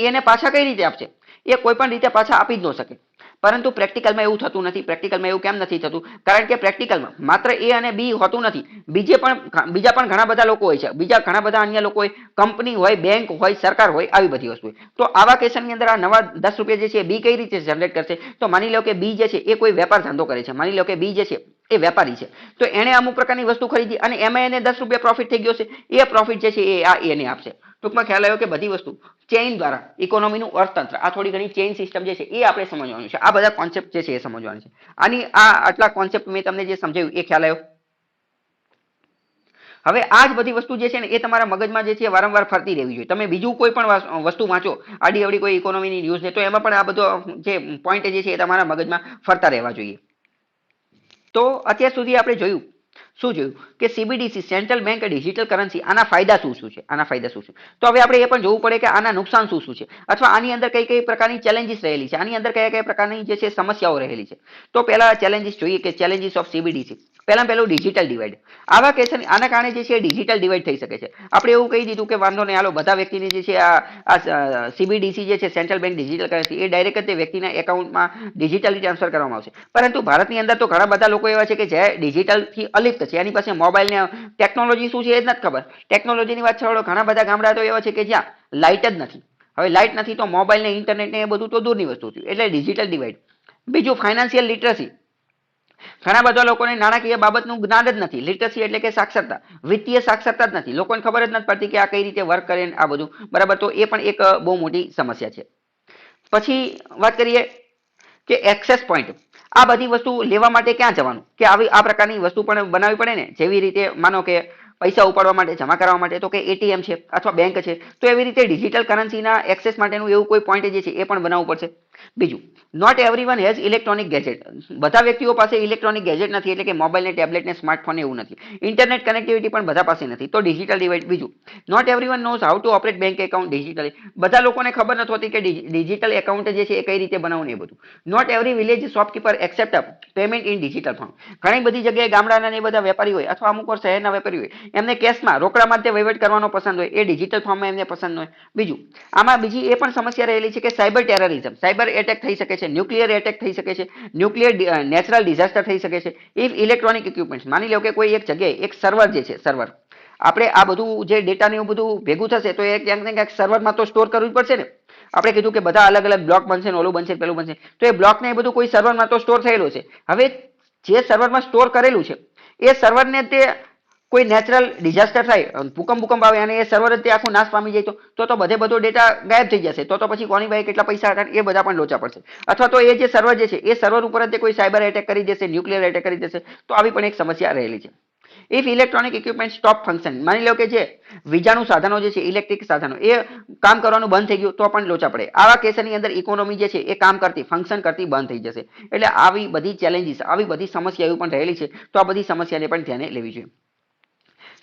એને પાછા કઈ રીતે આપશે? એ કોઈ પણ રીતે પાછા આપી જ ન શકે. પરંતુ પ્રેક્ટિકલમાં એવું થતું નથી. પ્રેક્ટિકલમાં એવું કેમ નથી થતું? કારણ કે પ્રેક્ટિકલમાં માત્ર એ અને બી હોતું નથી, બીજા પણ ઘણા બધા લોકો હોય છે, બીજા ઘણા બધા અન્ય લોકો હોય, કંપની હોય, બેંક હોય, સરકાર હોય, આવી બધી વસ્તુ હોય. તો આવા કેસની અંદર આ નવા 10 રૂપિયા જે છે બી કઈ રીતે જનરેટ કરશે? તો માની લો કે બી જે છે એ કોઈ વેપાર ધંધો કરે છે, માની લો કે બી જે છે એ વેપારી છે, તો એને અમુક પ્રકારની વસ્તુ ખરીદી અને એમાં એને 10 રૂપિયા પ્રોફિટ થઈ ગયો છે. એ પ્રોફિટ જે છે એ આ એને આપશે. ટૂંકમાં ખ્યાલ આવ્યો કે બધી વસ્તુ ચેઇન દ્વારા ઇકોનોમીનું અર્થતંત્ર, આ થોડી ઘણી ચેઇન સિસ્ટમ જે છે એ આપણે સમજવાનું છે. આ બધા કોન્સેપ્ટ જે છે એ સમજવાનું છે. આની આટલા કોન્સેપ્ટ મેં તમને જે સમજાવ્યું એ ખ્યાલ આવ્યો? હવે આ જ બધી વસ્તુ જે છે ને એ તમારા મગજમાં જે છે વારંવાર ફરતી રહેવી જોઈએ. તમે બીજું કોઈ પણ વસ્તુ વાંચો, આડી અવડી કોઈ ઇકોનોમીની ન્યૂઝ ને, તો એમાં પણ આ બધો જે પોઈન્ટ જે છે એ તમારા મગજમાં ફરતા રહેવા જોઈએ. તો અત્યાર સુધી આપણે શું જોયું કે CBDC, central bank digital currency, આના ફાયદા શું છે? આના ફાયદા શું છે? તો હવે આપણે એ પણ જોવું પડે કે આના નુકસાન શું છે, અથવા આની અંદર કઈ પ્રકારની ચેલેન્જીસ રહેલી છે, આની અંદર કયા પ્રકારની જે છે સમસ્યાઓ રહેલી છે. તો પહેલા ચેલેન્જીસ જોઈએ કે ચેલેન્જીસ ઓફ સીબીડીસી. પહેલું ડિજિટલ ડિવાઇડ. આવા કેસ આના કારણે જે છે ડિજિટલ ડિવાઇડ થઈ શકે છે. આપણે એવું કહી દીધું કે વાંધો નહીં, હાલો બધા વ્યક્તિને જે છે આ સીબીડીસી જે છે સેન્ટ્રલ બેંક ડિજિટલ કરન્સી એ ડાયરેક્ટ જ તે વ્યક્તિના એકાઉન્ટમાં ડિજિટલી ટ્રાન્સફર કરવામાં આવશે. પરંતુ ભારતની અંદર તો ઘણા બધા લોકો એવા છે કે જે ડિજિટલથી અલિપ્ત છે, એની પાસે મોબાઈલ ને ટેકનોલોજી શું છે એ જ નથી ખબર. ટેકનોલોજીની વાત છોડો, ઘણા બધા ગામડા તો એવા છે કે જ્યાં લાઇટ જ નથી. હવે લાઇટ નથી તો મોબાઈલ ને ઇન્ટરનેટ ને એ બધું તો દૂરની વસ્તુ છે. એટલે ડિજિટલ ડિવાઇડ. બીજું ફાઇનાન્શિયલ લિટરસી. ઘણા બધા લોકોને નાણાકીય બાબતનું જ્ઞાન જ નથી. લિટરસી એટલે કે સાક્ષરતા, વિત્તીય સાક્ષરતા જ નથી. લોકોને ખબર જ નથી પડતી કે આ કઈ રીતે વર્ક કરે આ બધું, બરાબર. તો એ પણ એક બહુ મોટી સમસ્યા છે. પછી વાત કરીએ કે એક્સેસ પોઈન્ટ. આ બધી વસ્તુ લેવા માટે ક્યાં જવાનું? કે આ પ્રકારની વસ્તુ પણ બનાવવી પડે ને. જેવી રીતે માનો કે પૈસા ઉપાડવા માટે, જમા કરવા માટે તો કે એટીએમ છે અથવા બેંક છે, તો એવી રીતે ડિજિટલ કરન્સીના એક્સેસ માટેનું એવું કોઈ પોઈન્ટ જે છે એ પણ બનાવવું પડશે. બીજું, not everyone has electronic gadget. બધા વ્યક્તિઓ પાસે ઇલેક્ટ્રોનિક ગેજેટ નથી, એટલે કે મોબાઈલ ને ટેબ્લેટ ને સ્માર્ટફોન એવું નથી. ઇન્ટરનેટ કનેક્ટિવિટી પણ બધા પાસે નથી, તો ડિજિટલ ડિવાઇડ. બીજું, not everyone knows how to operate bank account digitally. બધા લોકોને ખબર નથી હોતી કે ડિજિટલ એકાઉન્ટ જે છે એ કઈ રીતે બનાવવું એ બધું. Not every village shopkeeper accept payment in digital form. ઘણી બધી જગ્યાએ ગામડાના ને બધા વેપારી હોય અથવા અમુક વાર શહેરના વેપારી હોય, એમને કેશમાં રોકડામાં તે વહીવટ કરવાનો પસંદ હોય, એ ડિજિટલ ફોર્મમાં એમને પસંદ હોય. બીજું, આમાં બીજી એ પણ સમસ્યા રહેલી છે કે સાયબર સાયબર એટેક થઈ શકે છે, ન્યુક્લિયર એટેક થઈ શકે છે, ન્યુક્લિયર નેચરલ ડિઝાસ્ટર થઈ શકે છે. ઇફ ઇલેક્ટ્રોનિક ઇક્વિપમેન્ટ, માની લો કે કોઈ એક જગ્યાએ એક સર્વર જે છે, સર્વર આપણે આ બધું જે ડેટા ને એવું બધું ભેગું થશે તો એ ક્યાંક ને ક્યાંક સર્વરમાં તો સ્ટોર કરવું જ પડશે ને. આપણે કીધું કે બધા અલગ અલગ બ્લોક બનશે ને ઓલું બનશે પેલું બનશે, તો એ બ્લોક ને એ બધું કોઈ સર્વરમાં તો સ્ટોર થયેલું છે. હવે જે સર્વરમાં સ્ટોર કરેલું છે એ સર્વરને તે કોઈ નેચરલ ડિઝાસ્ટર થાય, ભૂકંપ આવે અને એ સર્વર જ આખું નાશ પામી જાય તો બધો ડેટા ગાયબ થઈ જશે. તો પછી કોની પાસે કેટલા પૈસા હતા એ બધા પણ લોચા પડશે. અથવા તો એ જે સર્વર જે છે એ સર્વર ઉપર જ કોઈ સાયબર એટેક કરી દેશે, ન્યુક્લિયર એટેક કરી દેશે, તો આવી પણ એક સમસ્યા રહેલી છે. If electronic equipment stop function, માની લો કે જે વીજાણુ સાધનો જે છે, ઇલેક્ટ્રિક સાધનો એ કામ કરવાનું બંધ થઈ ગયું તો પણ લોચા પડે. આવા કેસની અંદર ઇકોનોમી જે છે એ કામ કરતી, ફંક્શન કરતી બંધ થઈ જશે. એટલે આવી બધી ચેલેન્જીસ, આવી બધી સમસ્યાઓ પણ રહેલી છે. તો આ બધી સમસ્યાને પણ ધ્યાને લેવી જોઈએ.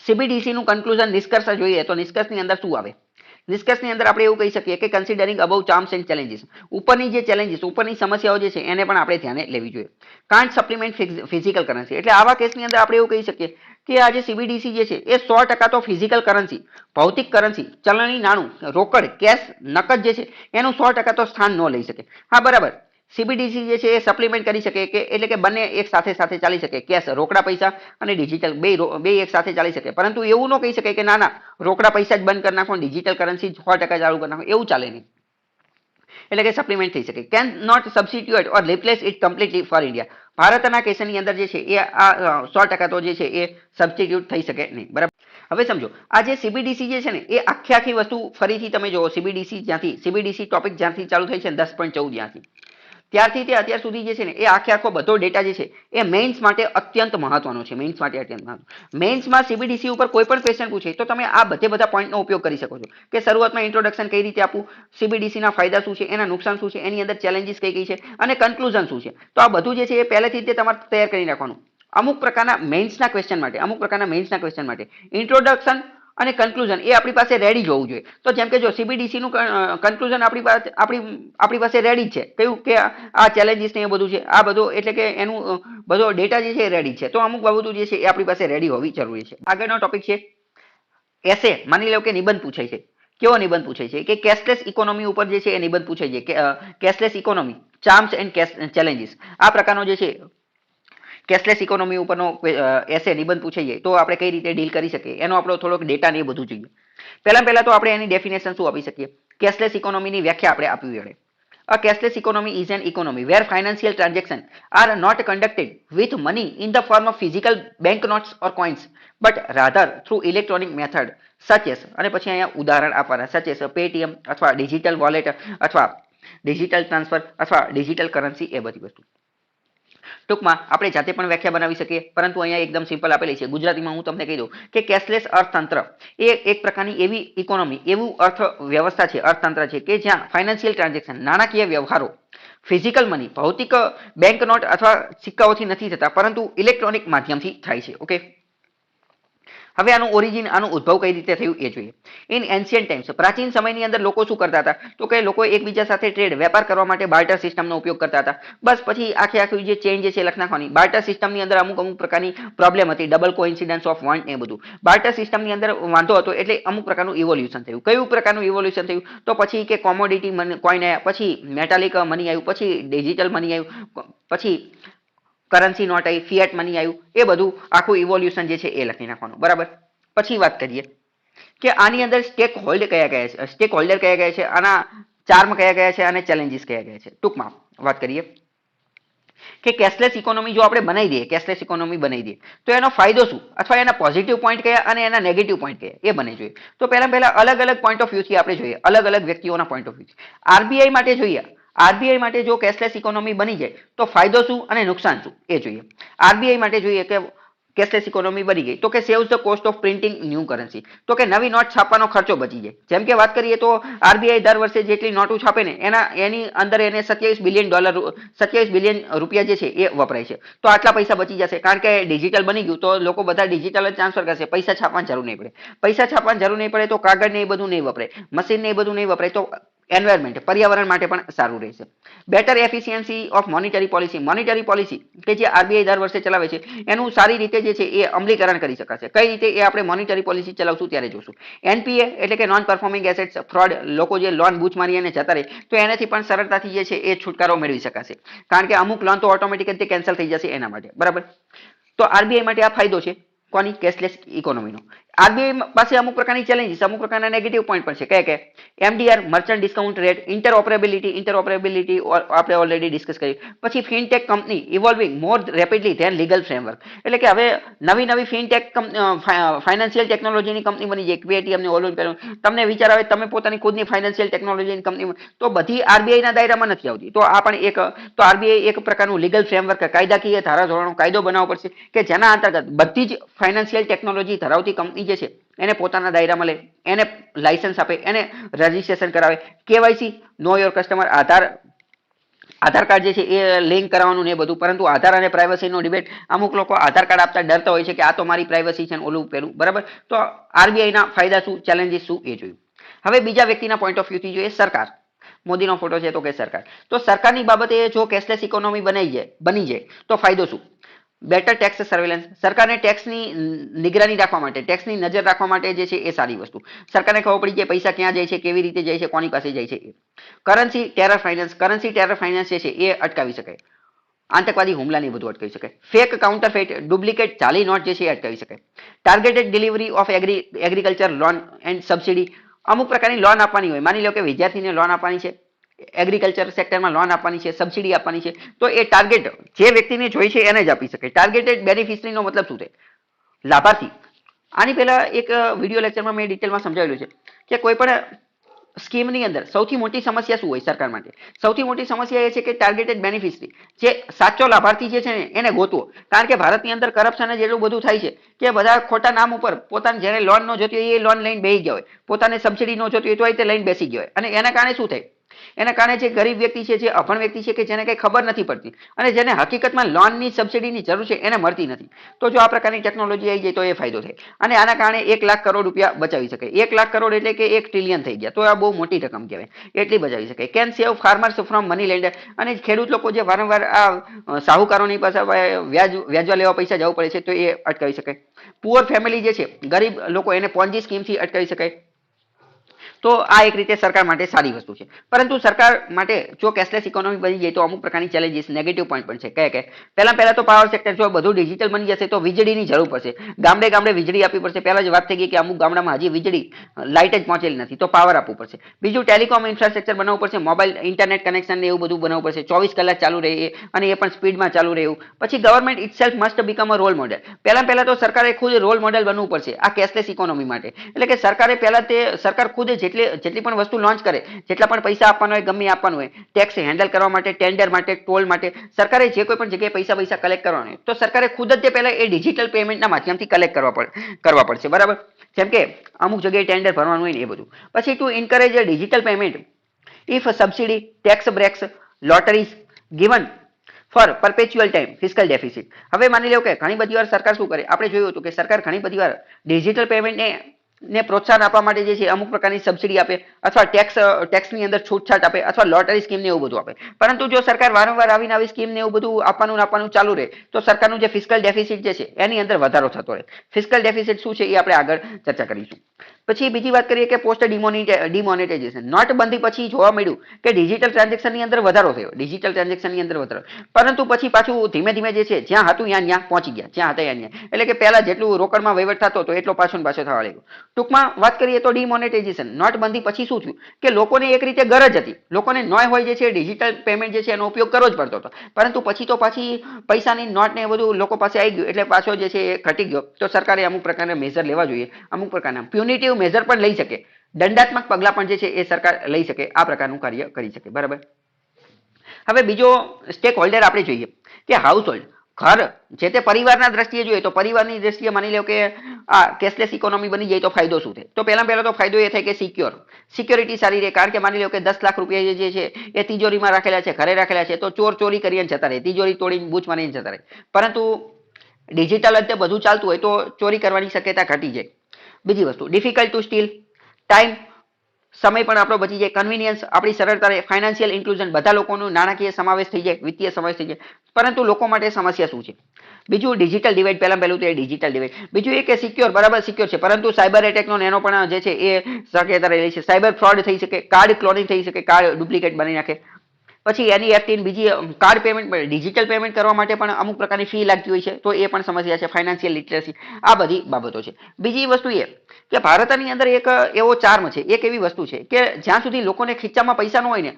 CBDC નું કન્ક્લુઝન, નિષ્કર્ષ જોઈએ તો નિષ્કર્ષની અંદર શું આવે? નિષ્કર્ષની અંદર આપણે એવું કહી શકીએ કે કન્સિડરિંગ અબવ ચાર્મ્સ એન્ડ ચેલેન્જીસ, ઉપરની જે ચેલેન્જીસ, ઉપરની સમસ્યાઓ જે છે એને પણ આપણે ધ્યાને લેવી જોઈએ. કાન્ટ સપ્લિમેન્ટ ફિઝિકલ કરન્સી, એટલે આવા કેસની અંદર આપણે એવું કહી શકીએ કે આ જે CBDC જે છે એ 100% તો ફિઝિકલ કરન્સી, ભૌતિક કરન્સી, ચલણી નાણું, રોકડ, કેશ, નકદ જે છે એનું 100% તો સ્થાન ન લઈ શકે. હા બરાબર, CBDC જે છે એ સપ્લિમેન્ટ કરી શકે કે એટલે કે બંને એક સાથે ચાલી શકે, કેશ, રોકડા પૈસા અને ડિજિટલ બે એક સાથે ચાલી શકે. પરંતુ એવું ન કહી શકે કે ના રોકડા પૈસા જ બંધ કરી નાખો, ડિજિટલ કરન્સી 100% ચાલુ કરી નાખો, એવું ચાલે નહીં. એટલે કે સપ્લિમેન્ટ થઈ શકે. Can not substitute or replace it completely for India, ભારતના કેસની અંદર જે છે એ આ 100% તો જે છે એ સબસ્ટિટ્યુટ થઈ શકે નહીં. બરાબર, હવે સમજો આ જે CBDC જે છે ને એ આખી વસ્તુ ફરીથી તમે જુઓ, CBDC ટોપિક જ્યાંથી ચાલુ થઈ છે 10.14 જ્યાંથી, ત્યારથી તે અત્યાર સુધી જે છે ને એ આખો બધો ડેટા જે છે એ મેઇન્સ માટે અત્યંત મહત્વનો છે. મેઇન્સમાં CBDC ઉપર કોઈ પણ ક્વેશ્ચન પૂછે તો તમે આ બધા પોઈન્ટનો ઉપયોગ કરી શકો છો કે શરૂઆતમાં ઇન્ટ્રોડક્શન કઈ રીતે આપવું, CBDC ના ફાયદા શું છે, એના નુકસાન શું છે, એની અંદર ચેલેન્જીસ કઈ છે અને કન્ક્લુઝન શું છે. તો આ બધું જે છે એ પહેલેથી જ તમારે તૈયાર કરી નાખવાનું. અમુક પ્રકારના મેઇન્સના ક્વેશ્ચન માટે ઇન્ટ્રોડક્શન અને કન્ક્લુઝન એ આપણી પાસે રેડી જ હોવું જોઈએ. તો જેમ કે જો CBDC નું કન્ક્લુઝન આપણી પાસે રેડી છે, કયું કે આ ચેલેન્જીસ ને એ બધું છે, આ બધું એટલે કે એનું બધો ડેટા જે છે એ રેડી છે. તો અમુક બાબતો જે છે એ આપણી પાસે રેડી હોવી જરૂરી છે. આગળનો ટોપિક છે એસે. માની લો કે નિબંધ પૂછાય છે. કેવો નિબંધ પૂછાય છે કે કેશલેસ ઇકોનોમી ઉપર જે છે એ નિબંધ પૂછાય છે કે કેશલેસ ઇકોનોમી, ચાર્મ્સ એન્ડ ચેલેન્જીસ, આ પ્રકારનો જે છે કેશલેસ ઇકોનોમી ઉપરનો એસે નિબંધ પૂછાઈ જાય તો આપણે કઈ રીતે ડીલ કરી શકીએ, એનો આપણો થોડોક ડેટા ને એ બધું જોઈએ. પહેલા તો આપણે એની ડેફિનેશન શું આપી શકીએ? કેશલેસ ઇકોનોમીની વ્યાખ્યા આપણે આપવી પડે. A cashless economy is an economy where financial transactions are not conducted with money in the form of physical banknotes or coins, but rather through electronic method such as, અને પછી અહીંયા ઉદાહરણ આપવાના, such as પેટીએમ અથવા digital wallet અથવા digital transfer અથવા digital currency, એ બધી વસ્તુ. ટૂંકમાં આપણે જાતે પણ વ્યાખ્યા બનાવી શકીએ, પરંતુ અહીંયા એકદમ સિમ્પલ આપેલી છે. ગુજરાતીમાં હું તમને કહી દઉં કે કેશલેસ અર્થતંત્ર એ એક પ્રકારની એવી ઇકોનોમી, એવું અર્થવ્યવસ્થા છે, અર્થતંત્ર છે કે જ્યાં ફાઇનાન્શિયલ ટ્રાન્ઝેક્શન, નાણાકીય વ્યવહારો, ફિઝિકલ મની, ભૌતિક બેંક નોટ અથવા સિક્કાઓથી નથી થતા, પરંતુ ઇલેક્ટ્રોનિક માધ્યમથી થાય છે. ઓકે, હવે આનું ઓરિજિન, આનું ઉદ્ભવ કઈ રીતે થયું એ જોઈએ. ઇન એન્શિયન્ટ ટાઈમ્સ, પ્રાચીન સમયની અંદર લોકો શું કરતા હતા તો કે લોકો એકબીજા સાથે ટ્રેડ, વેપાર કરવા માટે બાર્ટર સિસ્ટમનો ઉપયોગ કરતા હતા. બસ પછી આખી જે ચેન્જ છે લખ નાખવાની. બાર્ટર સિસ્ટમની અંદર અમુક પ્રકારની પ્રોબ્લેમ હતી, ડબલ કોઇન્સિડન્સ ઓફ વોન્ટ ને બધું. બાર્ટર સિસ્ટમની અંદર વાંધો હતો એટલે અમુક પ્રકારનું ઇવોલ્યુશન થયું. કયું પ્રકારનું ઇવોલ્યુશન થયું તો પછી કે કોમોડિટી કોઈન આવ્યા, પછી મેટાલિક મની આવ્યું, પછી ડિજિટલ મની આવ્યું, પછી કરન્સી નોટ આવી, ફિએટ મની આવ્યું. એ બધું આખું ઇવોલ્યુશન જે છે એ લખી નાખવાનું. બરાબર, પછી વાત કરીએ કે આની અંદર સ્ટેક હોલ્ડર કયા કયા છે, આના ચાર્મ કયા છે અને ચેલેન્જીસ કયા છે. ટૂંકમાં વાત કરીએ કે કેશલેસ ઇકોનોમી જો આપણે બનાવી દઈએ તો એનો ફાયદો શું, અથવા એના પોઝિટિવ પોઈન્ટ કયા અને એના નેગેટિવ પોઈન્ટ કયા, એ બને જોઈએ. તો પહેલા અલગ પોઈન્ટ ઓફ વ્યૂથી આપણે જોઈએ, અલગ વ્યક્તિઓના પોઈન્ટ ઓફ વ્યૂ. આરબીઆઈ માટે જોઈએ, આરબીઆઈ માટે જો કેશલેસ ઇકોનોમી બની જાય તો ફાયદો શું અને નુકસાન શું એ જોઈએ. આરબીઆઈ માટે જોઈએ કે કેશલેસ ઇકોનોમી બની ગઈ તો કે saves the cost of printing new currency, તો કે નવી નોટ છાપવાનો ખર્ચો બચી જાય. જેમ કે વાત કરીએ તો આરબીઆઈ દર વર્ષે જેટલી નોટો છાપે ને એની અંદર એને $27 બિલિયન રૂપિયા જે છે એ વપરાય છે. તો આટલા પૈસા બચી જશે, કારણ કે ડિજિટલ બની ગયું તો લોકો બધા ડિજિટલ જ ટ્રાન્સફર કરશે, પૈસા છાપવાની જરૂર નહીં પડે. તો કાગળ ને એ બધું નહીં વપરાય, મશીન ને એ બધું નહીં વપરાય. તો એન્વાયરમેન્ટ પર્યાવરણ માટે પણ સારું રહેશે. Better efficiency of monetary policy કે જે આરબીઆઈ દર વર્ષે ચલાવે છે એનું સારી રીતે જે છે એ અમલીકરણ કરી શકાશે. કઈ રીતે એ આપણે મોનિટરી પોલિસી ચલાવશું ત્યારે જોશું. એનપીએ એટલે કે નોન પરફોર્મિંગ એસેટ્સ ફ્રોડ, લોકો જે લોન બૂચ મારી અને જતા રહે તો એનાથી પણ સરળતાથી જે છે એ છુટકારો મેળવી શકાશે, કારણ કે અમુક લોન તો ઓટોમેટિક જ કેન્સલ થઈ જશે એના માટે. બરાબર, તો આરબીઆઈ માટે આ ફાયદો છે કોની? કેશલેસ ઇકોનોમીનો. આરબીઆઈ પાસે અમુક પ્રકારની ચેલેન્જીસ, અમુક પ્રકારના નેગેટિવ પોઈન્ટ પણ છે. કયા કે MDR merchant discount rate, interoperability આપણે ઓલરેડી ડિસ્કસ કરી. પછી ફિનટેક કંપની ઇવોલ્વિંગ મોર રેપિડલી ધેન લીગલ ફ્રેમવર્ક, એટલે કે હવે નવી ફિનટેક ફાઇનાન્શિયલ ટેકનોલોજીની કંપની બની જાય. પેટીએમ ને ઓલું પેલું તમને વિચાર આવે તમે પોતાની ખુદની ફાઇનાન્શિયલ ટેકનોલોજીની કંપની, તો બધી આરબીઆઈ ના દાયરામાં નથી આવતી. તો આ પણ એક, તો આરબીઆઈ એક પ્રકારનું લીગલ ફ્રેમવર્ક, કાયદાકીય ધારાધોરણો કાયદો બનાવવો પડશે કે જેના અંતર્ગત બધી જ ફાઇનાન્શિયલ ટેકનોલોજી ધરાવતી કંપની જે છે એને પોતાના દાયરામાં લે, એને લાયસન્સ આપે, એને રજીસ્ટ્રેશન કરાવે. KYC know your customer, Aadhaar card જે છે એ લિંક કરવાનું ને એ બધું. પરંતુ આધાર અને પ્રાઇવસીનો ડિબેટ, અમુક લોકો આધાર કાર્ડ આપતા ડરતા હોય છે કે આ તો મારી પ્રાઇવસી છે ને ઓલું પેલું. બરાબર, તો આરબીઆઈ ના ફાયદા શું, ચેલેન્જીસ શું એ જોયું. હવે બીજા વ્યક્તિના પોઈન્ટ ઓફ વ્યૂથી જોઈએ, સરકાર. મોદીનો ફોટો છે તો કે સરકાર, તો સરકારની બાબતે જો કેશલેસ ઇકોનોમી બની જાય તો ફાયદો શું? બેટર ટેક્સ સર્વેલન્સ, સરકારને ટેક્સની નિગરાની રાખવા માટે, ટેક્સની નજર રાખવા માટે જે છે એ સારી વસ્તુ. સરકારને ખબર પડી કે પૈસા ક્યાં જાય છે, કેવી રીતે જાય છે, કોની પાસે જાય છે. કરન્સી ટેરર ફાઇનાન્સ જે છે એ અટકાવી શકાય. આતંકવાદી હુમલાની બધું અટકાવી શકાય. ફેક કાઉન્ટરફેટ, ડુપ્લિકેટ જાલી નોટ જે છે એ અટકાવી શકાય. Targeted delivery of agriculture loan and subsidy, અમુક પ્રકારની લોન આપવાની હોય, માની લો કે વિદ્યાર્થીને લોન આપવાની છે, એગ્રીકલ્ચર સેક્ટરમાં લોન આપવાની છે, સબસિડી આપવાની છે, તો એ ટાર્ગેટ જે વ્યક્તિને જોઈ છે એને જ આપી શકે. ટાર્ગેટેડ બેનિફિશરીનો મતલબ શું થાય? લાભાર્થી. આની પહેલા એક વિડીયો લેક્ચરમાં મેં ડિટેલમાં સમજાવેલું છે કે કોઈ પણ સ્કીમની અંદર સૌથી મોટી સમસ્યા શું હોય સરકાર માટે? સૌથી મોટી સમસ્યા એ છે કે ટાર્ગેટેડ બેનિફિશરી, જે સાચો લાભાર્થી જે છે ને એને ગોતવો. કારણ કે ભારતની અંદર કરપ્શન જ એટલું બધું થાય છે કે બધા ખોટા નામ ઉપર પોતાને જેને લોન ન જોતી હોય એ લોન લઈને બેસી ગયા હોય, પોતાને સબસિડી ન જોતી હોય તો એ લઈને બેસી ગયા હોય. અને એના કારણે શું થાય? એના કારણે જે ગરીબ વ્યક્તિ છે, જે અભણ વ્યક્તિ છે, કે જેને કઈ ખબર નથી પડતી અને જેને હકીકતમાં લોનની સબસિડીની જરૂર છે એને મળતી નથી, તો જો આ પ્રકારની ટેકનોલોજી આવી જાય તો એ ફાયદો થાય. અને આના કારણે 1 લાખ કરોડ રૂપિયા બચાવી શકાય. 1 લાખ કરોડ એટલે કે 1 ટ્રિલિયન થઈ ગયા, તો આ બહુ મોટી રકમ કહેવાય. એટલી બચાવી શકાય. Can save farmers from money lander, અને ખેડૂત લોકો જે વારંવાર આ સાહુકારોની પાસે વ્યાજવા લેવા પૈસા જવું પડે છે તો એ અટકાવી શકાય. પુઅર ફેમિલી જે છે, ગરીબ લોકો, એને પોન્જી સ્કીમથી અટકાવી શકાય. તો આ એક રીતે સરકાર માટે સારી વસ્તુ છે. પરંતુ સરકાર માટે જો કેશલેસ ઇકોનોમી બની જાય તો અમુક પ્રકારની ચેલેન્જીસ, નેગેટિવ પોઈન્ટ પણ છે. કયા પહેલા તો પાવર સેક્ટર, જો બધું ડિજિટલ બની જશે તો વીજળીની જરૂર પડશે. ગામડે વીજળી આપવી પડશે. પહેલા જ વાત થઈ ગઈ કે અમુક ગામડામાં હજી વીજળી લાઇટ જ પહોંચેલી નથી, તો પાવર આપવું પડશે. બીજું ટેલિકોમ ઇન્ફ્રાસ્ટ્રક્ચર બનાવવું પડશે, મોબાઈલ ઇન્ટરનેટ કનેક્શન ને એવું બધું બનાવવું પડશે, 24 કલાક ચાલુ રહે અને એ પણ સ્પીડમાં ચાલુ રહેવું. પછી government itself must become a role model. પહેલા તો સરકારે ખુદ રોલ મોડેલ બનવું પડશે આ કેશલેસ ઇકોનોમી માટે. એટલે કે સરકાર ખુદ જેટલી પણ વસ્તુ લોન્ચ કરે, જેટલા પણ પૈસા આપવાનો હોય, ગમે આપવાનું હોય, ટેક્સ હેન્ડલ કરવા માટે, ટેન્ડર માટે, ટોલ માટે, સરકારે જે કોઈ પણ જગ્યાએ પૈસા કલેક્ટ કરવાના હોય તો સરકારે ખુદ જ પહેલા એ ડિજિટલ પેમેન્ટના માધ્યમથી કલેક્ટ કરવા પડશે. બરાબર, જેમ કે અમુક જગ્યાએ ટેન્ડર ભરવાનું હોય ને એ બધું. પછી to encourage a digital payment, if subsidy, tax breaks, lotteries given for perpetual time, fiscal deficit. હવે માની લો કે ઘણી બધી વાર સરકાર શું કરે, આપણે જોયું હતું કે સરકાર ઘણી બધી વાર ડિજિટલ પેમેન્ટને પ્રોત્સાહન આપવા માટે જે છે અમુક પ્રકારની સબસિડી આપે, અથવા ટેક્સની અંદર છૂટછાટ આપે, અથવા લોટરી સ્કીમ ને એવું બધું આપે. પરંતુ જો સરકાર વારંવાર આવી સ્કીમ ને એવું બધું આપવાનું ચાલુ રહે તો સરકારનું જે ફિસ્કલ ડેફિસિટ જે છે એની અંદર વધારો થતો રહે. ફિસ્કલ ડેફિસિટ શું છે એ આપણે આગળ ચર્ચા કરીશું. પછી બીજી વાત કરીએ કે પોસ્ટ ડિમોનેટાઇઝેશન. નોટબંધી પછી જોવા મળ્યું કે ડિજિટલ ટ્રાન્ઝેક્શનની અંદર વધારો થયો, પરંતુ પછી પાછું ધીમે ધીમે જે છે જ્યાં હતું ત્યાં પહોંચી ગયા, જ્યાં હતા ત્યાં. એટલે કે પહેલા જેટલું રોકડમાં વહીવટ થતો હતો એટલો પાછો થવા લાગ્યો. ટૂંકમાં વાત કરીએ તો ડિમોનેટાઇઝેશન, નોટબંધી પછી શું થયું કે લોકોને એક રીતે ગરજ હતી, લોકોને નોય હોય જે છે ડિજિટલ પેમેન્ટ જે છે એનો ઉપયોગ કરવો જ પડતો હતો. પરંતુ પછી પૈસાની નોટ ને બધું લોકો પાસે આવી ગયું એટલે પાછો જે છે એ ઘટી ગયો. તો સરકારે અમુક પ્રકારના મેજર લેવા જોઈએ, અમુક પ્રકારના પ્યુનિટિવ મેજર પણ લઈ શકે, દંડાત્મક પગલા પણ જે છે એ સરકાર લઈ શકે, આ પ્રકારનું કાર્ય કરી શકે. બરાબર, હવે બીજો સ્ટેક હોલ્ડર આપણે જોઈએ કે હાઉસ હોલ્ડ, ઘર, જે તે પરિવારના દ્રષ્ટિએ જોઈએ તો પરિવારની દ્રષ્ટિએ માની લો કે આ કેશલેસ ઇકોનોમી બની જાય તો ફાયદો શું થાય? તો પહેલા તો ફાયદો એ થાય કે સિક્યોરિટી સારી રહે. કારણ કે માની લો કે 10 લાખ રૂપિયા જે છે એ તિજોરીમાં રાખેલા છે, ઘરે રાખેલા છે, તો ચોરી કરીને જતા રહે, તિજોરી તોડીને બૂચ મારીને જતા રહે. પરંતુ ડિજિટલ જ બધું ચાલતું હોય તો ચોરી કરવાની શક્યતા ઘટી જાય. બીજી વસ્તુ, ડિફિકલ્ટ ટુ સ્ટીલ, ટાઈમ સમય પણ આપણો બચી જાય, કન્વિનિયન્સ આપણી સરળતા રહે, ફાઇનાન્શિયલ ઇન્ક્લુઝન બધા લોકોનું નાણાકીય સમાવેશ થઈ જાય, વિત્તીય સમાવેશ થઈ જાય. પરંતુ લોકો માટે સમસ્યા શું છે? બીજું ડિજિટલ ડિવાઇડ, પહેલું તો એ ડિજિટલ ડિવાઇડ. બીજું એ કે સિક્યોર, બરાબર સિક્યોર છે, પરંતુ સાયબર એટેકનો એનો પણ જે છે એ શક્યતા રહેલી છે. સાયબર ફ્રોડ થઈ શકે, કાર્ડ ક્લોનિંગ થઈ શકે, કાર્ડ ડુપ્લિકેટ બની નાખે. પછી એનઈએફટી બીજી કાર્ડ પેમેન્ટ, ડિજિટલ પેમેન્ટ કરવા માટે પણ અમુક પ્રકારની ફી લાગતી હોય છે, તો એ પણ સમસ્યા છે. ફાઇનાન્શિયલ લિટરસી, આ બધી બાબતો છે. બીજી વસ્તુ એ કે ભારતની અંદર એક એવો ચાર્મ છે, એક એવી વસ્તુ છે કે જ્યાં સુધી લોકોને ખીચામાં પૈસા ન હોય ને,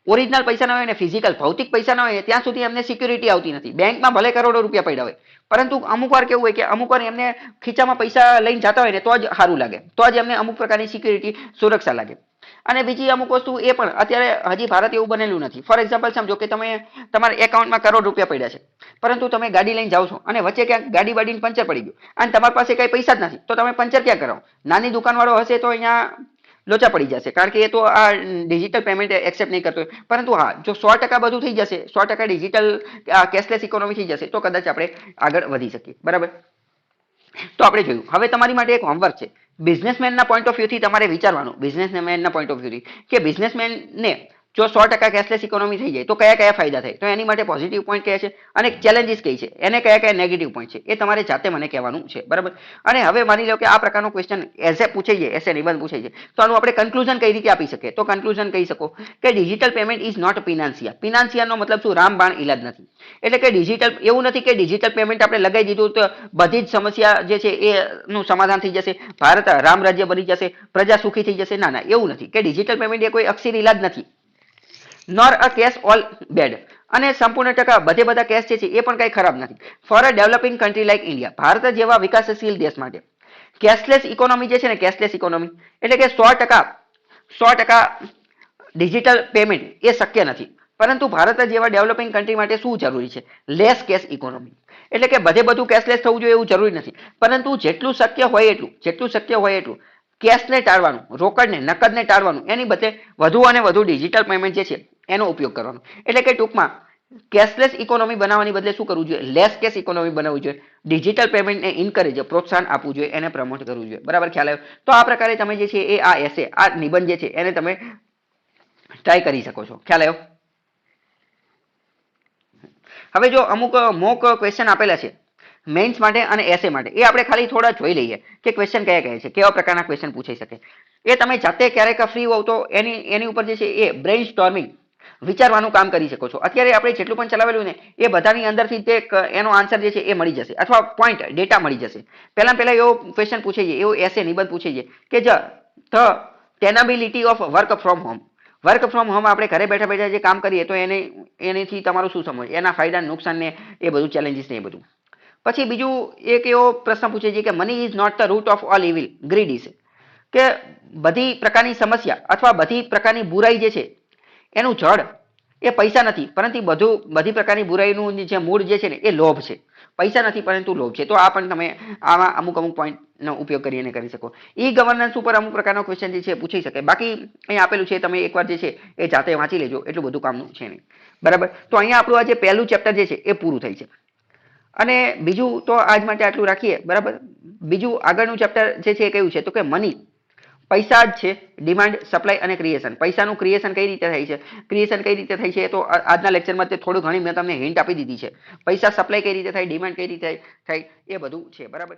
ઓરિજિનલ પૈસા ના હોય ને, ફિઝિકલ ભૌતિક પૈસા ના હોય ત્યાં સુધી એમને સિક્યુરિટી આવતી નથી. બેંકમાં ભલે કરોડો રૂપિયા પડ્યા હોય, પરંતુ અમુક વાર કેવું હોય કે અમુક વાર એમને ખીચામાં પૈસા લઈને જતા હોય ને તો જ સારું લાગે, તો જ એમને અમુક પ્રકારની સિક્યુરિટી, સુરક્ષા લાગે. અને બીજી અમુક વસ્તુ એ પણ અત્યારે હજી ભારત એવું બનેલું નથી. ફોર એક્ઝામ્પલ સમજો કે તમે તમારા એકાઉન્ટમાં કરોડ રૂપિયા પડ્યા છે, પરંતુ તમે ગાડી લઈને જાઓ છો અને વચ્ચે ક્યાંક ગાડી બાડીને પંચર પડી ગયું અને તમારી પાસે કઈ પૈસા જ નથી, તો તમે પંચર ક્યાં કરાવો? નાની દુકાનવાળો હશે તો અહીંયા લોચા પડી જશે, કારણ કે એ તો આ ડિજિટલ પેમેન્ટ એક્સેપ્ટ નહીં કરતો. પરંતુ હા, જો 100% બધું થઈ જશે, 100% ડિજિટલ કેશલેસ ઇકોનોમી થઈ જશે, તો કદાચ આપણે આગળ વધી શકીએ. બરાબર, તો આપણે જોયું. હવે તમારી માટે એક હોમવર્ક છે. બિઝનેસમેનના પોઈન્ટ ઓફ વ્યૂથી તમારે વિચારવાનું, બિઝનેસમેનના પોઈન્ટ ઓફ વ્યૂથી, કે બિઝનેસમેનને જો 100% કેશલેસ ઇકોનોમી થઈ જાય તો કયા કયા ફાયદા થાય, તો એની માટે પોઝિટિવ પોઈન્ટ કયા છે અને ચેલેન્જીસ કઈ છે, એને કયા કયા નેગેટિવ પોઈન્ટ છે, એ તમારે જાતે મને કહેવાનું છે. બરાબર, અને હવે માની લો કે આ પ્રકારનો ક્વેશ્ચન એઝ પૂછાઈ જાય, એસે નિબંધ પૂછાઈ જાય, તો આનું આપણે કન્ક્લુઝન કઈ રીતે આપી શકીએ? તો કન્ક્લુઝન કહી શકો કે ડિજિટલ પેમેન્ટ ઇઝ નોટ ફિનાન્સિયા. ફિનાન્સિયાનો મતલબ શું? રામબાણ ઇલાજ નથી. એટલે કે ડિજિટલ એવું નથી કે ડિજિટલ પેમેન્ટ આપણે લગાવી દીધું તો બધી જ સમસ્યા જે છે એનું સમાધાન થઈ જશે, ભારત રામ રાજ્ય બની જશે, પ્રજા સુખી થઈ જશે. ના ના, એવું નથી કે ડિજિટલ પેમેન્ટ એ કોઈ અક્ષર ઇલાજ નથી. નોર અ કેશ ઓલ બેડ. અને સંપૂર્ણ ટકા બધા કેશ છે એ પણ કઈ ખરાબ નથી. For a developing country like India, Bharat જેવા વિકાસશીલ દેશ માટે કેશલેસ ઇકોનોમી જે છે ને, કેશલેસ ઇકોનોમી એટલે કે 100% ડિજિટલ પેમેન્ટ એ શક્ય નથી. પરંતુ ભારત જેવા ડેવલપિંગ કન્ટ્રી માટે શું જરૂરી છે? Less cash economy. એટલે કે બધું કેશલેસ થવું જોઈએ એવું જરૂરી નથી, પરંતુ જેટલું શક્ય હોય એટલું કેશને ટાળવાનું, રોકડને, નકદને ટાળવાનું, એની બદલે વધુ અને વધુ ડિજિટલ પેમેન્ટ જે છે એનો ઉપયોગ કરવાનો. એટલે કે ટૂંકમાં કેશલેસ ઇકોનોમી બનાવવાની બદલે શું કરવું જોઈએ? લેસ કેશ ઇકોનોમી બનાવવું જોઈએ. ડિજિટલ પેમેન્ટને ઇન્કરેજ, પ્રોત્સાહન આપવું જોઈએ, એને પ્રમોટ કરવું જોઈએ. બરાબર, ખ્યાલ આવ્યો? તો આ પ્રકારે તમે જે છે એ આ એસે, આ નિબંધ જે છે એને તમે ટ્રાય કરી શકો છો. ખ્યાલ આવ્યો? હવે જો અમુક મોક ક્વેશ્ચન આપેલા છે મેઇન્સ માટે અને એસે માટે, એ આપણે ખાલી થોડા જોઈ લઈએ કે ક્વેશ્ચન કયા છે, કેવા પ્રકારના ક્વેશ્ચન પૂછાઈ શકે. એ તમે જાતે ક્યારેક ફ્રી હોવ તો એની ઉપર જે છે એ બ્રેઇન સ્ટોર્મિંગ, વિચારવાનું કામ કરી શકો છો. અત્યારે આપણે જેટલું પણ ચલાવેલું ને એ બધાની અંદરથી તે એનો આન્સર જે છે એ મળી જશે, અથવા પોઈન્ટ ડેટા મળી જશે. પહેલા એવો ક્વેશ્ચન પૂછાઈ જાય, એવો એસે નિબંધ પૂછાઈ જાય કે the tenability of work from home. Work from home આપણે ઘરે બેઠા બેઠા જે કામ કરીએ તો એનેથી તમારું શું સમજ, એના ફાયદા નુકસાન ને એ બધું, ચેલેન્જીસ ને એ બધું. પછી બીજું એક એવો પ્રશ્ન પૂછે છે કે money is not the root of all evil, greed is. કે બધી પ્રકારની સમસ્યા અથવા બધી પ્રકારની બુરાઈ જે છે એનું જડ એ પૈસા નથી, પરંતુ બધી પ્રકારની બુરાઈનું જે મૂળ જે છે ને એ લોભ છે. પૈસા નથી પરંતુ લોભ છે. તો આ પણ તમે આમાં અમુક પોઈન્ટનો ઉપયોગ કરીને કરી શકો. ઈ ગવર્નન્સ ઉપર અમુક પ્રકારનો ક્વેશ્ચન જે છે પૂછી શકે. બાકી અહીં આપેલું છે, તમે એકવાર જે છે એ જાતે વાંચી લેજો, એટલું બધું કામનું છે નહીં. બરાબર, તો અહીંયા આપણું આ જે પહેલું ચેપ્ટર જે છે એ પૂરું થાય છે. અને બીજું તો આજ માટે આટલું રાખીએ. બરાબર, બીજું આગળનું ચેપ્ટર જે છે એ કયું છે? તો કે મની, પૈસા જ છે, ડિમાન્ડ, સપ્લાય અને ક્રિએશન. પૈસાનું ક્રિએશન કઈ રીતે થાય છે, તો આજના લેક્ચરમાં તે થોડું ઘણી મેં તમને હિન્ટ આપી દીધી છે. પૈસા સપ્લાય કઈ રીતે થાય, ડિમાન્ડ કઈ રીતે થાય, એ બધું છે. બરાબર.